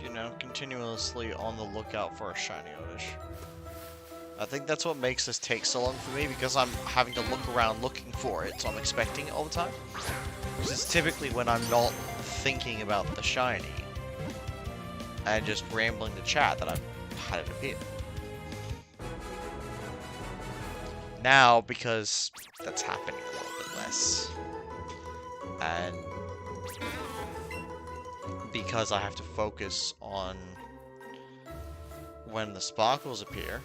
Speaker 1: You know, continuously on the lookout for a shiny Oddish. I think that's what makes this take so long for me, because I'm having to look around looking for it, so I'm expecting it all the time. Because it's typically when I'm not thinking about the shiny and just rambling to chat that I've had it appear. Now, because that's happening a little bit less, and because I have to focus on when the sparkles appear,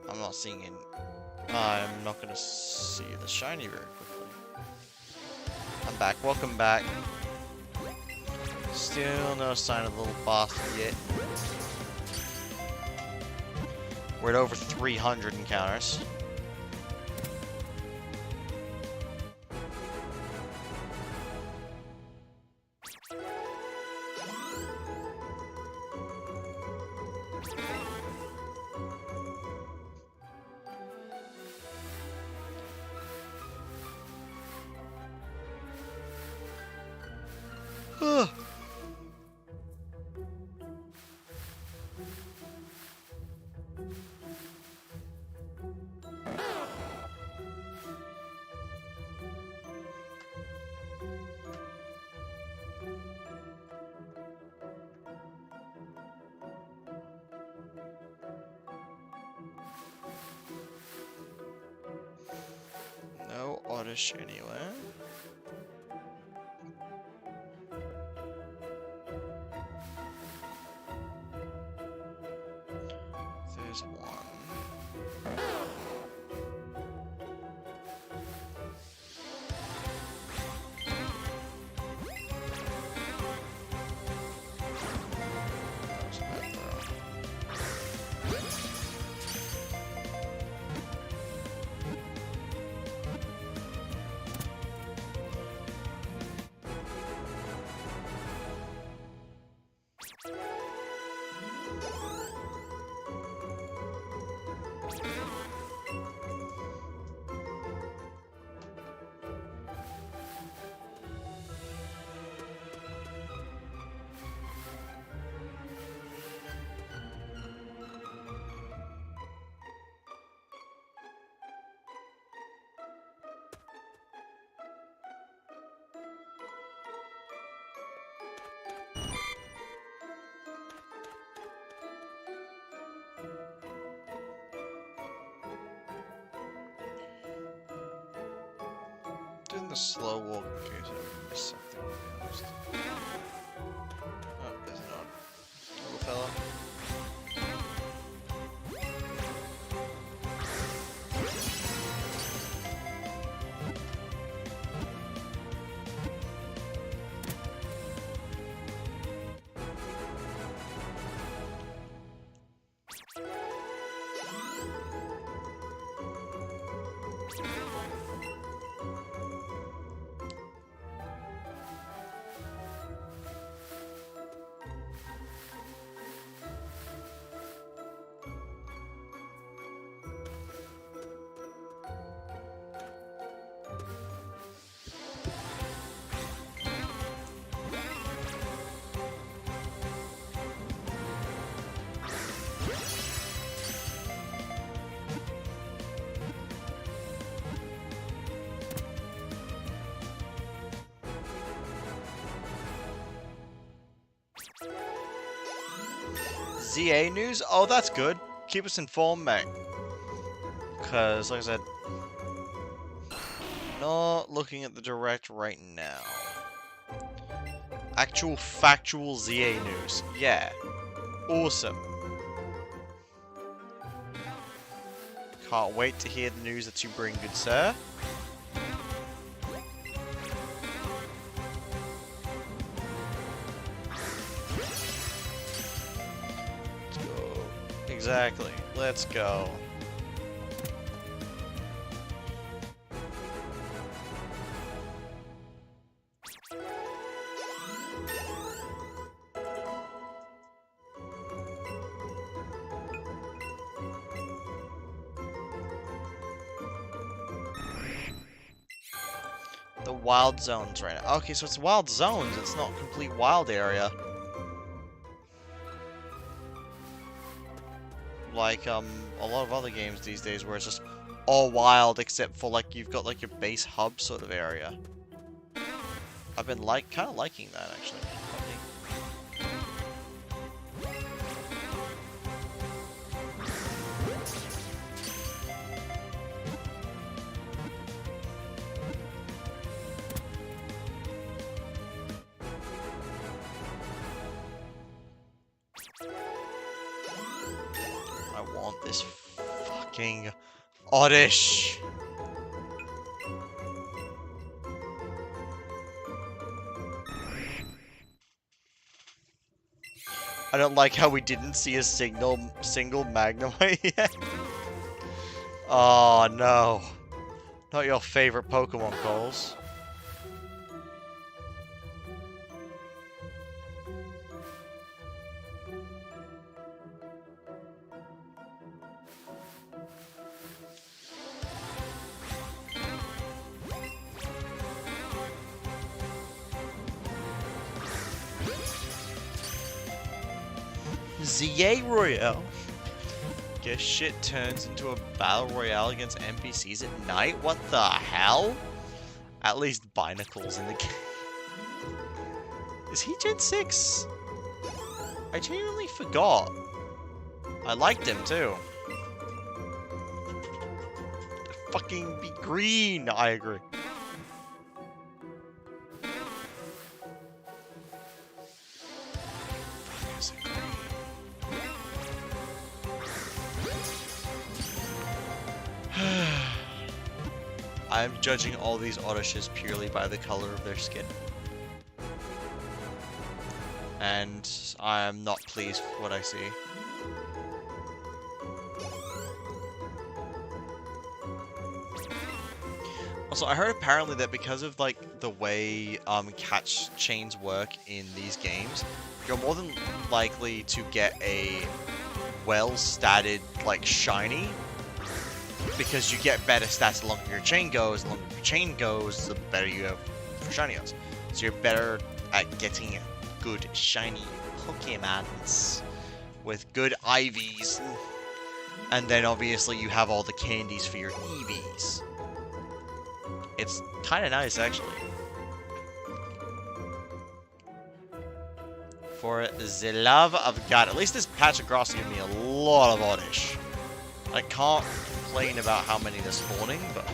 Speaker 1: I'm not seeing it. I'm not gonna see the shiny very quickly. I'm back. Welcome back. Still no sign of the little bastard yet. We're at over 300 encounters. No oddish anywhere. There's one. There's a bad throw. Doing the slow walk in case I miss something, to be honest. Oh, there's not. Little fella. ZA news? Oh, that's good. Keep us informed, mate. Because, like I said, not looking at the direct right now. Actual factual ZA news. Yeah. Awesome. Can't wait to hear the news that you bring, good sir. Exactly. Let's go. The wild zones right now. Okay, so it's wild zones. It's not complete wild area. like a lot of other games these days where it's just all wild except for like you've got like your base hub sort of area. I've been kind of liking that actually. I want this fucking Oddish. I don't like how we didn't see a single Magnemite yet. Oh no. Not your favorite Pokemon, Coles. ZA Royale. Guess shit turns into a battle royale against NPCs at night? What the hell? At least Binacle's in the game. Is he Gen 6? I genuinely forgot. I liked him too. Fucking be green, I agree. I'm judging all these Oddishes purely by the color of their skin. And I am not pleased with what I see. Also, I heard apparently that because of like the way catch chains work in these games, you're more than likely to get a well-statted like shiny, because you get better stats the longer your chain goes. The longer your chain goes, the better you have for shinios. So you're better at getting good shiny Pokemons with good IVs, and then obviously you have all the candies for your EVs. It's kind of nice, actually. For the love of God, at least this patch of grass gives me a lot of Oddish. I can't complain about how many they're spawning, but...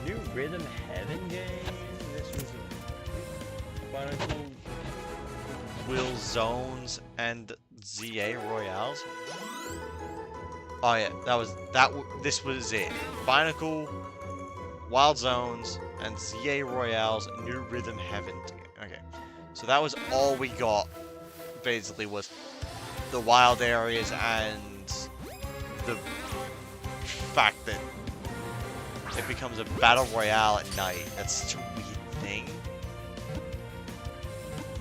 Speaker 4: New Rhythm Heaven game? This was a Barnacle
Speaker 1: Will Zones and ZA Royales? Oh yeah, this was it. Binacle, Wild Zones, and ZA Royales, New Rhythm Heaven. Okay, so that was all we got, basically, was the wild areas and the fact that it becomes a battle royale at night. That's such a weird thing.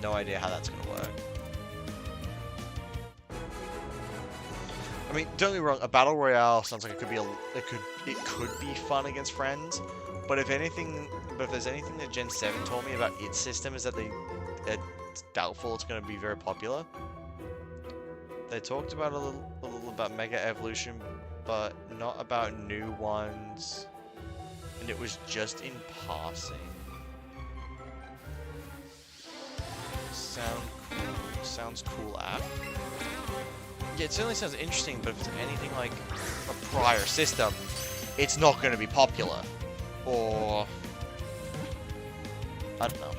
Speaker 1: No idea how that's gonna work. I mean, don't get me wrong, a battle royale sounds like it could be it could be fun against friends, but if there's anything that Gen 7 told me about its system is that it's doubtful it's going to be very popular. They talked about a little about Mega Evolution, but not about new ones, and it was just in passing. Sounds cool app. Yeah, it certainly sounds interesting, but if it's anything like a prior system, it's not going to be popular. Or... I don't know.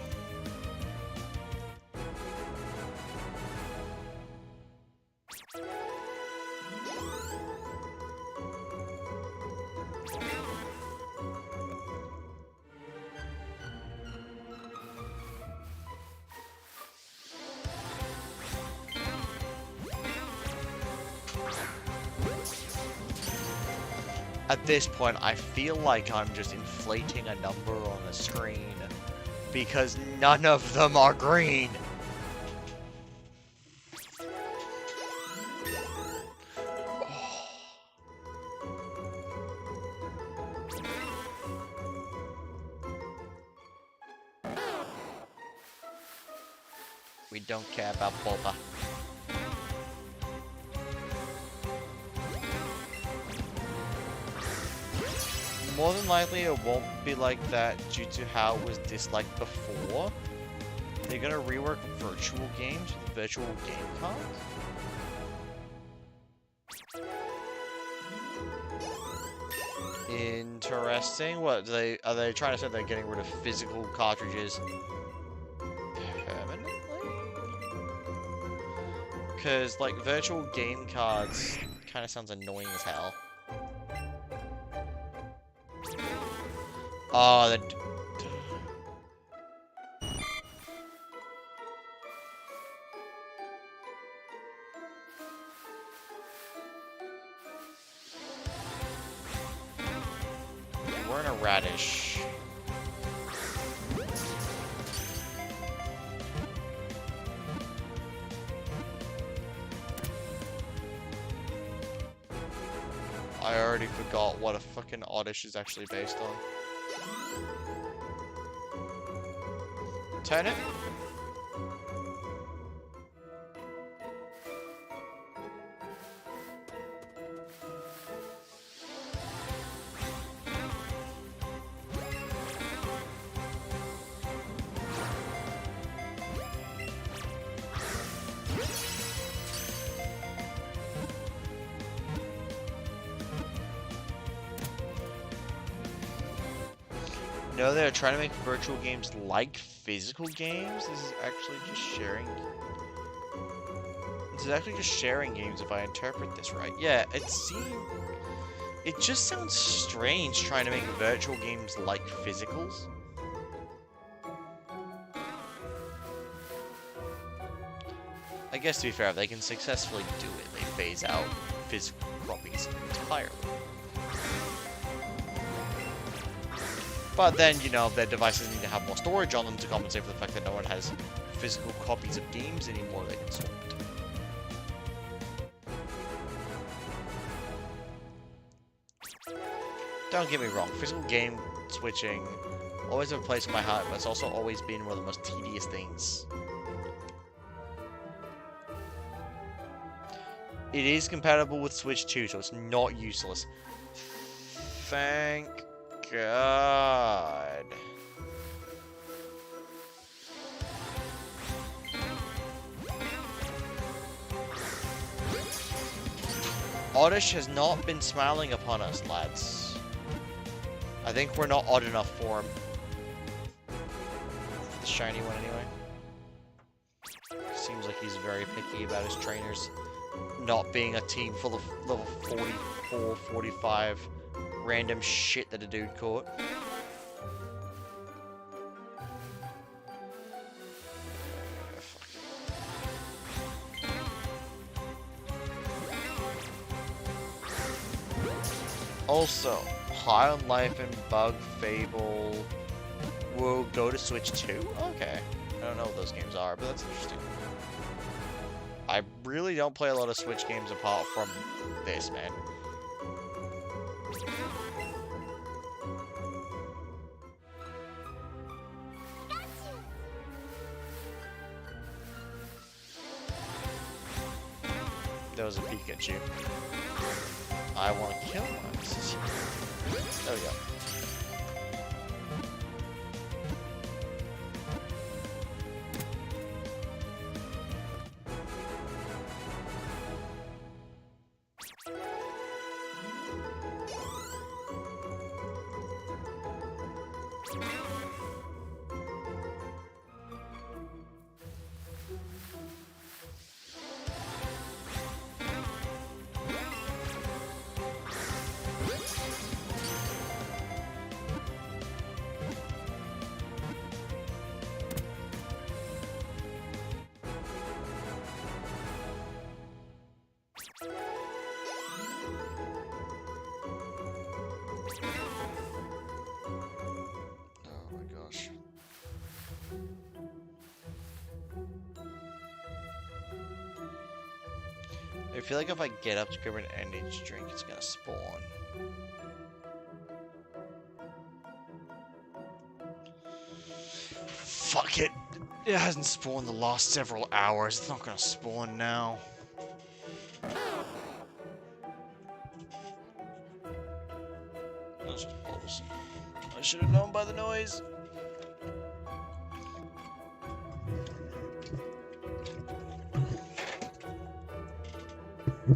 Speaker 1: At this point, I feel like I'm just inflating a number on the screen, because none of them are green. We don't care about Boba. more than likely it won't be like that due to how it was disliked before. They're gonna rework virtual games with virtual game cards. Interesting. What are they trying to say? They're getting rid of physical cartridges permanently? Because like virtual game cards kind of sounds annoying as hell. Oh, the. We're in a radish. I already forgot what a fucking oddish is actually based on. Turn it. No, they're trying to make virtual games like physical games. This is actually just sharing. This is actually just sharing games if I interpret this right. Yeah, it just sounds strange trying to make virtual games like physicals. I guess to be fair, if they can successfully do it, they phase out physical copies entirely. But then, you know, their devices need to have more storage on them to compensate for the fact that no one has physical copies of games anymore they can swap. Don't get me wrong, physical game switching always have a place in my heart, but it's also always been one of the most tedious things. It is compatible with Switch 2, so it's not useless. Thank God. Oddish has not been smiling upon us, lads. I think we're not odd enough for him. The shiny one, anyway. Seems like he's very picky about his trainers not being a team full of level 44, 45 random shit that a dude caught. Also, High on Life and Bug Fable will go to Switch 2? Okay. I don't know what those games are, but that's interesting. I really don't play a lot of Switch games apart from this, man. There was a Pikachu. I want to kill one. There we go. I feel like if I get up to grab an energy drink, it's gonna spawn. Fuck it. It hasn't spawned the last several hours. It's not gonna spawn now. That's just balls. should have known by the noise.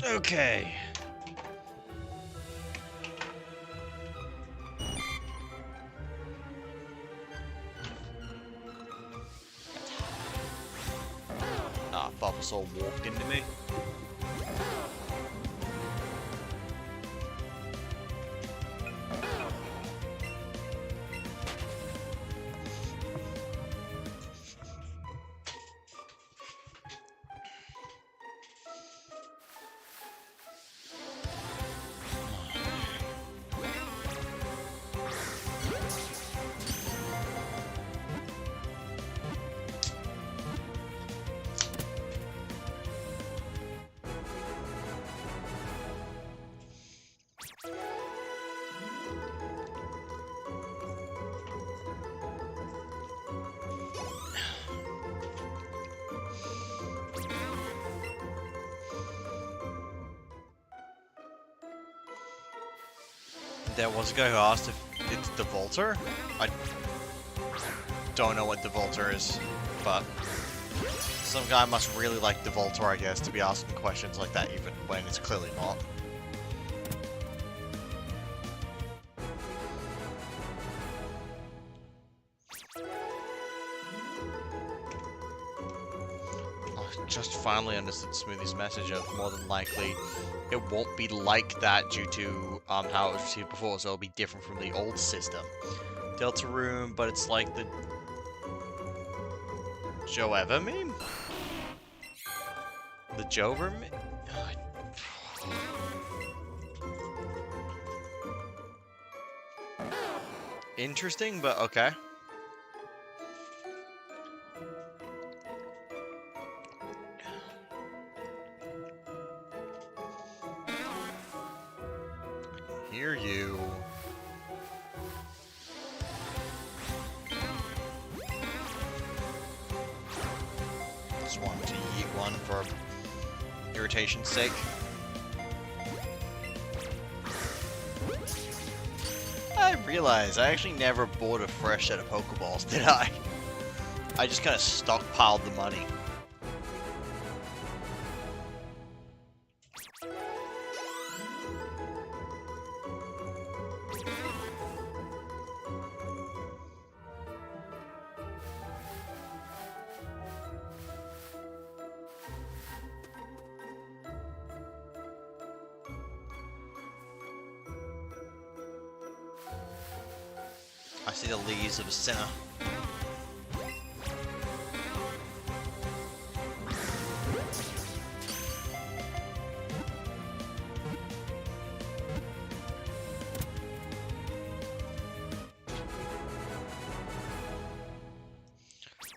Speaker 1: Okay. Ah, Bulbasaur walked into me. There was a guy who asked if it's the Volter. I don't know what the Volter is, but some guy must really like the Volter, I guess, to be asking questions like that even when it's clearly not. I just finally understood Smoothie's message of more than likely it won't be like that due to how it was received before, so it'll be different from the old system. Delta Room, but it's like the Joe Ever meme? The Jover meme? Interesting, but okay. Hear you. Just wanted to eat one for irritation's sake. I realized I actually never bought a fresh set of Pokeballs, did I? I just kind of stockpiled the money. I see the leaves of a sinner.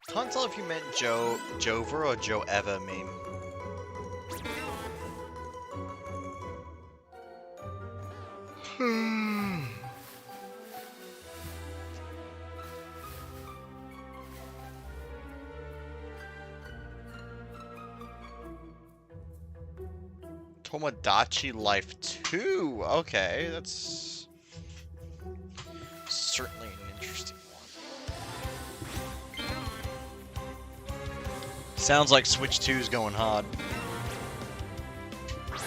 Speaker 1: Can't tell if you meant Jover or Joe Ever meme. Tomodachi Life 2. Okay, that's certainly an interesting one. Sounds like Switch 2's going hard. I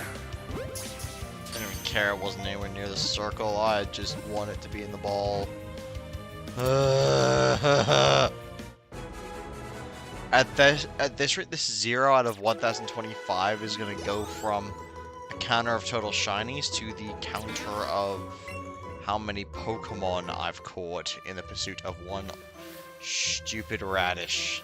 Speaker 1: didn't even care it wasn't anywhere near the circle. I just want it to be in the ball. At this rate, this 0 out of 1025 is gonna go from a counter of total shinies to the counter of how many Pokemon I've caught in the pursuit of one stupid radish.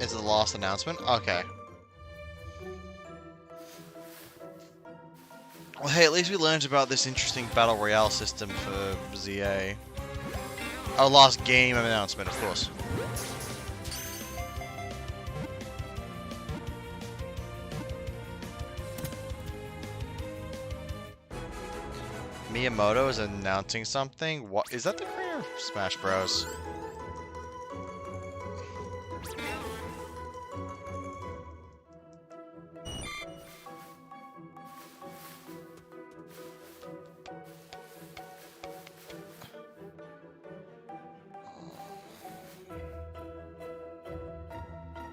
Speaker 1: Is it the last announcement? Okay. Well, hey, at least we learned about this interesting Battle Royale system for ZA. Our last game announcement, of course. Miyamoto is announcing something? What is that, the creator of Smash Bros?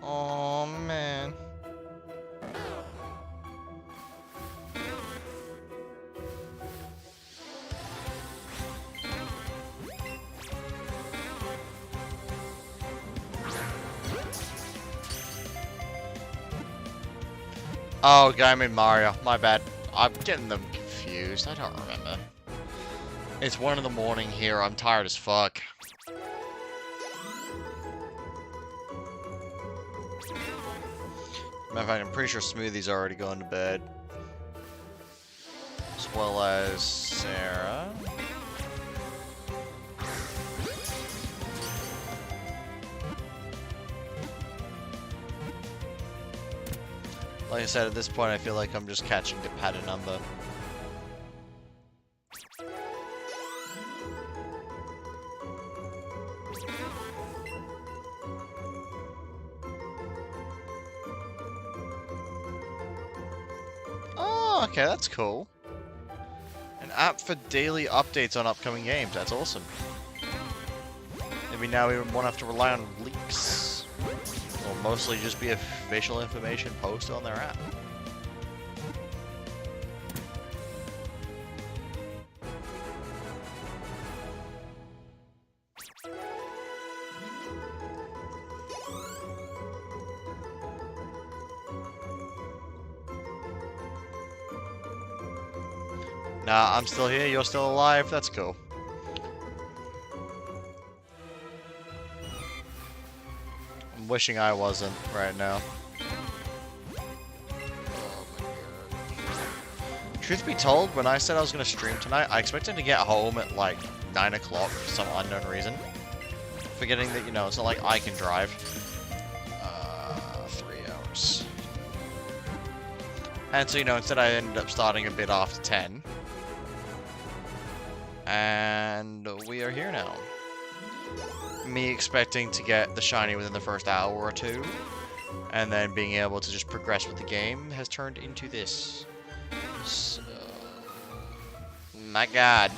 Speaker 1: Oh man. Oh, Game and Mario. My bad. I'm getting them confused. I don't remember. It's 1 in the morning here. I'm tired as fuck. Matter of fact, I'm pretty sure Smoothie's already going to bed. As well as Sarah. Like I said, at this point I feel like I'm just catching the padded number. Oh, okay, that's cool. An app for daily updates on upcoming games, that's awesome. Maybe now we won't have to rely on leaks. It'll mostly just be official information posted on their app. Nah, I'm still here, you're still alive, that's cool. I'm wishing I wasn't right now. Truth be told, when I said I was going to stream tonight, I expected to get home at like 9 o'clock for some unknown reason. Forgetting that, you know, it's not like I can drive. 3 hours. And so, you know, instead I ended up starting a bit after 10. And we are here now. Me expecting to get the shiny within the first hour or two, and then being able to just progress with the game has turned into this. So, my god.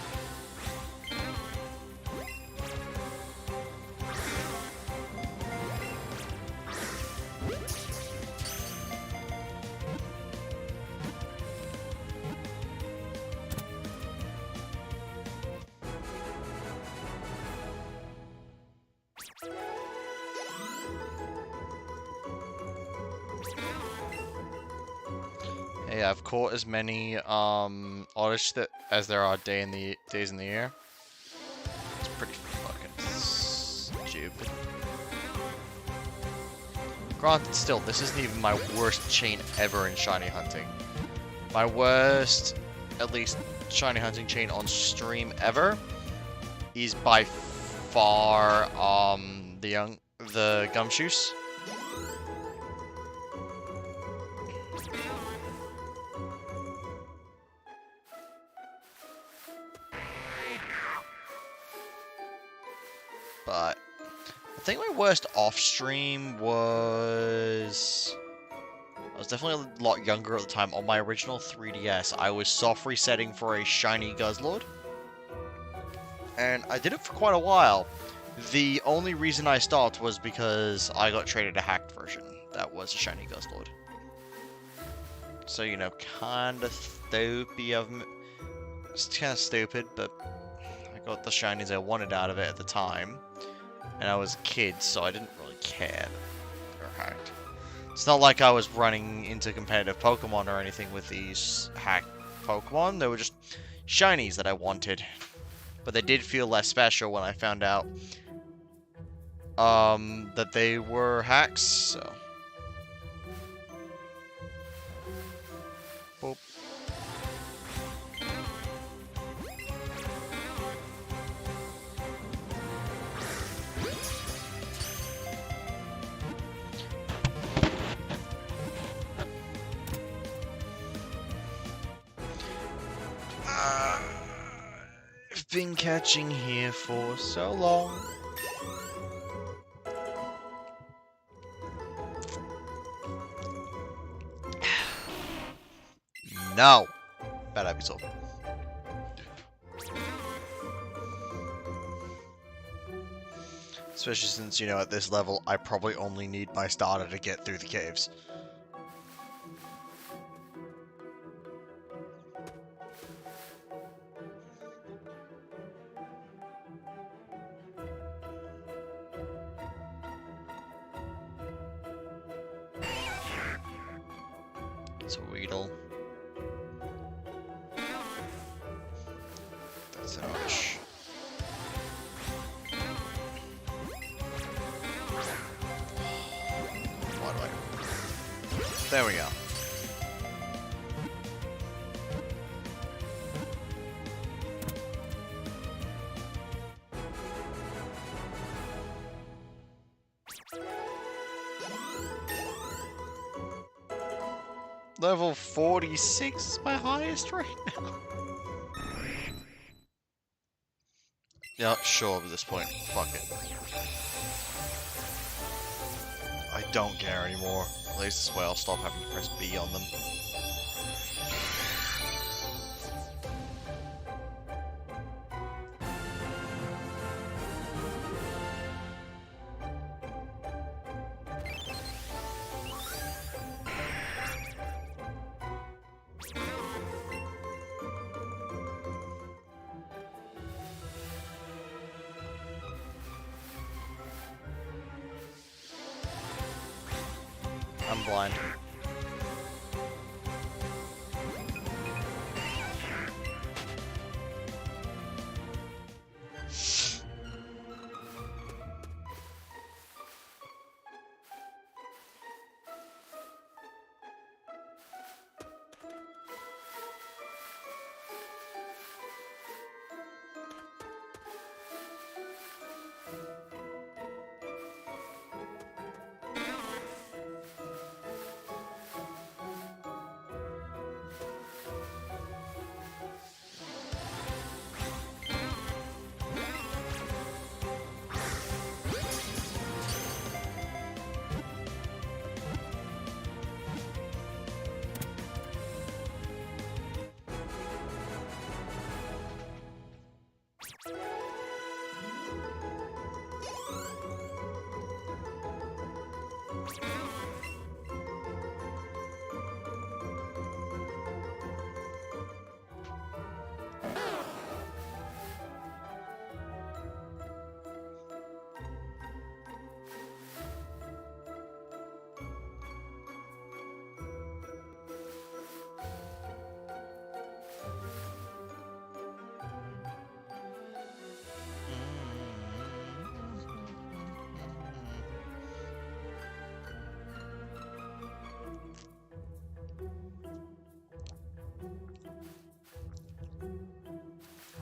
Speaker 1: Hey, I've caught as many oddish as there are days in the year. It's pretty fucking stupid. Granted, still, this isn't even my worst chain ever in shiny hunting. My worst, at least, shiny hunting chain on stream ever is by far the Gumshoes. But I think my worst off-stream was... I was definitely a lot younger at the time. On my original 3DS, I was soft resetting for a shiny Guzzlord. And I did it for quite a while. The only reason I stopped was because I got traded a hacked version. That was a shiny Guzzlord. So, you know, kinda stupid of me. It's kinda stupid, but I got the shinies I wanted out of it at the time. And I was a kid, so I didn't really care. They're hacked. It's not like I was running into competitive Pokemon or anything with these hacked Pokemon. They were just shinies that I wanted. But they did feel less special when I found out that they were hacks, so... Boop. been catching here for so long. No! Bad episode. Especially since, you know, at this level, I probably only need my starter to get through the caves. It's a Weedle. That's an Arch. Why do I... There we go. Level 46 is my highest right now. Yeah, sure at this point. Fuck it. I don't care anymore. At least this way I'll stop having to press B on them. I'm blind.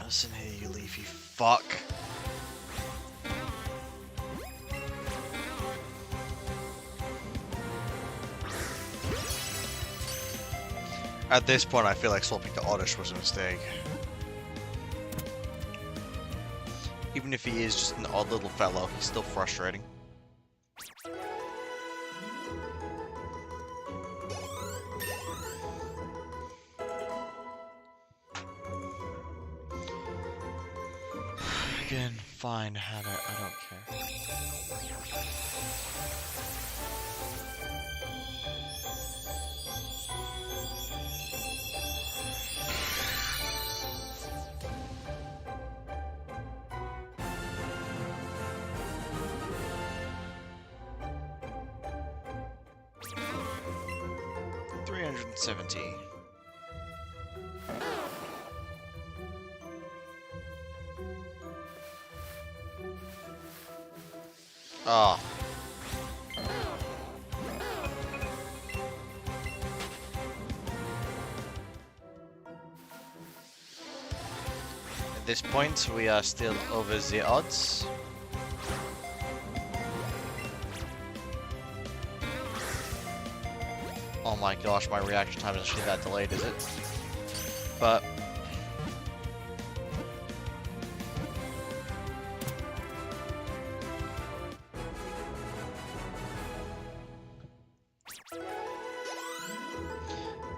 Speaker 1: Listen here, you leafy fuck. At this point, I feel like swapping to Oddish was a mistake. Even if he is just an odd little fellow, he's still frustrating. Again, fine, have it, I don't care. $370. Ah. At this point, we are still over the odds. Oh my gosh, my reaction time is actually that delayed, is it? But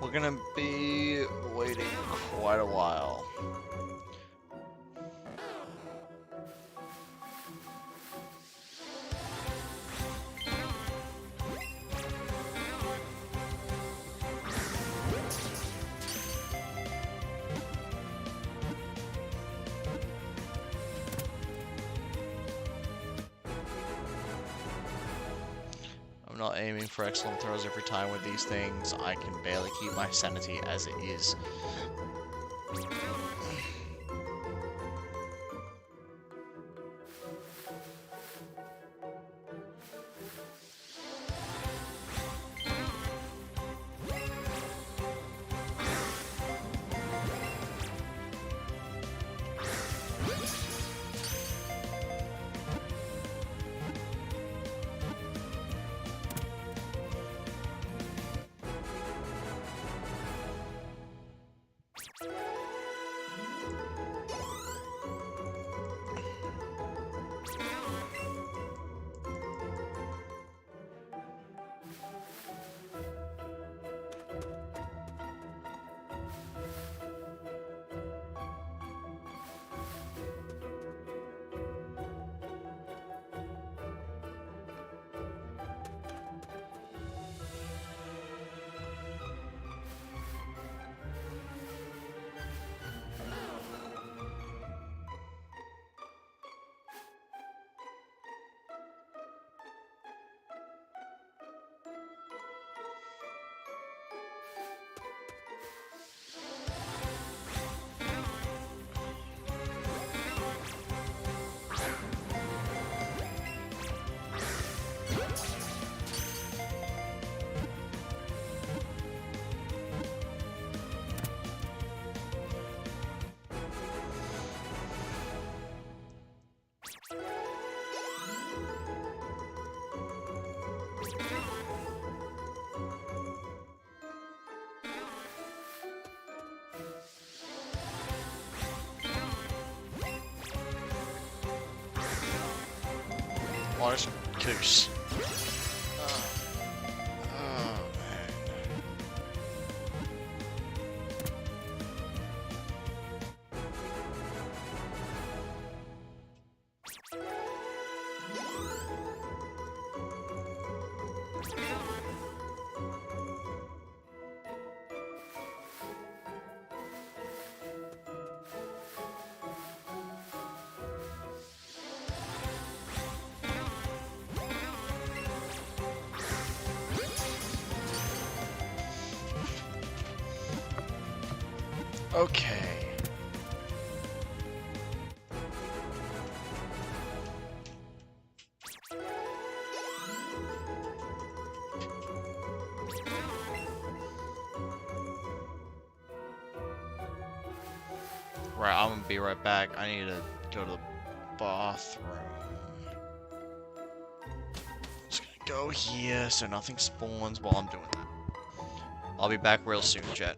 Speaker 1: we're gonna be waiting quite a while. I'm not aiming for excellent throws every time with these things. I can barely keep my sanity as it is. Watch Goose. Oh, man. Okay. Right, I'm gonna be right back. I need to go to the bathroom. Just gonna go here so nothing spawns while I'm doing that. I'll be back real soon, chat.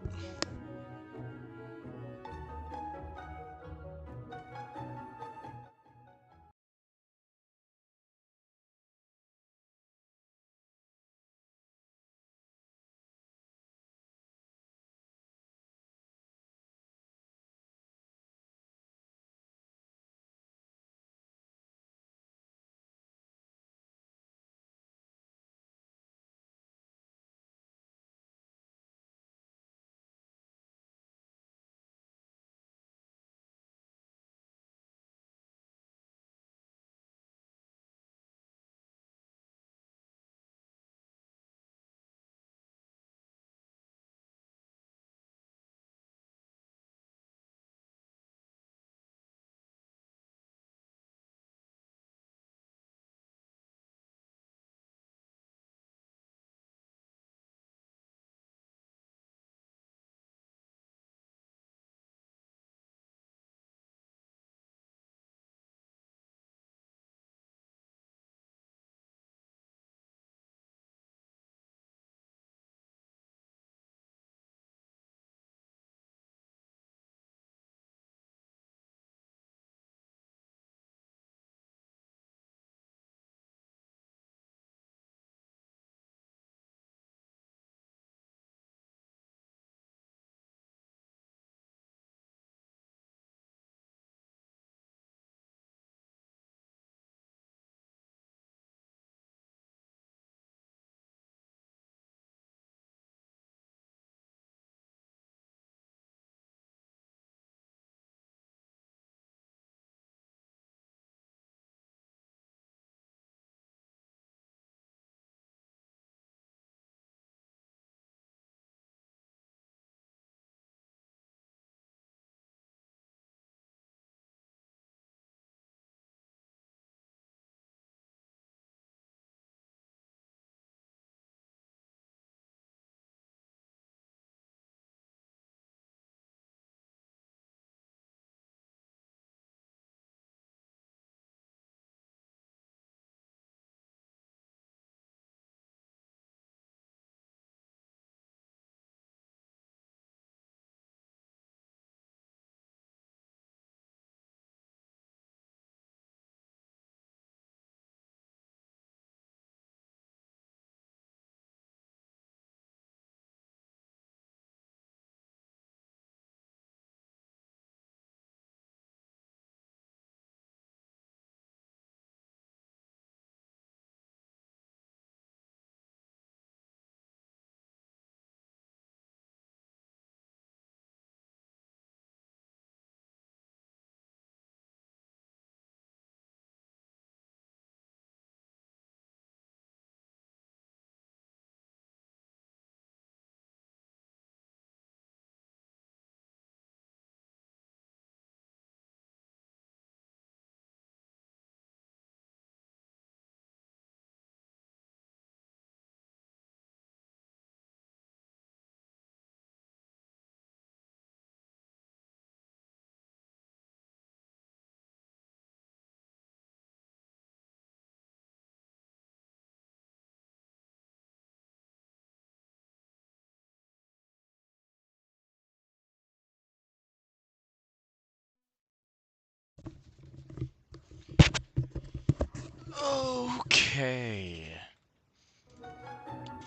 Speaker 1: Okay.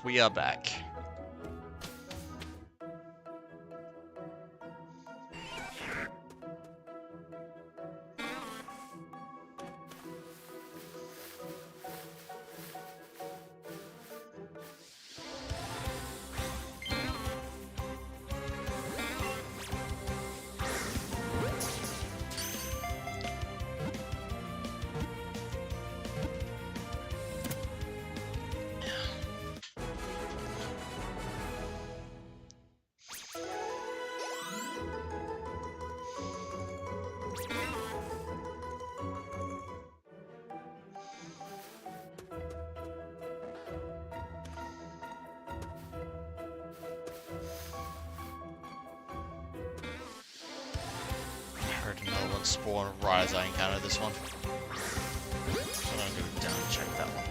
Speaker 1: We are back. I heard another one spawn right as I encountered this one. So I'm gonna go down and check that one.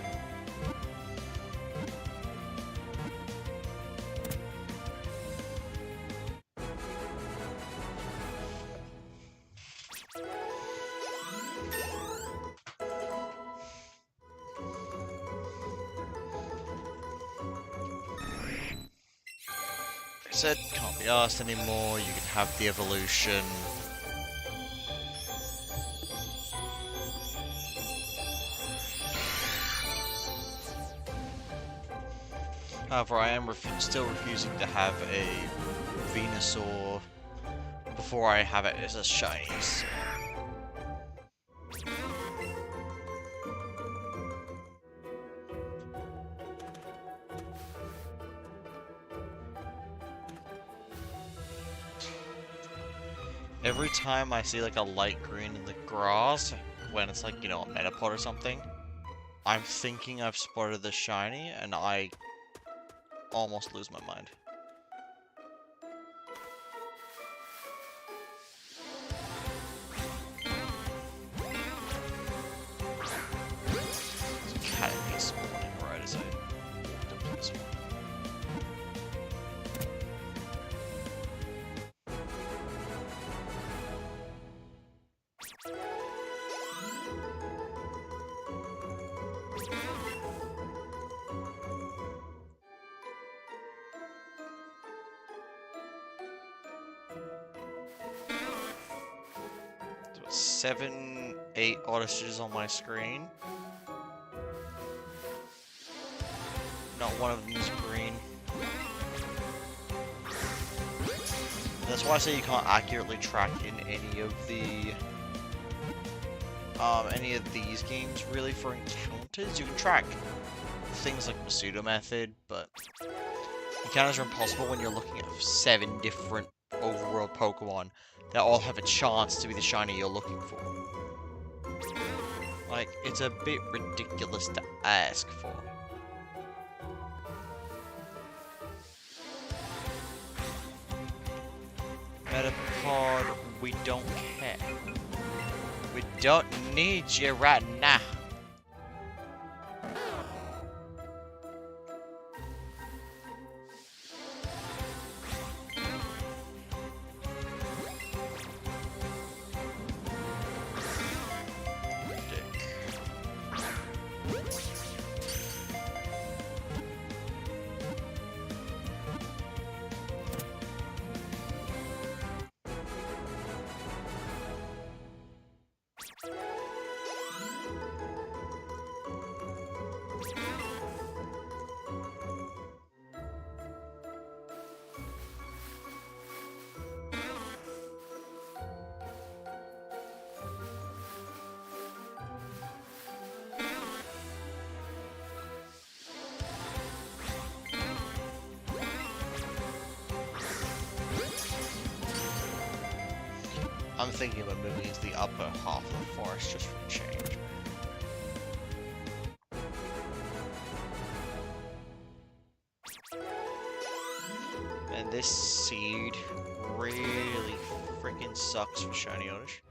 Speaker 1: They said can't be asked anymore, you can have the evolution. However, I am still refusing to have a Venusaur before I have it as a shiny. So. Every time I see like a light green in the grass, when it's like, you know, a Metapod or something, I'm thinking I've spotted the shiny, and I almost lose my mind. There's a cat in here spawning right as I walked up to this one. So it's 7, 8 outages on my screen. Not one of them is green. That's why I say you can't accurately track in any of these games really for encounters. You can track things like the pseudo method, but encounters are impossible when you're looking at 7 different overworld Pokemon that all have a chance to be the shiny you're looking for. Like, it's a bit ridiculous to ask for. Metapod, we don't care. We don't need you right now. I'm thinking about moving into the upper half of the forest just for a change. And this seed really freaking sucks for shiny Oddish.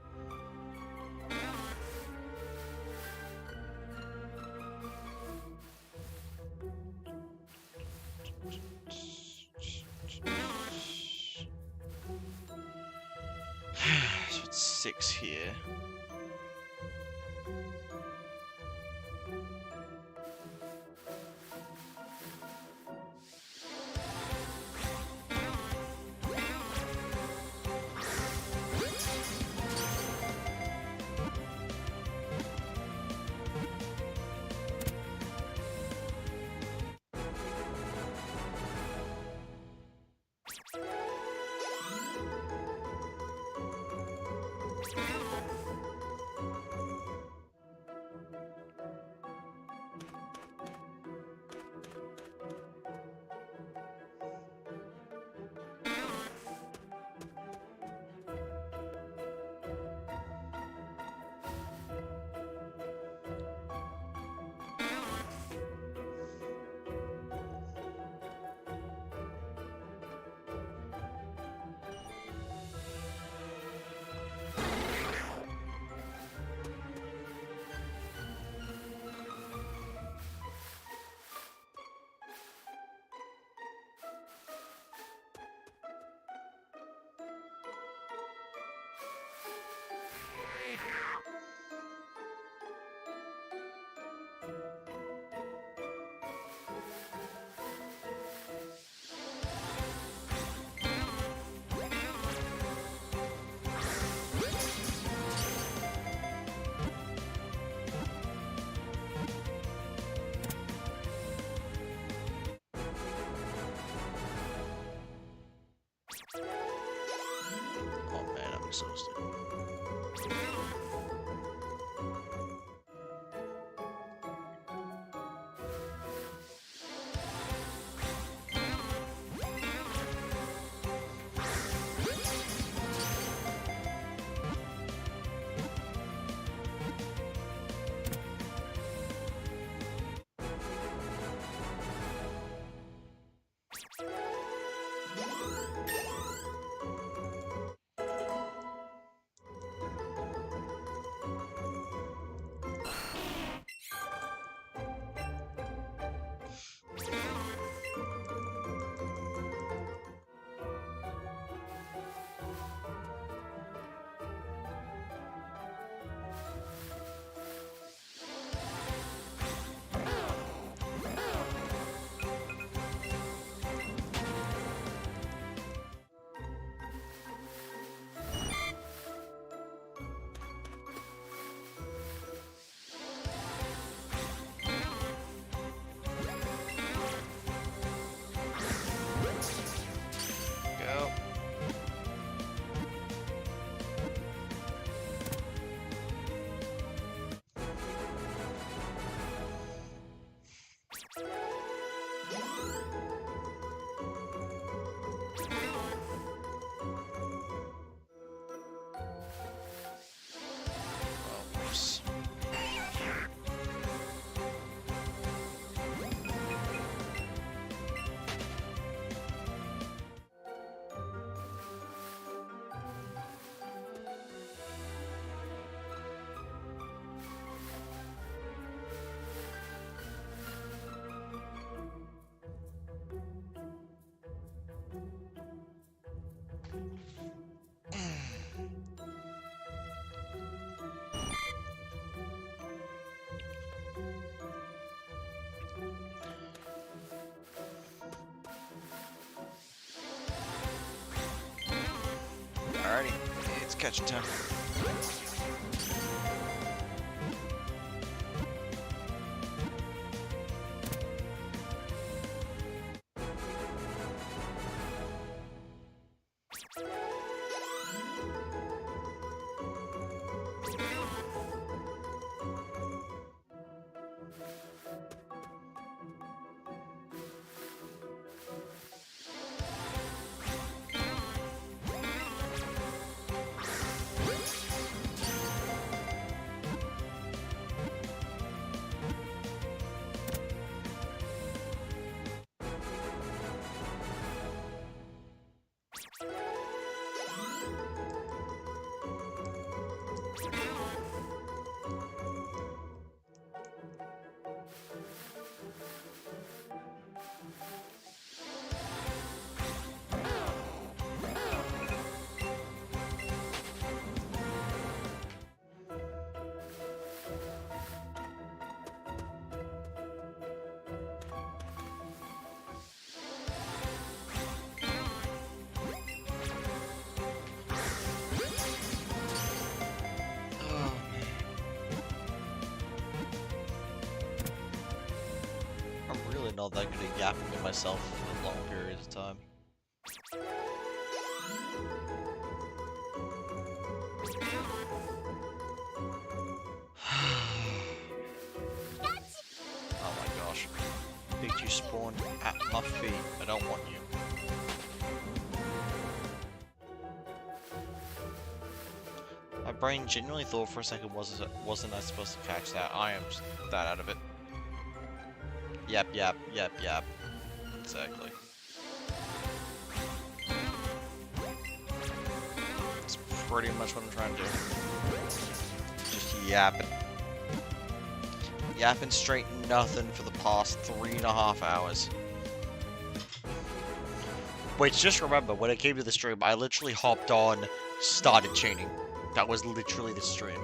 Speaker 1: So it's 6 here. exhausted. Go. Oh, whoops. Alrighty, it's catching time. I'm really not that good at yapping to myself for long periods of time. Oh my gosh. Did you spawn at my feet? I don't want you. My brain genuinely thought for a second, wasn't I supposed to catch that? I am that out of it. Yep. Exactly. That's pretty much what I'm trying to do. Just yapping. Yapping straight nothing for the past 3.5 hours. Wait, just remember, when it came to the stream, I literally hopped on, started chaining. That was literally the stream.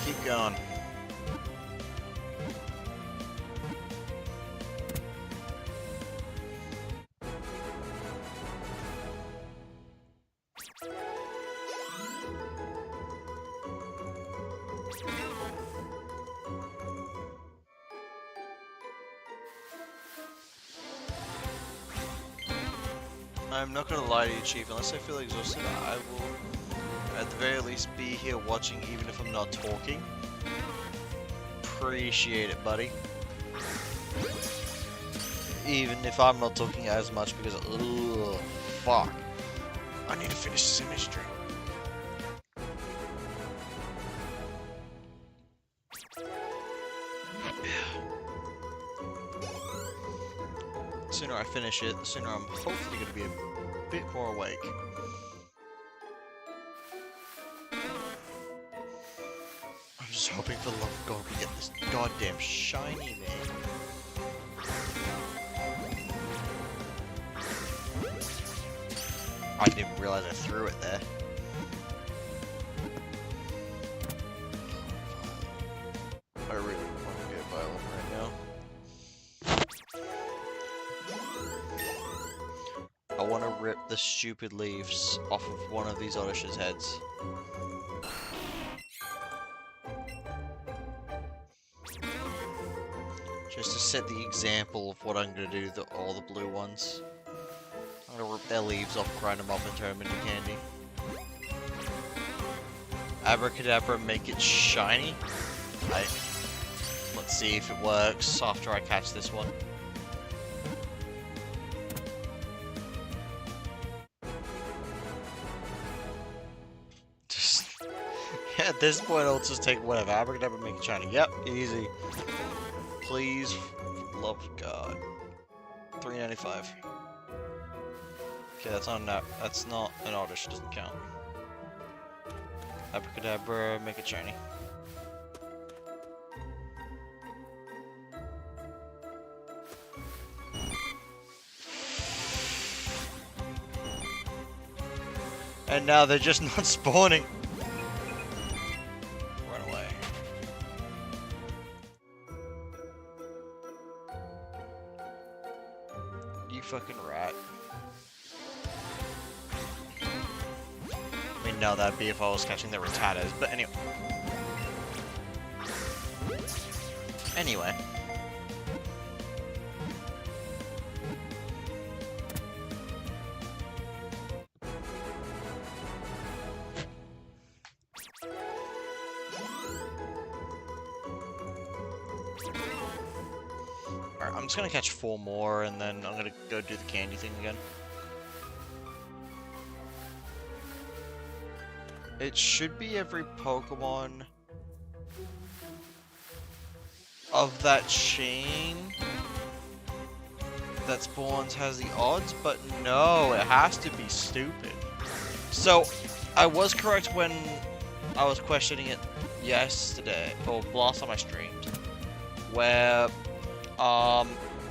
Speaker 1: keep going. I'm not gonna lie to you, Chief, unless I feel exhausted, I will at the very least be here watching even if I'm not talking. Appreciate it, buddy. Even if I'm not talking as much because, ugh, fuck. I need to finish this image drink. The sooner I finish it, the sooner I'm hopefully going to be a bit more awake. I'm just hoping for the love of God we get this goddamn shiny man. I didn't realize I threw it there. I really want to get violent right now. I want to rip the stupid leaves off of one of these Oddish's heads. Just to set the example of what I'm going to do to all the blue ones. I'm going to rip their leaves off, grind them up, and turn them into candy. Abracadabra, make it shiny. Right. Let's see if it works after I catch this one. Just, yeah, at this point I'll just take whatever. Abracadabra, make it shiny. Yep, easy. Please, for the love of God. $3.95. Okay, that's not an Oddish, doesn't count. Abracadabra, make it shiny. And now they're just not spawning. Run away. You fucking rat. I mean, no, that'd be if I was catching the Rattatas, but anyway. Anyway. Alright, I'm just gonna catch 4 more, and then I'm gonna go do the candy thing again. It should be every Pokemon of that chain that spawns has the odds, but no, it has to be stupid. So, I was correct when I was questioning it yesterday, or last time I streamed, where,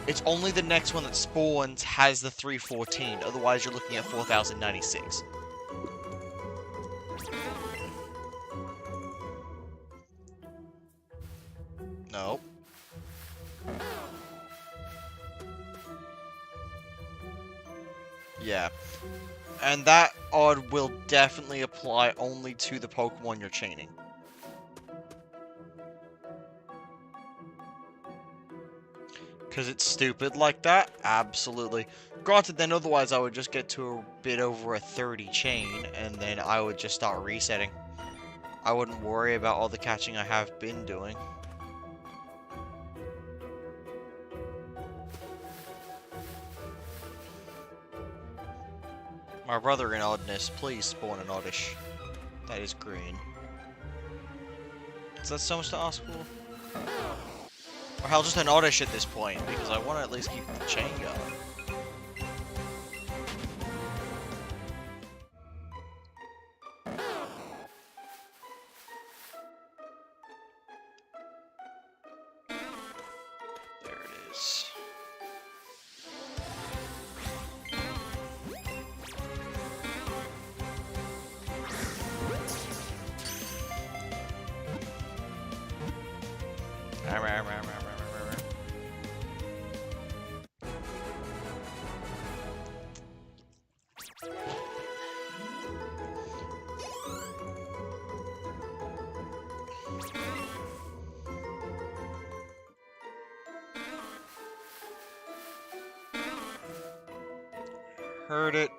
Speaker 1: it's only the next one that spawns has the 314, otherwise you're looking at 4096. No. Yeah. And that odd will definitely apply only to the Pokemon you're chaining. Because it's stupid like that? Absolutely. Granted, then otherwise I would just get to a bit over a 30 chain, and then I would just start resetting. I wouldn't worry about all the catching I have been doing. My brother in oddness, please spawn an oddish. That is green. Is that so much to ask for? Or hell, just an oddish at this point, because I want to at least keep the chain going. There it is. Heard it.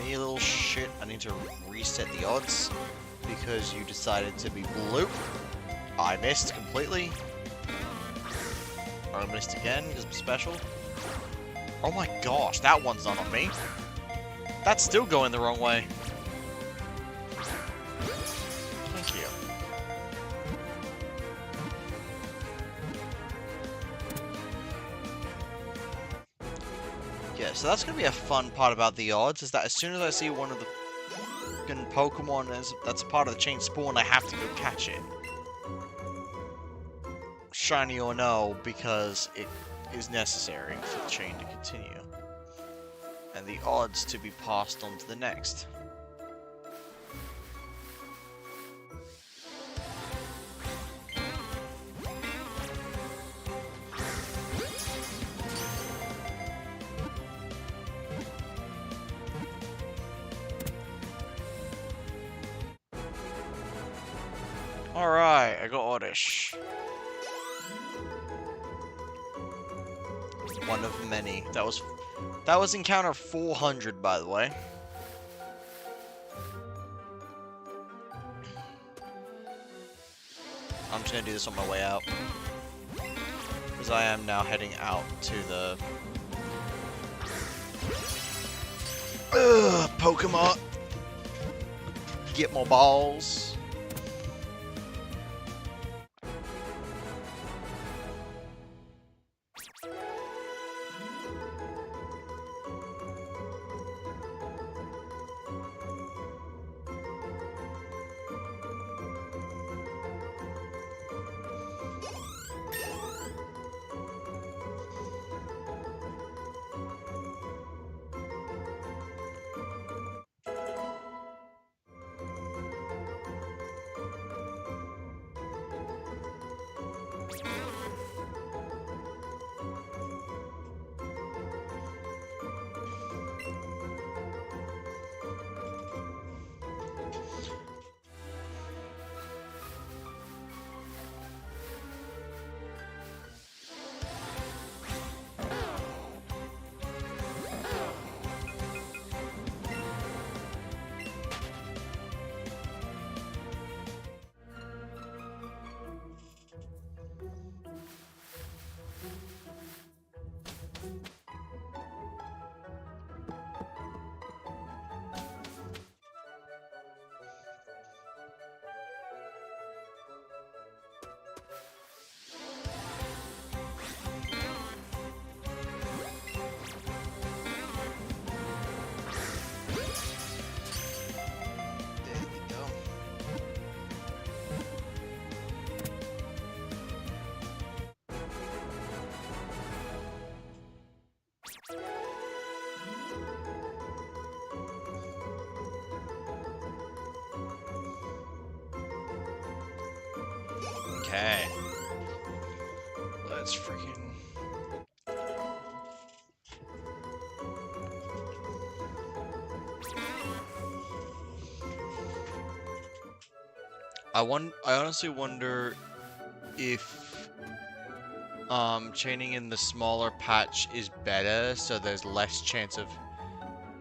Speaker 1: Me little shit, I need to reset the odds because you decided to be blue. I missed completely. I missed again because I'm special. Oh my gosh, that one's not on me. That's still going the wrong way. Thank you. Yeah, so that's gonna be a fun part about the odds, is that as soon as I see one of the fucking Pokemon that's a part of the chain spawn, I have to go catch it. Shiny or no, because it is necessary for the chain to continue. And the odds to be passed on to the next. Alright, I got Oddish. One of many. That was encounter 400, by the way. I'm just gonna do this on my way out. Because I am now heading out to the... Pokemon! Get more balls. Okay. Let's freaking... I honestly wonder if chaining in the smaller patch is better, so there's less chance of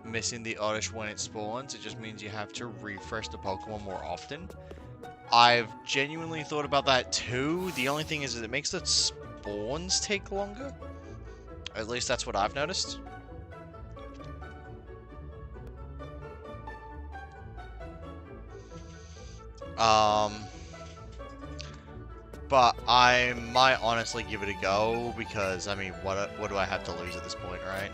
Speaker 1: missing the Oddish when it spawns. It just means you have to refresh the Pokemon more often. I've genuinely thought about that too. The only thing is that it makes the spawns take longer. At least that's what I've noticed. But I might honestly give it a go because, I mean, what do I have to lose at this point, right?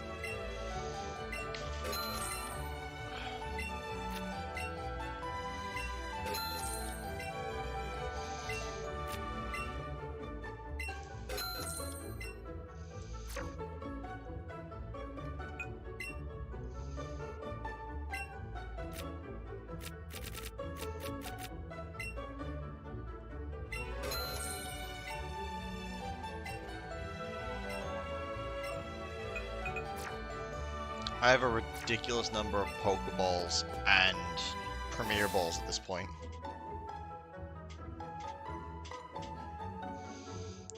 Speaker 1: I have a ridiculous number of Pokeballs and Premier Balls at this point.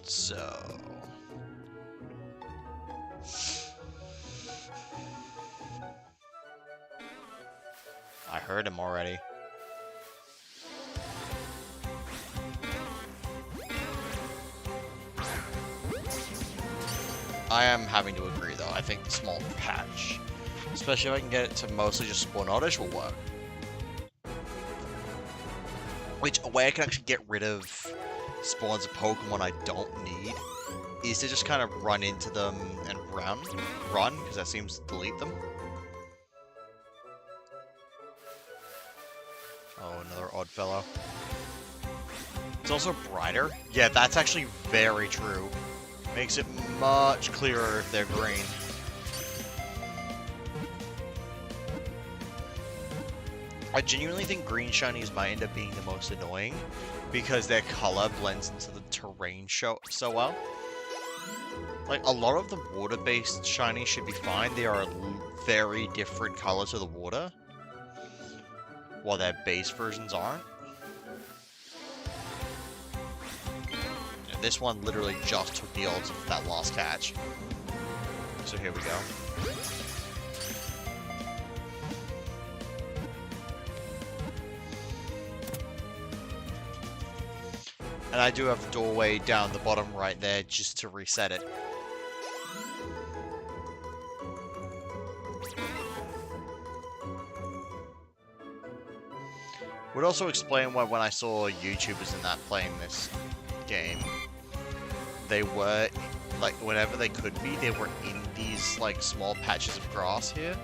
Speaker 1: So... I heard him already. I am having to agree though, I think the small patch, especially if I can get it to mostly just spawn oddish, will work. Which, a way I can actually get rid of spawns of Pokemon I don't need is to just kind of run into them and run, because that seems to delete them. Oh, another odd fellow. It's also brighter. Yeah, that's actually very true. Makes it much clearer if they're green. I genuinely think green shinies might end up being the most annoying because their color blends into the terrain so well. Like, a lot of the water-based shinies should be fine. They are very different colors to the water, while their base versions aren't. Yeah, this one literally just took the odds of that last catch. So here we go. And I do have the doorway down the bottom right there just to reset it. Would also explain why when I saw YouTubers in that playing this game, they were, like, whenever they could be, they were in these, like, small patches of grass here.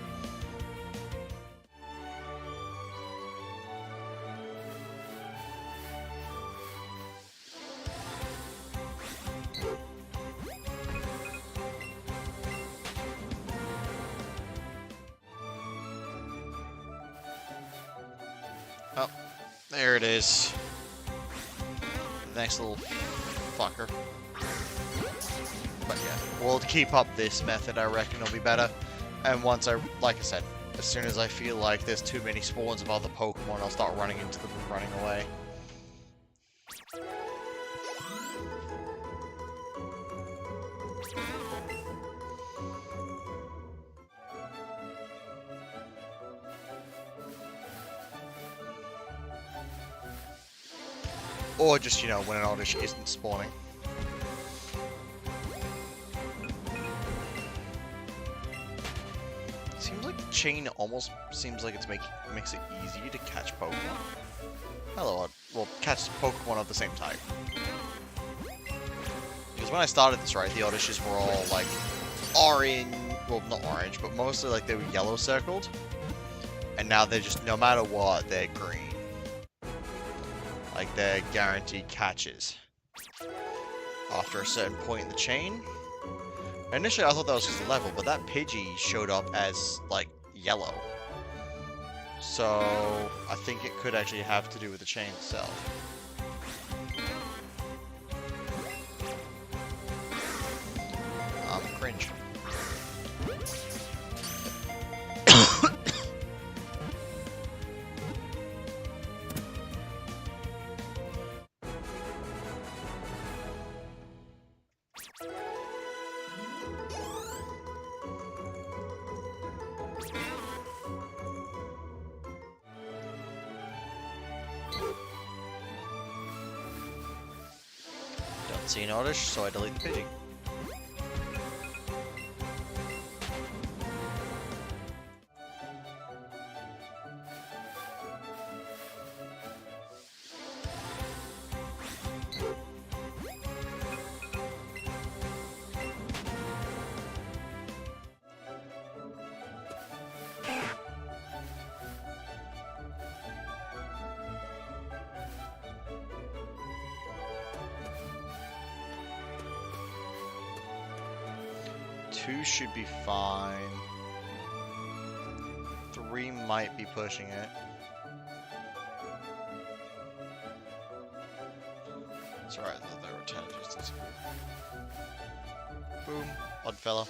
Speaker 1: Oh, there it is. The next little fucker. But yeah, we'll keep up this method, I reckon it'll be better. And once like I said, as soon as I feel like there's too many spawns of other Pokemon, I'll start running into them and running away. Or just, you know, when an Oddish isn't spawning. Seems like the chain almost seems like it's makes it easier to catch Pokemon. Hello, well, catch Pokemon of the same type. Because when I started this, right, the Oddishes were all, like, orange, well, not orange, but mostly, like, they were yellow circled. And now they're just, no matter what, they're green. Like, they're guaranteed catches after a certain point in the chain. Initially, I thought that was just a level, but that Pidgey showed up as, like, yellow. So, I think it could actually have to do with the chain itself. Cringe. Don't see an Oddish, so I delete the Pidgey. Two should be fine. 3 might be pushing it. It's alright, there were 10 just disappeared. Boom, odd fella.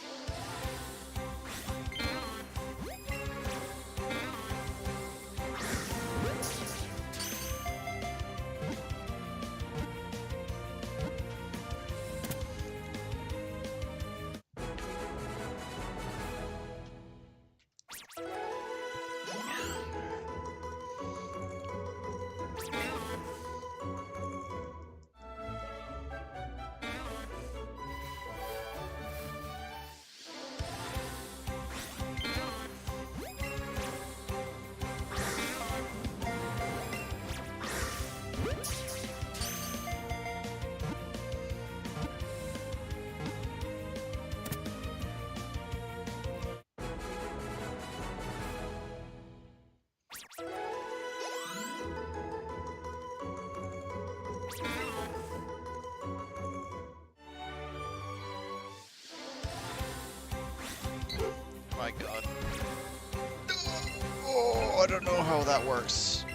Speaker 1: don't know how that works.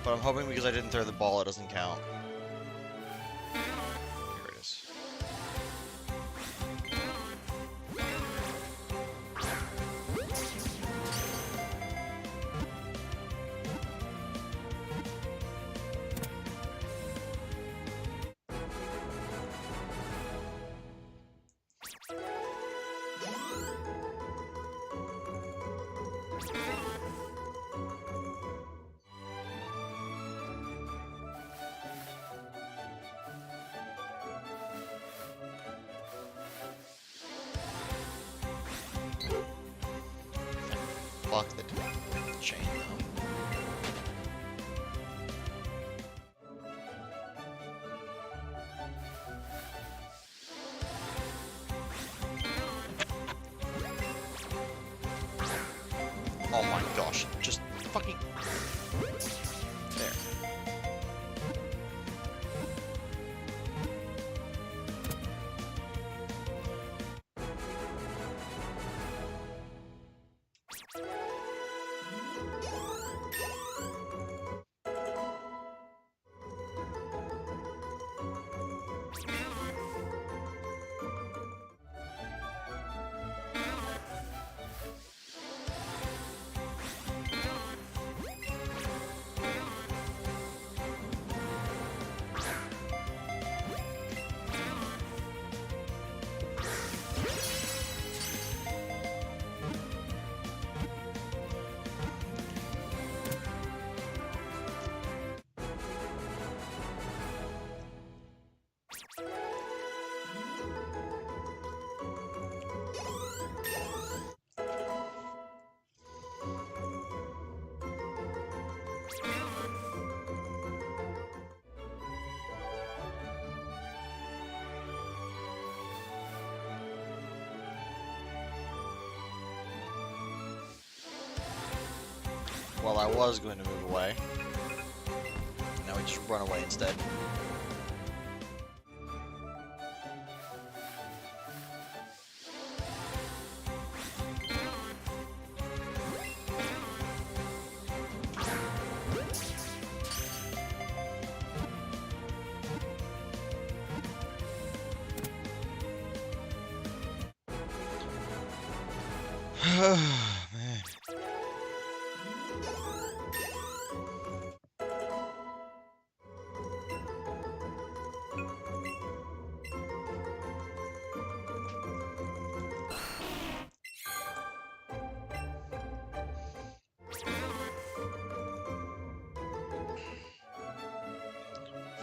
Speaker 1: But I'm hoping because I didn't throw the ball, it doesn't count. Here it is. Fuck the chain though. Oh my gosh, just fucking... There. Well, I was going to move away. Now we just run away instead. Man.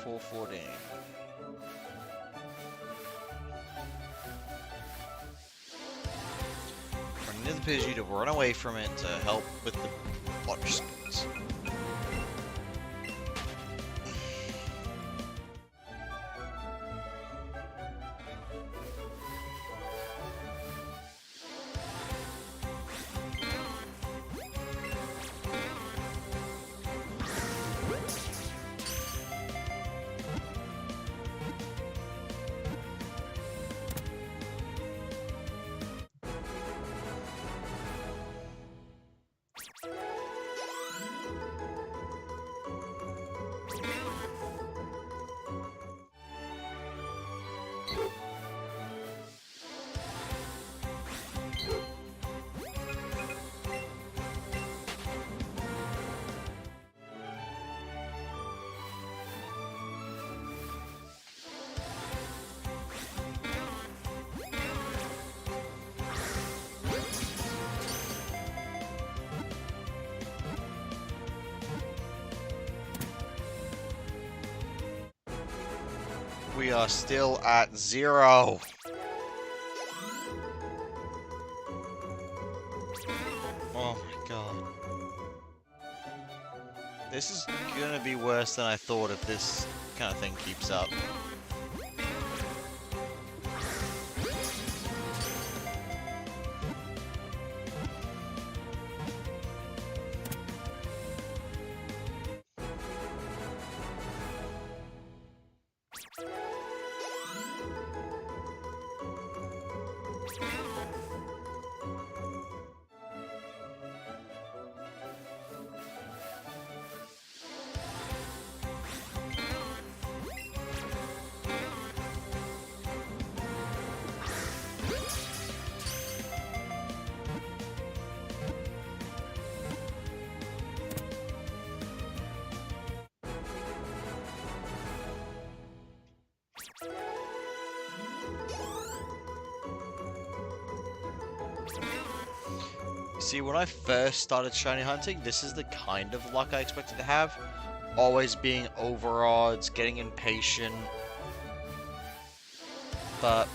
Speaker 1: Full 14. Run into the Pidgey to run away from it to help with the water spirits. We are still at 0. Oh my god. This is gonna be worse than I thought if this kind of thing keeps up. See, when I first started shiny hunting, this is the kind of luck I expected to have. Always being over odds, getting impatient. But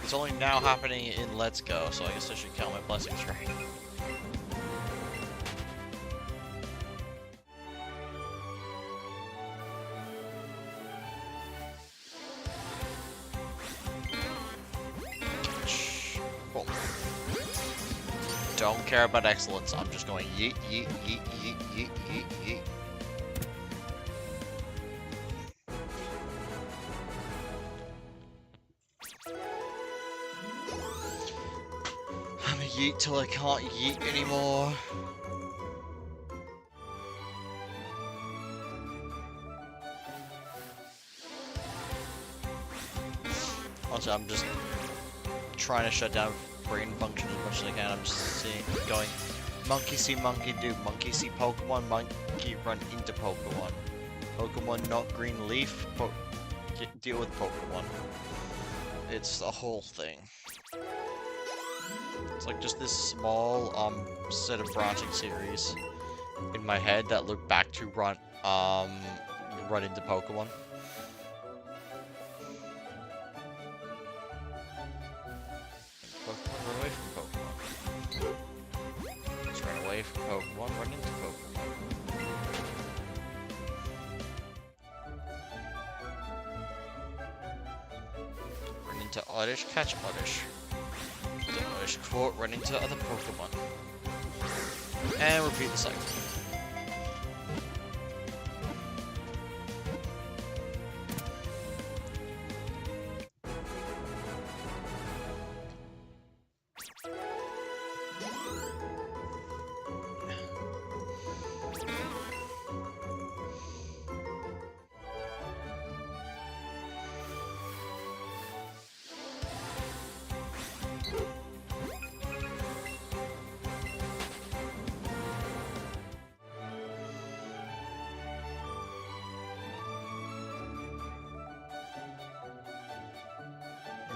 Speaker 1: it's only now happening in Let's Go, so I guess I should count my blessings right. Cool. Don't care about excellence. I'm just going yeet, yeet, yeet, yeet, yeet, yeet, yeet. I'm gonna yeet till I can't yeet anymore. Also, I'm just trying to shut down brain function as much as I can. I'm just seeing, going, monkey see, monkey do, monkey see Pokemon, monkey run into Pokemon. Pokemon not green leaf, deal with Pokemon. It's the whole thing. It's like just this small set of branching series in my head that look back to run into Pokemon. Pokemon run away from Pokemon. Let's run away from Pokemon, run into Pokemon. Run into Oddish, catch Oddish. The Oddish Court, run into other Pokemon. And repeat the cycle.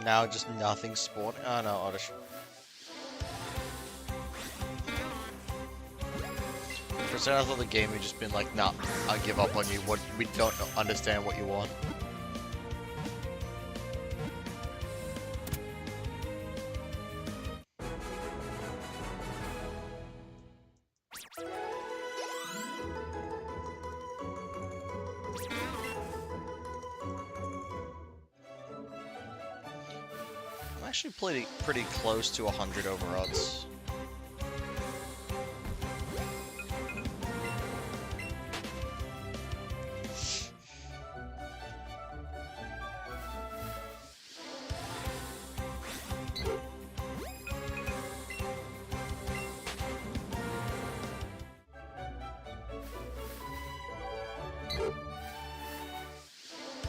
Speaker 1: Now just nothing spawning. Oh no, Oddish. For a second I thought the game had just been like, nah, I give up on you. What, we don't understand what you want. Actually played pretty close to 100 over odds.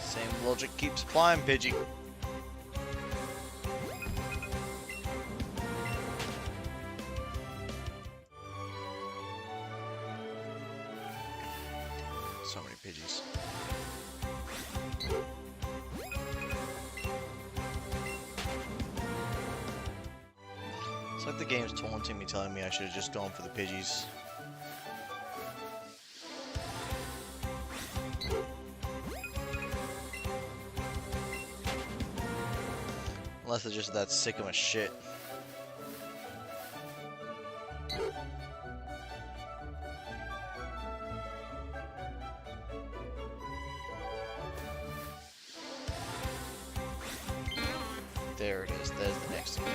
Speaker 1: Same logic keeps applying, Pidgey. So many Pidgeys. It's like the game's taunting me, telling me I should have just gone for the Pidgeys. Unless they're just that sick of my shit. There it is. There's the next one.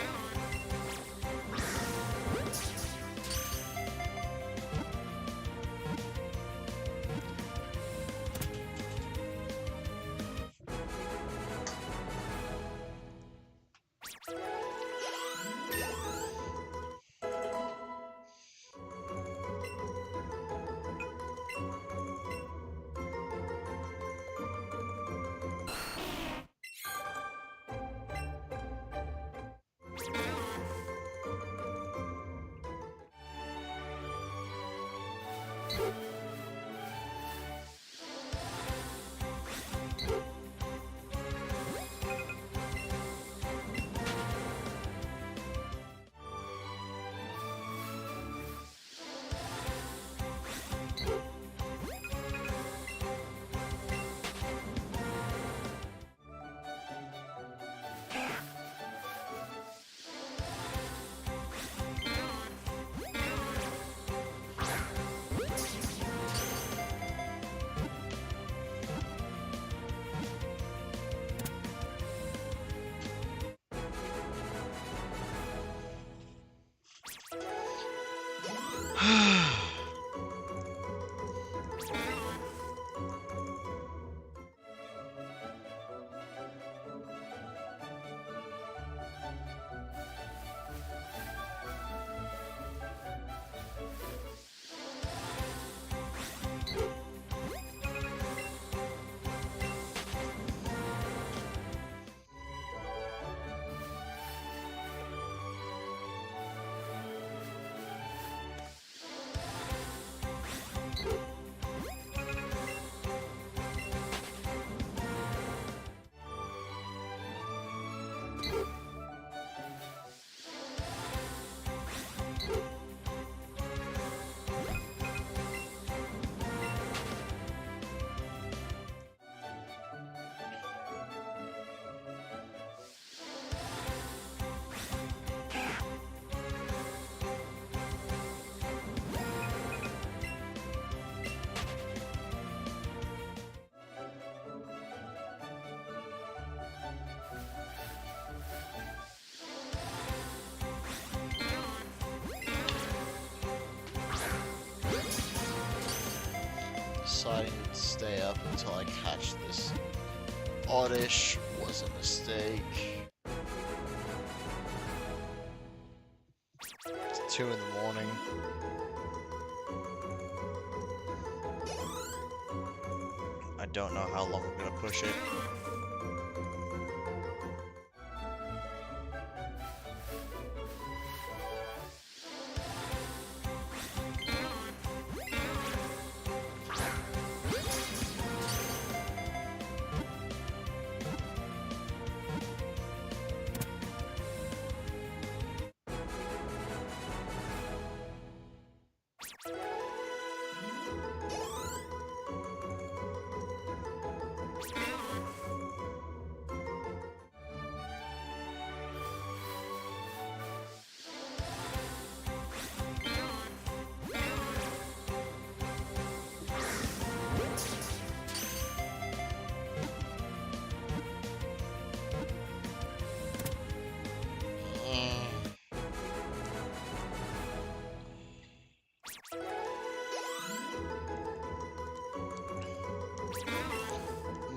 Speaker 1: deciding to stay up until I catch this oddish was a mistake. It's 2 in the morning. I don't know how long we're gonna push it.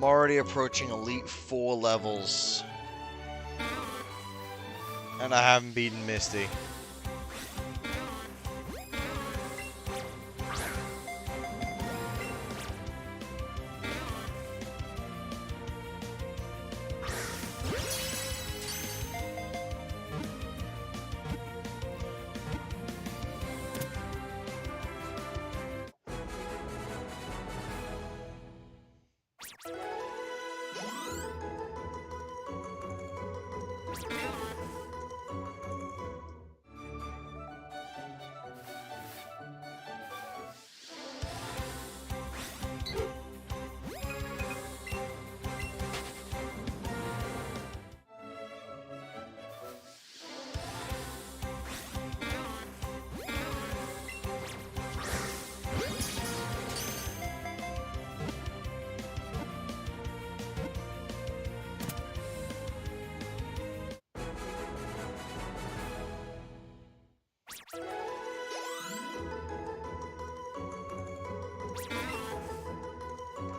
Speaker 1: I'm already approaching Elite 4 levels. And I haven't beaten Misty.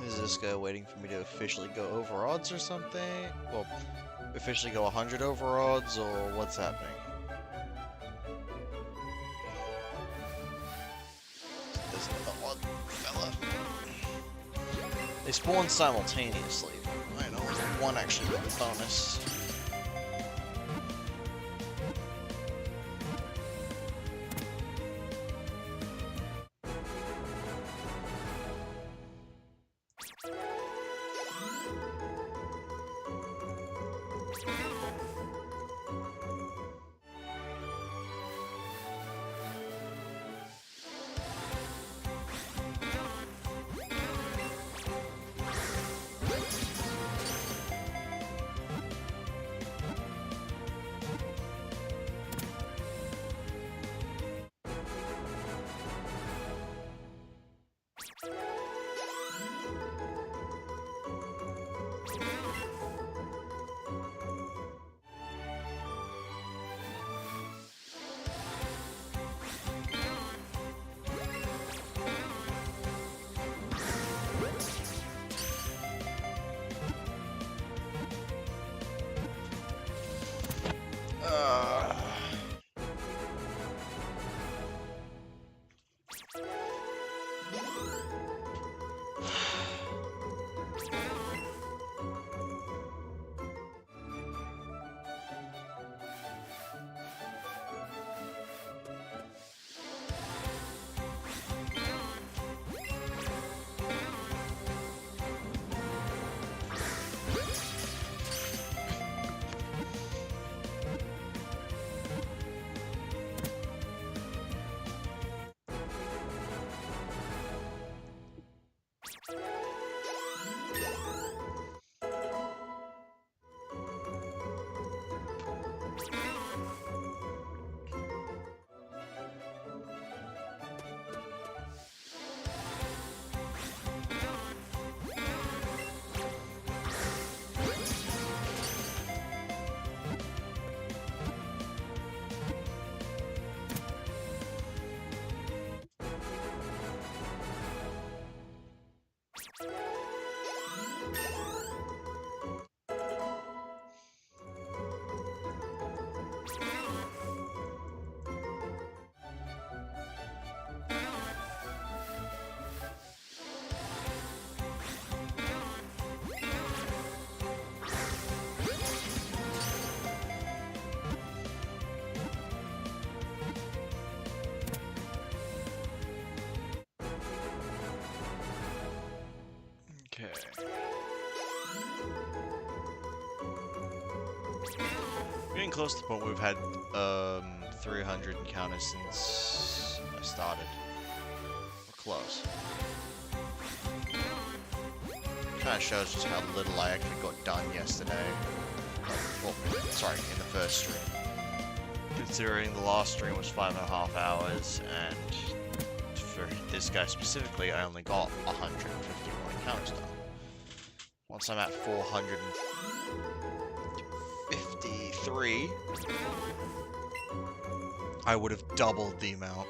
Speaker 1: Is this guy waiting for me to officially go over odds or something? Well, officially go 100 over odds, or what's happening? There's another odd fella. They spawn simultaneously. I know, one actually got the bonus. getting close to the point where we've had 300 encounters since I started. We're close. Kind of shows just how little I actually got done yesterday. Well, sorry, in the first stream. Considering the last stream was 5.5 hours, and for this guy specifically, I only got 151 encounters done. Once I'm at 453, I would have doubled the amount.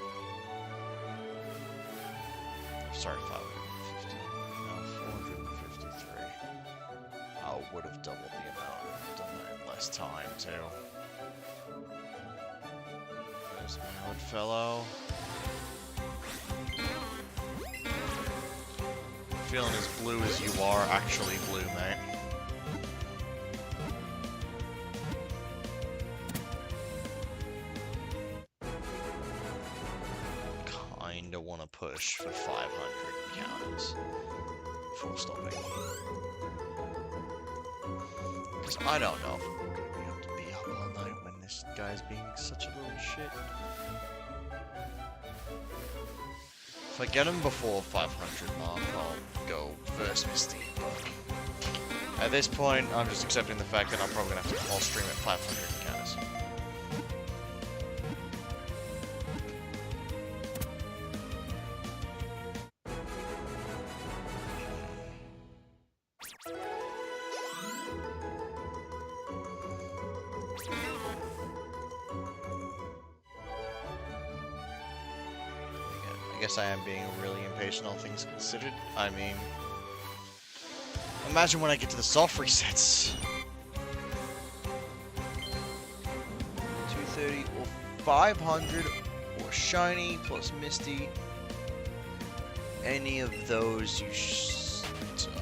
Speaker 1: Sorry, 550. No, 453. I would have doubled the amount. I've done that in less time, too. There's my old fellow. Feeling as blue as you are actually blue, mate. Kinda wanna push for 500 encounters before stopping. Because I don't know if I'm gonna be able to be up all night when this guy's being such a little shit. If I get him before 500 mark, I'll go first Misty, but at this point, I'm just accepting the fact that I'm probably gonna have to all stream at 500 encounters. I guess I am being really impatient, all things considered. I mean, imagine when I get to the soft resets. 230 or 500 or shiny plus Misty. Any of those you stop.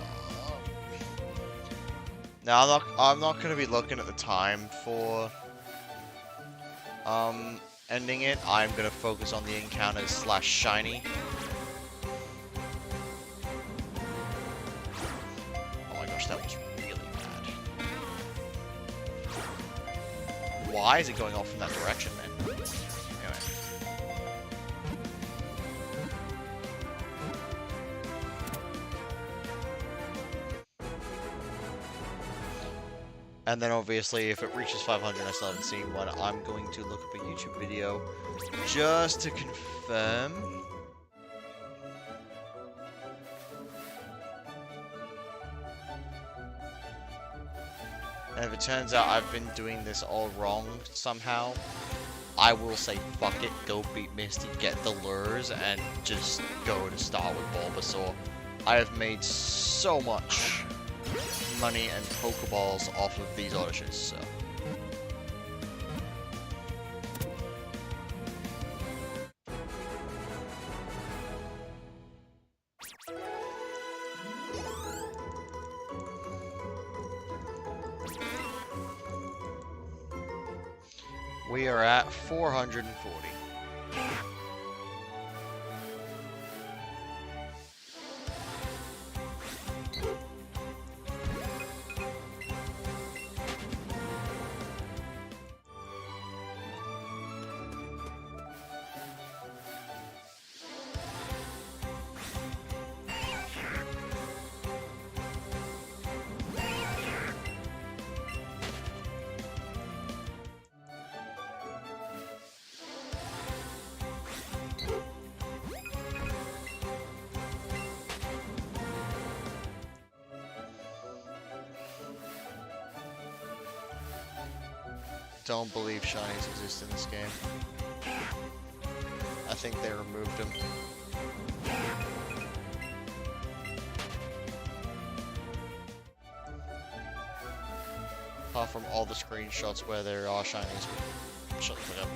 Speaker 1: Now I'm not gonna be looking at the time for ending it. I'm gonna focus on the encounters / shiny. Oh my gosh, that was really bad. Why is it going off in that direction, man? Anyway. And then obviously if it reaches 500 and I still haven't seen one, I'm going to look up a YouTube video just to confirm. And if it turns out I've been doing this all wrong somehow, I will say fuck it, go beat Misty, get the lures, and just go to start with Bulbasaur. I have made so much money and Pokeballs off of these Odysseys, so. We are at 440. Don't believe shinies exist in this game. I think they removed them. Apart from all the screenshots where there are shinies. Shut the fuck up.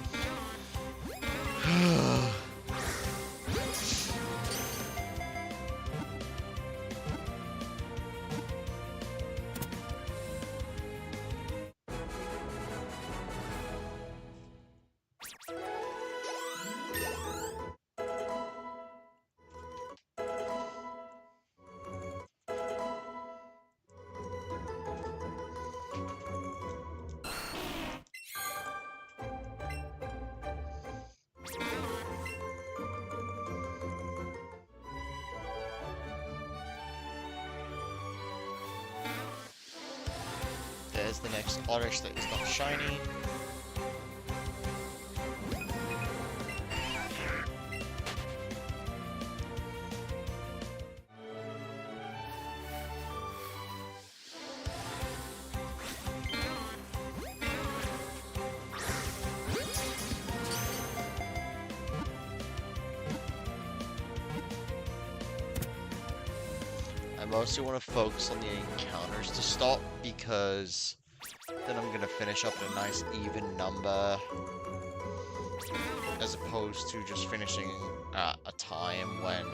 Speaker 1: there's the next oddish that is not shiny. I mostly want to focus on the encounters to stop because then I'm gonna finish up at a nice even number as opposed to just finishing at a time when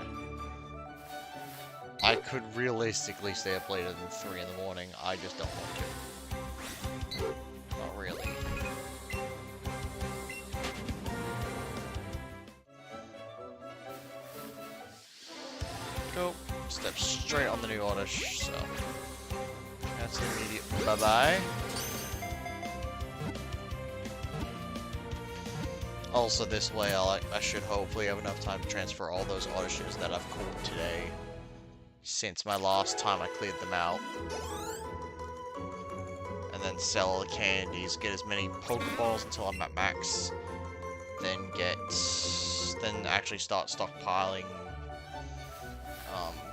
Speaker 1: I could realistically stay up later than 3 in the morning. I just don't want to. Not really. Go. Step straight on the new oddish, so that's an immediate bye-bye. Also, this way I should hopefully have enough time to transfer all those oddishes that I've caught today since my last time I cleared them out. And then sell all the candies, get as many Pokeballs until I'm at max, then actually start stockpiling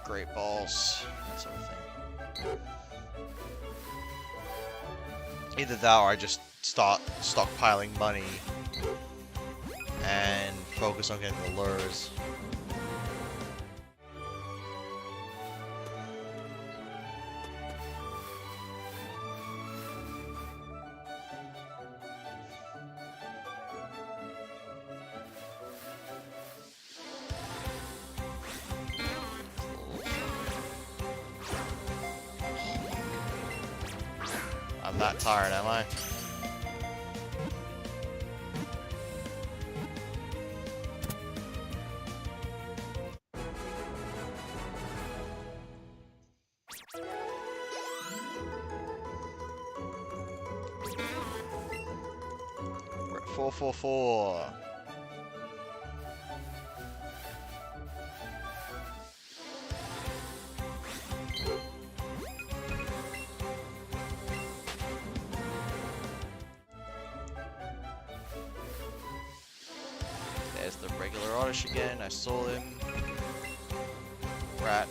Speaker 1: Great Balls, that sort of thing. Either that or I just start stockpiling money and focus on getting the lures. I'm that tired, am I? We're at 444. There's the regular oddish again. I saw him. Rat.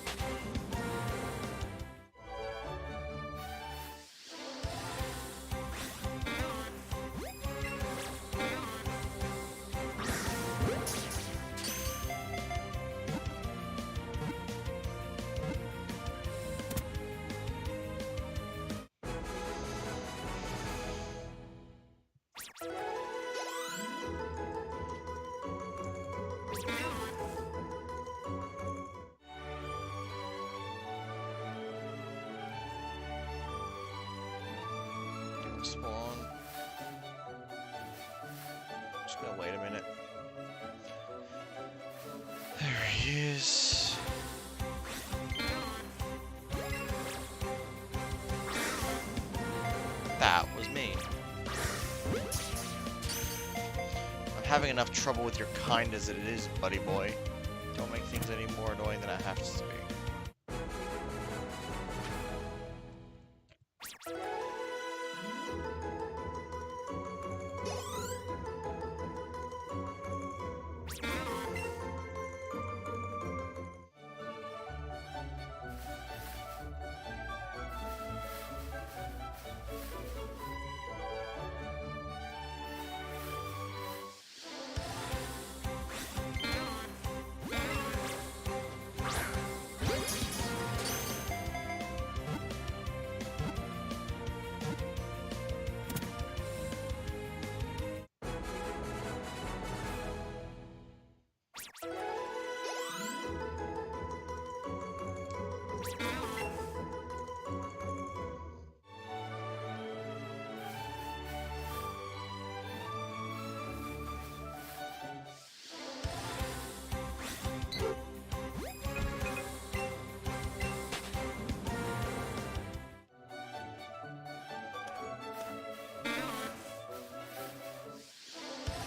Speaker 1: Spawn. Just gonna wait a minute. There he is. That was me. I'm having enough trouble with your kind as it is, buddy boy. Don't make things any more annoying than I have to be.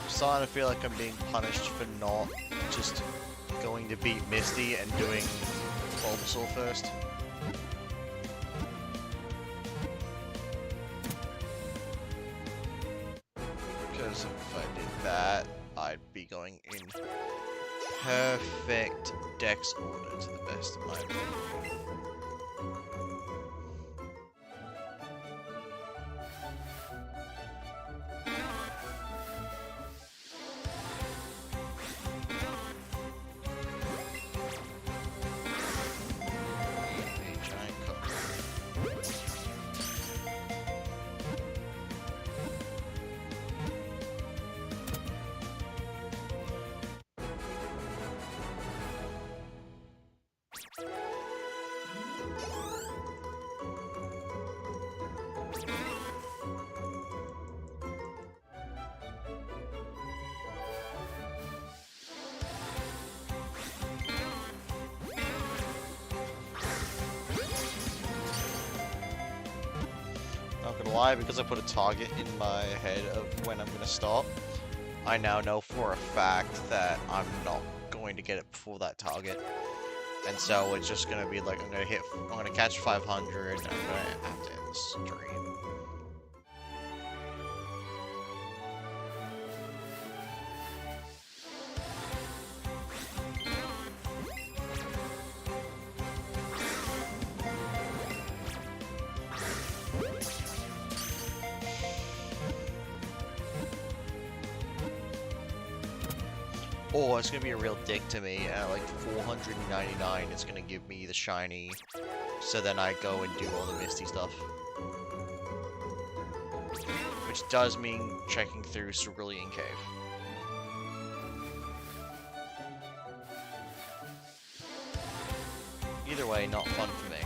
Speaker 1: Starting to feel like I'm being punished for not just going to beat Misty and doing Bulbasaur first. be going in perfect dex order to the best of my ability. A giant cup. Not gonna lie, because I put a target in my head of when I'm gonna stop, I now know for a fact that I'm not going to get it before that target. And so it's just gonna be like, I'm gonna catch 500, and I'm gonna have to end the stream. Or it's gonna be a real dick to me, at like 499 it's gonna give me the shiny, so then I go and do all the misty stuff. Which does mean checking through Cerulean Cave. Either way, not fun for me.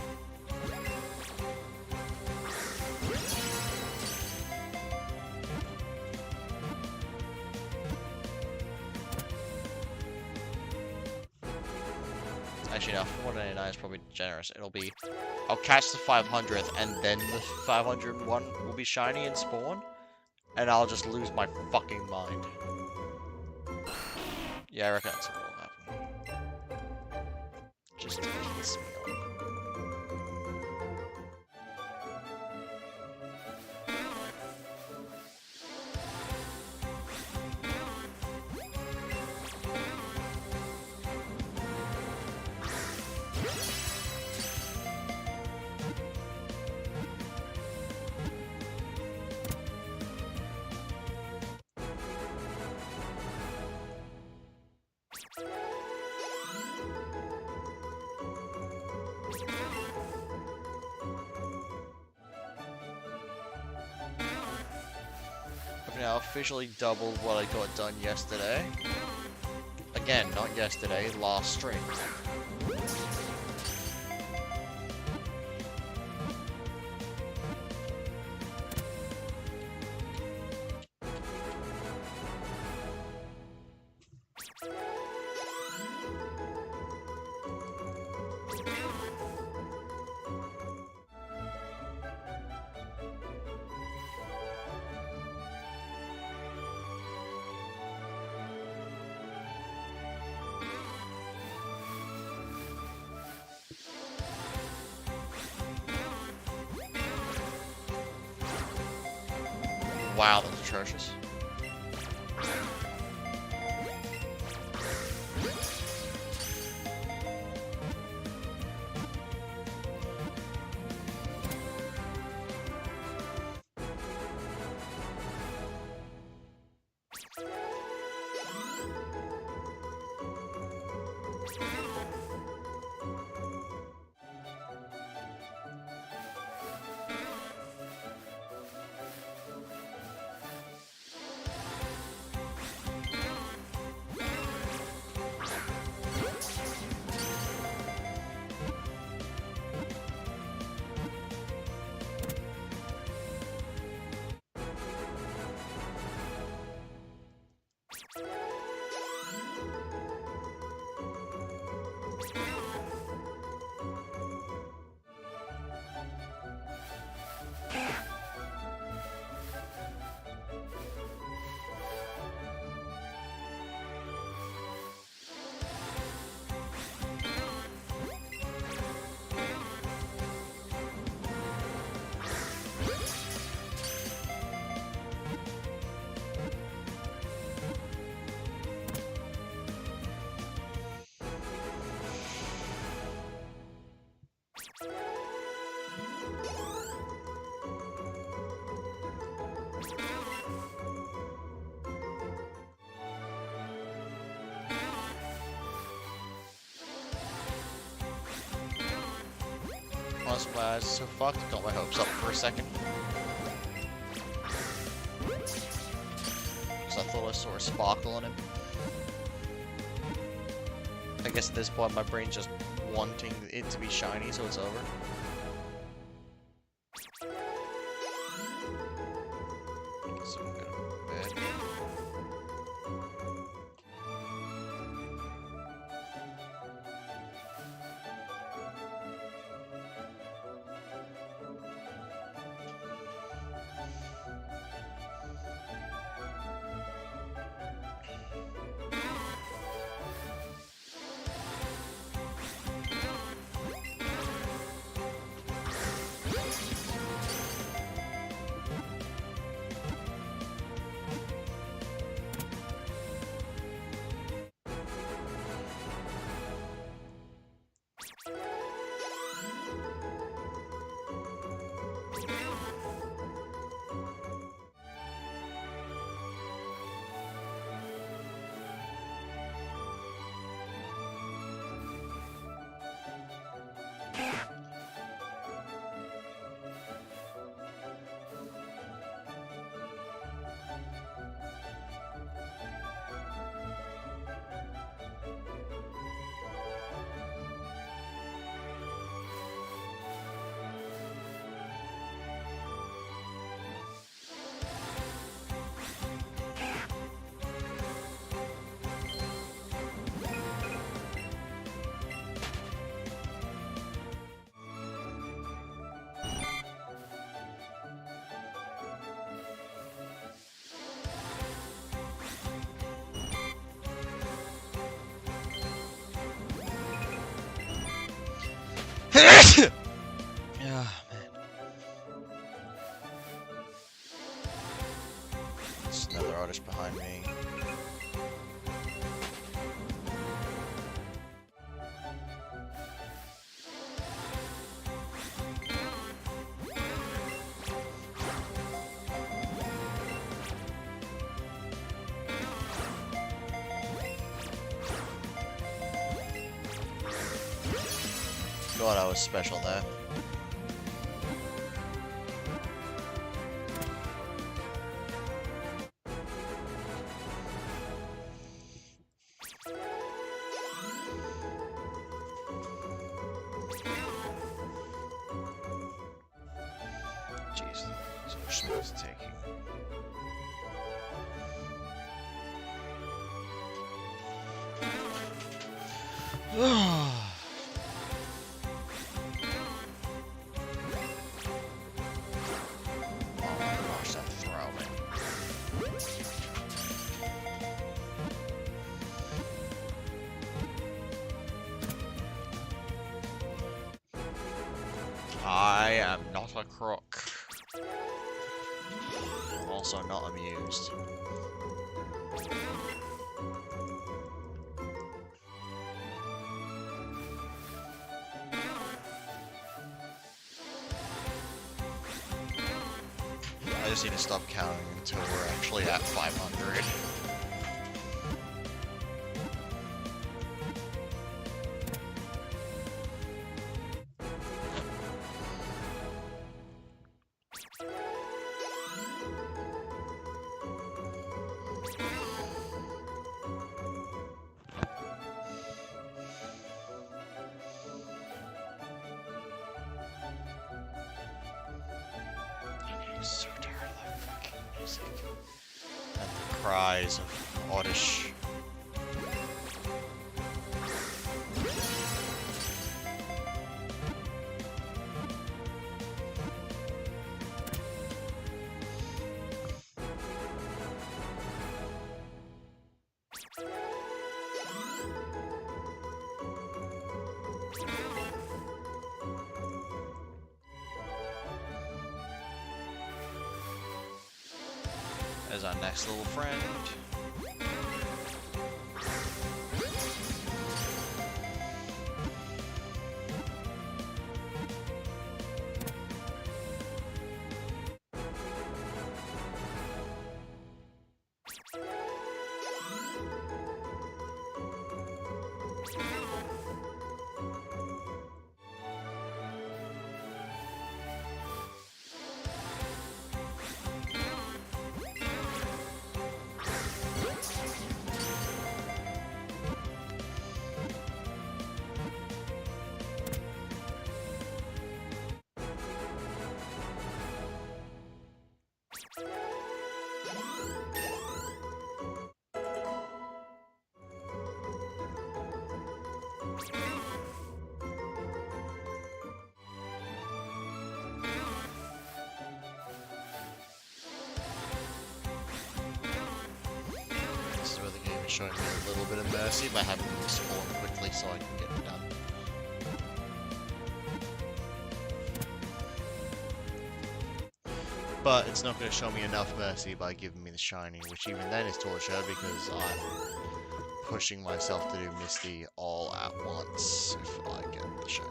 Speaker 1: Actually, no, 499 is probably generous. It'll be, I'll catch the 500th, and then the 501 will be shiny and spawn, and I'll just lose my fucking mind. Yeah, I reckon that's what will happen. Just to piss me off. I've now officially doubled what I got done yesterday. Again, not yesterday, last stream. Wow, that's atrocious. Honestly, my eyes are so fucked. Got my hopes up for a second. Because I thought I saw a sparkle on him. I guess at this point my brain's just wanting it to be shiny, so it's over. So I'm gonna go to bed. Yeah, man. There's another artist behind me. God, I was special there. Jeez, so much space taking. Oh my gosh, that throw, man. I am not a crook. I'm also not amused. I just need to stop counting until we're actually at 500. I'm so tired of that fucking music. And the cries of Oddish. As our next little friend.
Speaker 3: showing me a little bit of mercy by having them spawn quickly so I can get it done. But it's not going to show me enough mercy by giving me the shiny, which even then is torture because I'm pushing myself to do Misty all at once if I get the shiny.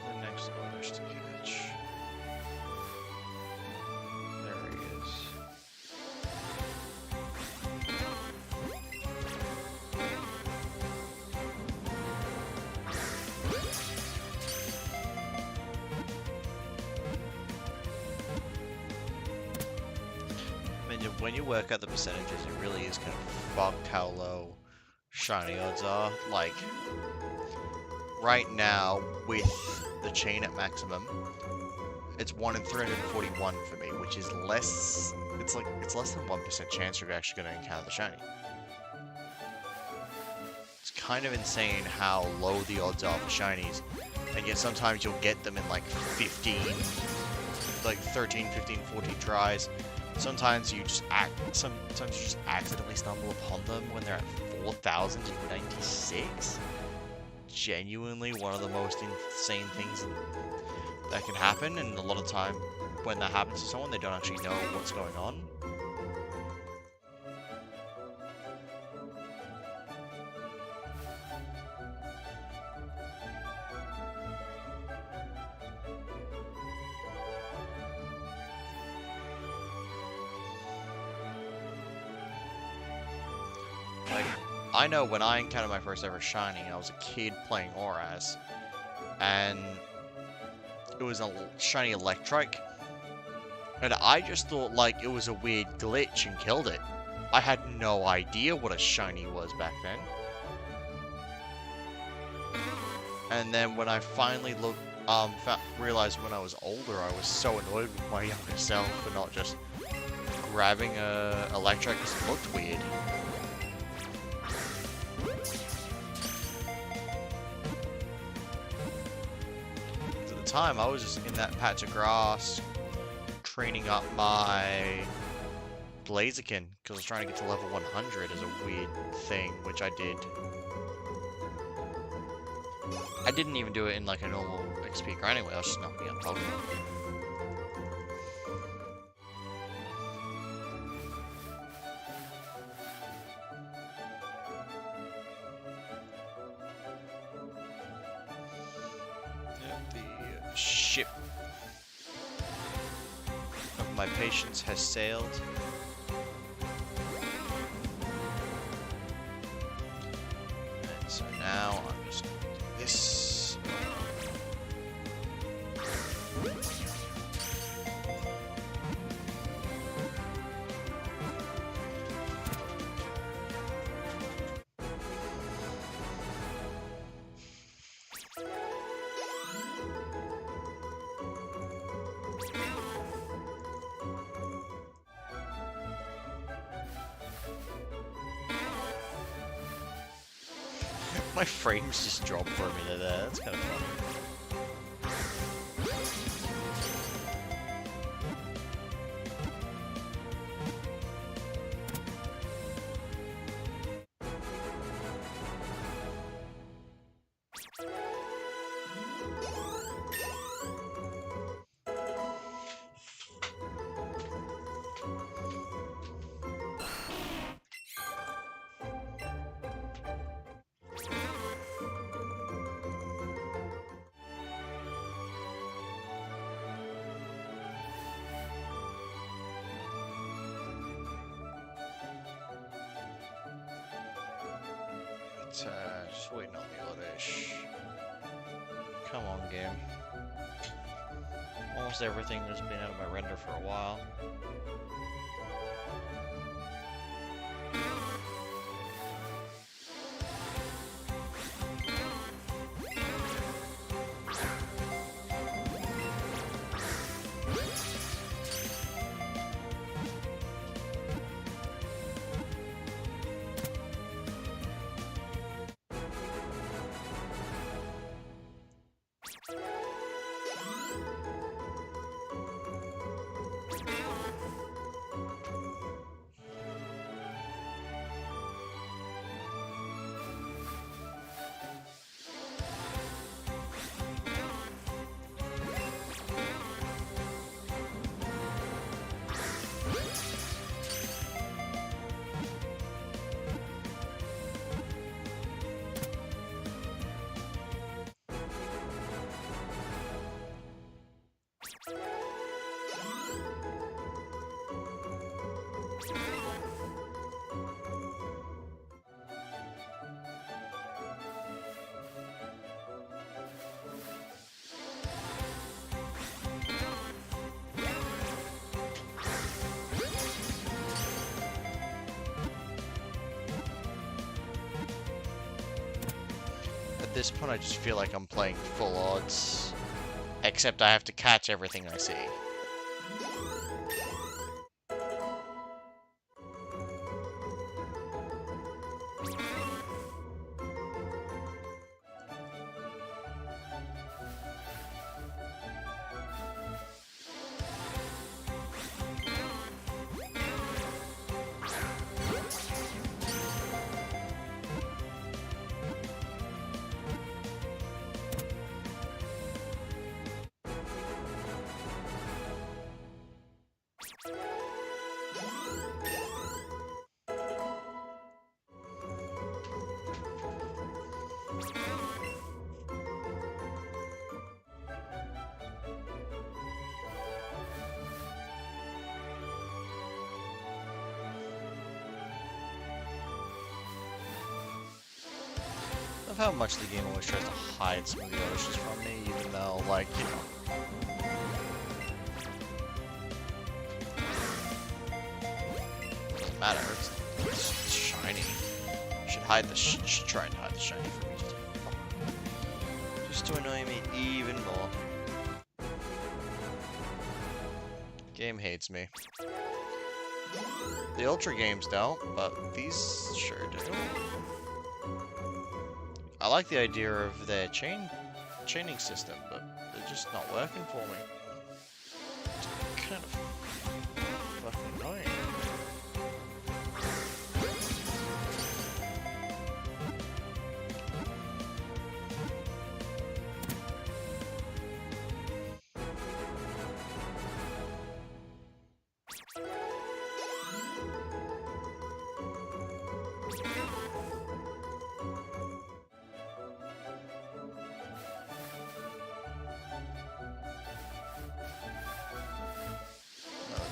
Speaker 3: The next owner to catch. There he is.
Speaker 1: I mean, when you work out the percentages, it really is kind of fucked how low shiny odds are. Like, right now, with the chain at maximum, it's 1 in 341 for me, which is less. It's less than 1% chance you're actually going to encounter the shiny. It's kind of insane how low the odds are for shinies, and yet sometimes you'll get them in like 13, 15, 14 tries. Sometimes you just accidentally stumble upon them when they're at 4,096. Genuinely one of the most insane things that can happen, and a lot of time when that happens to someone, they don't actually know what's going on. Like, I know when I encountered my first ever shiny, I was a kid playing Auras, and it was a shiny Electrike, and I just thought like it was a weird glitch and killed it. I had no idea what a shiny was back then. And then when I finally realized when I was older, I was so annoyed with my younger self for not just grabbing a Electrike because it looked weird. Time I was just in that patch of grass training up my Blaziken because I was trying to get to level 100 as a weird thing, which I did. I didn't even do it in like a normal XP grind anyway, I was just knocking out Pokemon. Ship of my patience has sailed. And so now I'm just going to do this. My frames just dropped for a minute there, that's kind of funny. Just waiting on the oddish. Come on, game. Almost everything has been out of my render for a while. At this point, I just feel like I'm playing full odds. Except I have to catch everything I see. I love how much the game always tries to hide some of the oceans from me, even though, like, you know. Doesn't matter, it's shiny. Should hide the should try and hide the shiny from me. Just to annoy me even more. The game hates me. The Ultra games don't, but these sure do. I like the idea of their chaining system, but they're just not working for me. It's kind of fucking annoying.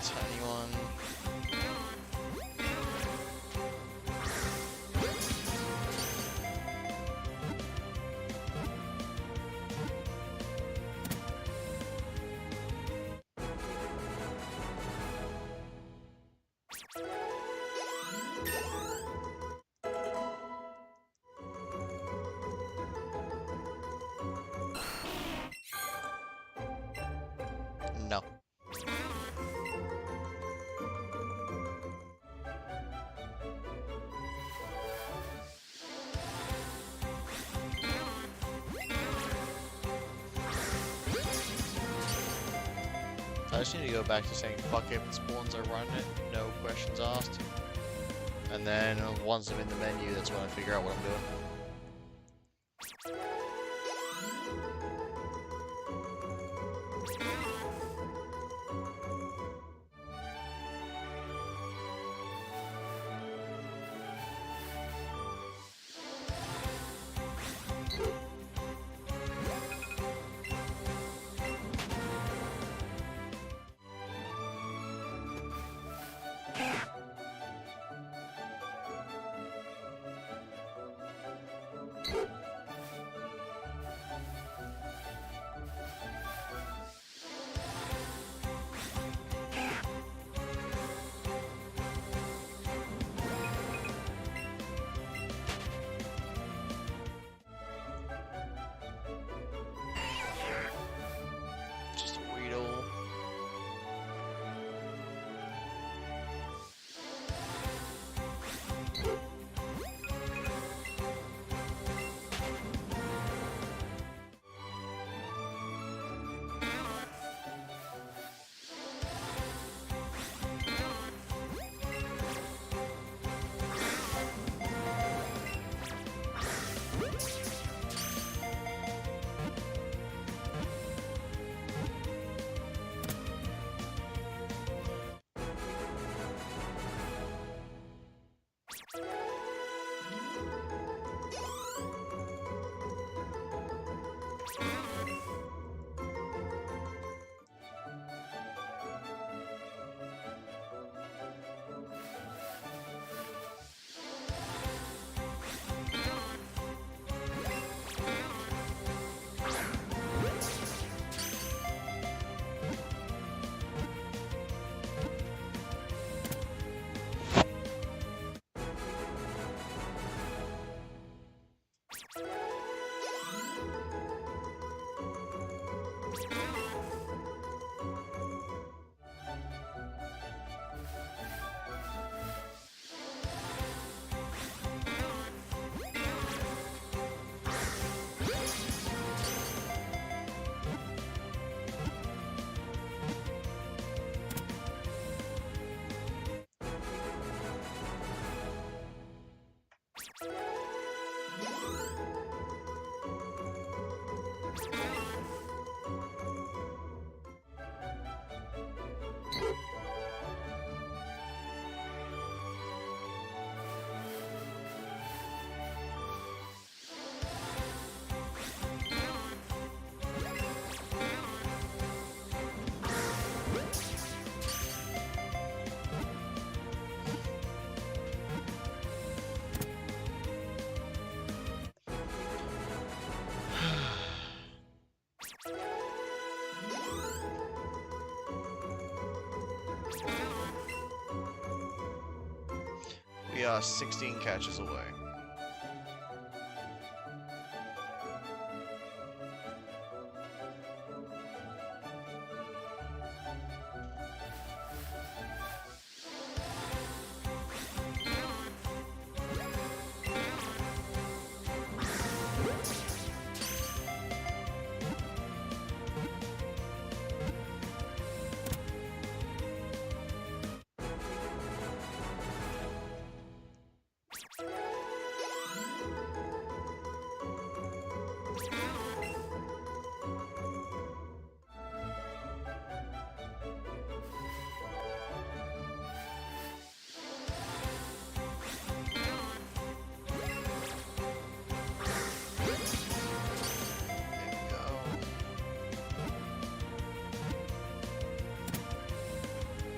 Speaker 1: Tiny one. No. I just need to go back to saying fuck if it spawns, I run it, no questions asked. And then once I'm in the menu, that's when I figure out what I'm doing.
Speaker 3: We are 16 catches away.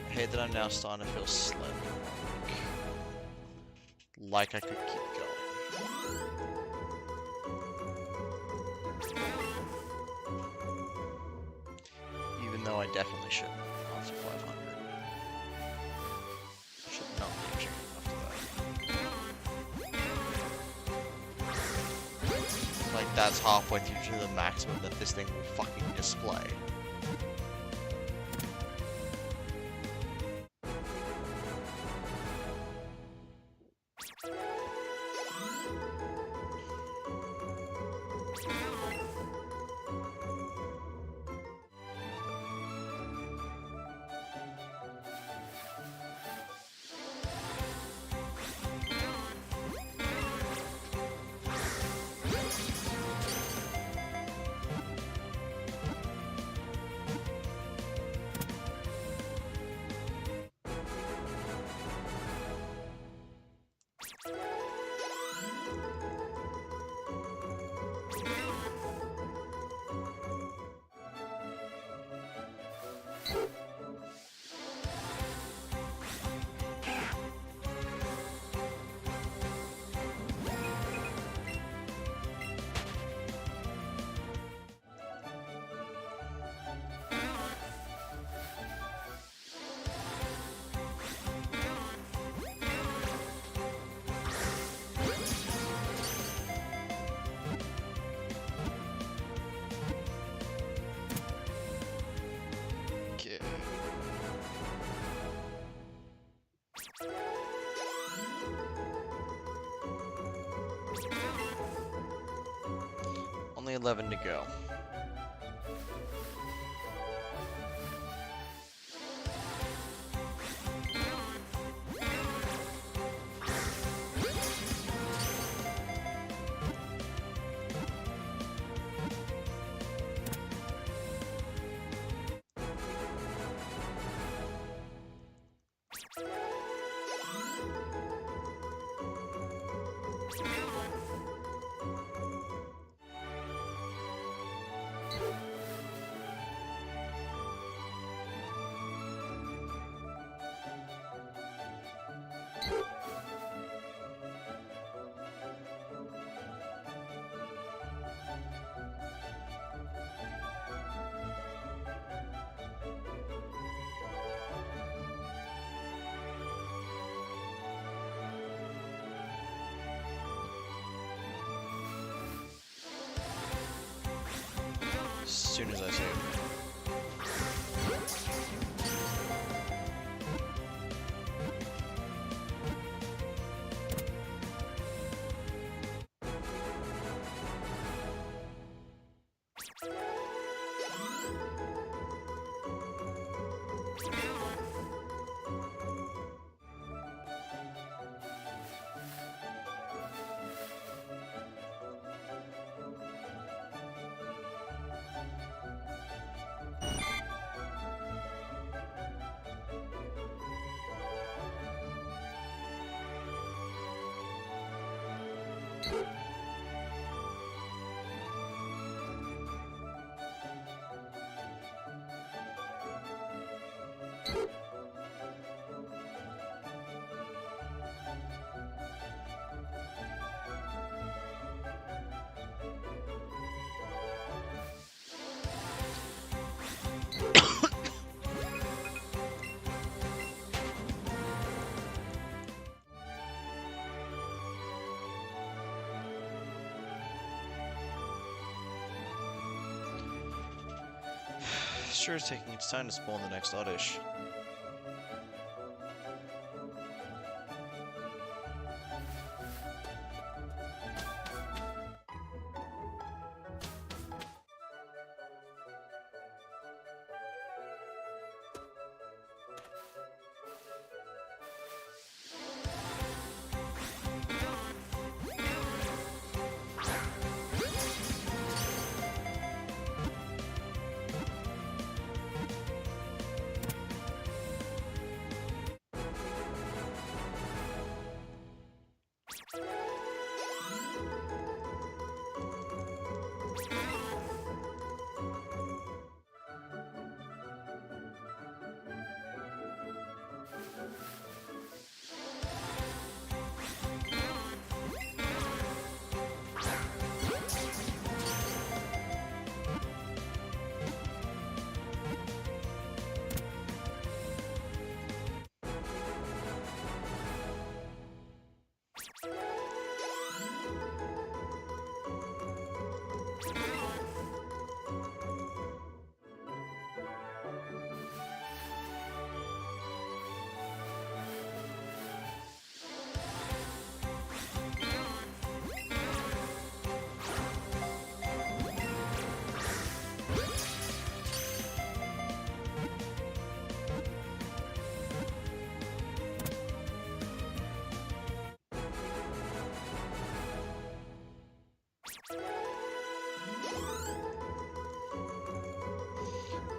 Speaker 3: I hate that I'm now starting to feel slim. Like I could keep going. Even though I definitely shouldn't after 500. Should not be pushing after that. Like that's halfway through to the maximum that this thing will fucking display. Only 11 to go. As soon as I save.
Speaker 1: sure is taking its time to spawn the next Oddish.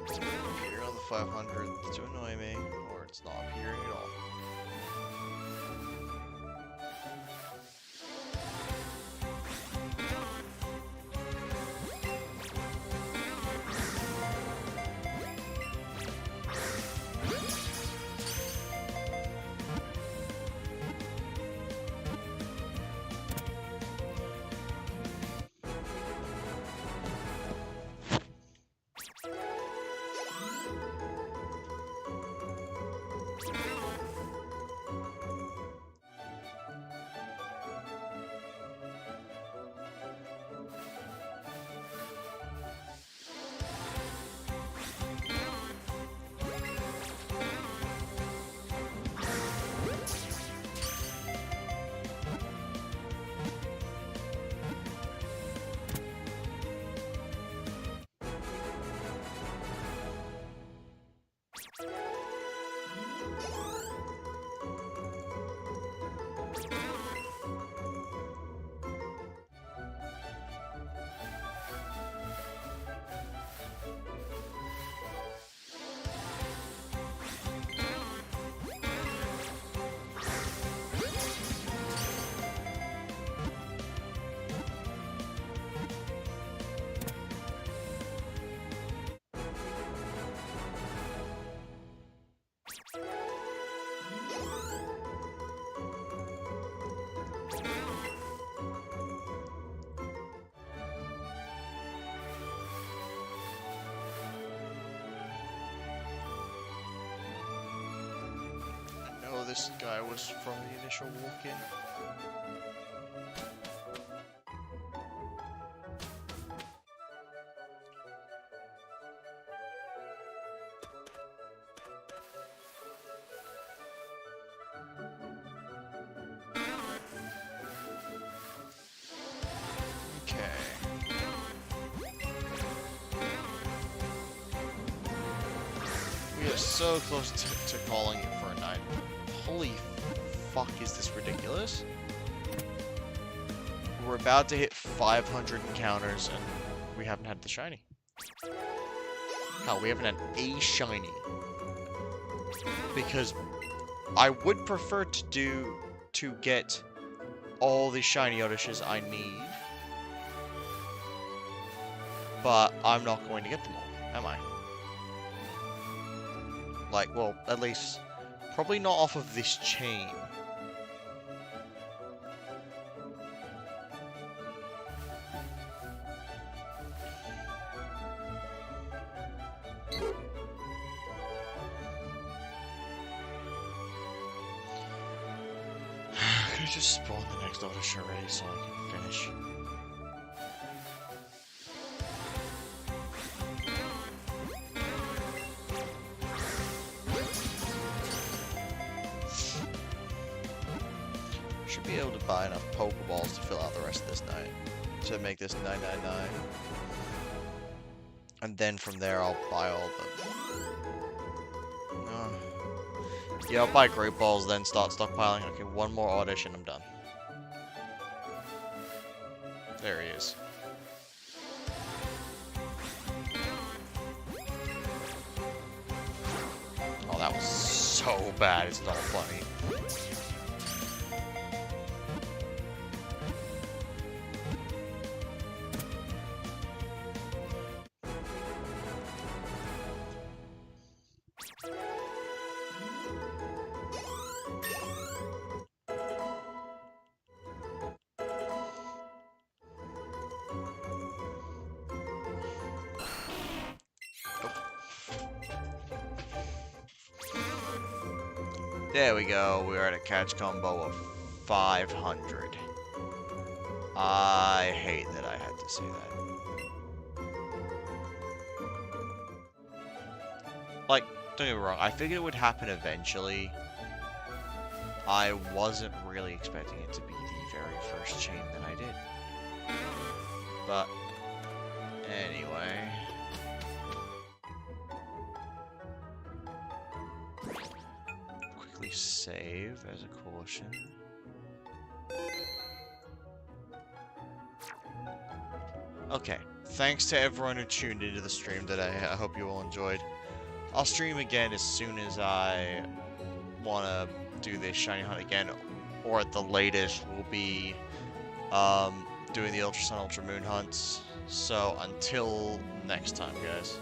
Speaker 1: It's gonna appear on the 500 to annoy me, or it's not appearing at all. I know this guy was from the initial walk-in. We are so close to calling it for a night. Holy fuck, is this ridiculous? We're about to hit 500 encounters and we haven't had the shiny. Hell, we haven't had a shiny. Because I would prefer to get all the shiny Oddishes I need. But I'm not going to get them all, am I? Like, well, at least, probably not off of this chain. Could I just spawn the next Oddish already so I can finish? Should be able to buy enough Pokeballs to fill out the rest of this night. To make this 999. And then from there I'll buy all the... Yeah, I'll buy Great Balls, then start stockpiling. Okay, one more audition, I'm done. There he is. Oh, that was so bad, it's not funny. There we go, we're at a catch combo of 500. I hate that I had to say that. Like, don't get me wrong, I figured it would happen eventually. I wasn't really expecting it to be the very first chain that I did. But, anyway... save as a caution. Okay, thanks to everyone who tuned into the stream today. I hope you all enjoyed. I'll stream again as soon as I want to do this shiny hunt again, or at the latest we'll be doing the Ultra Sun Ultra Moon hunts. So until next time, guys.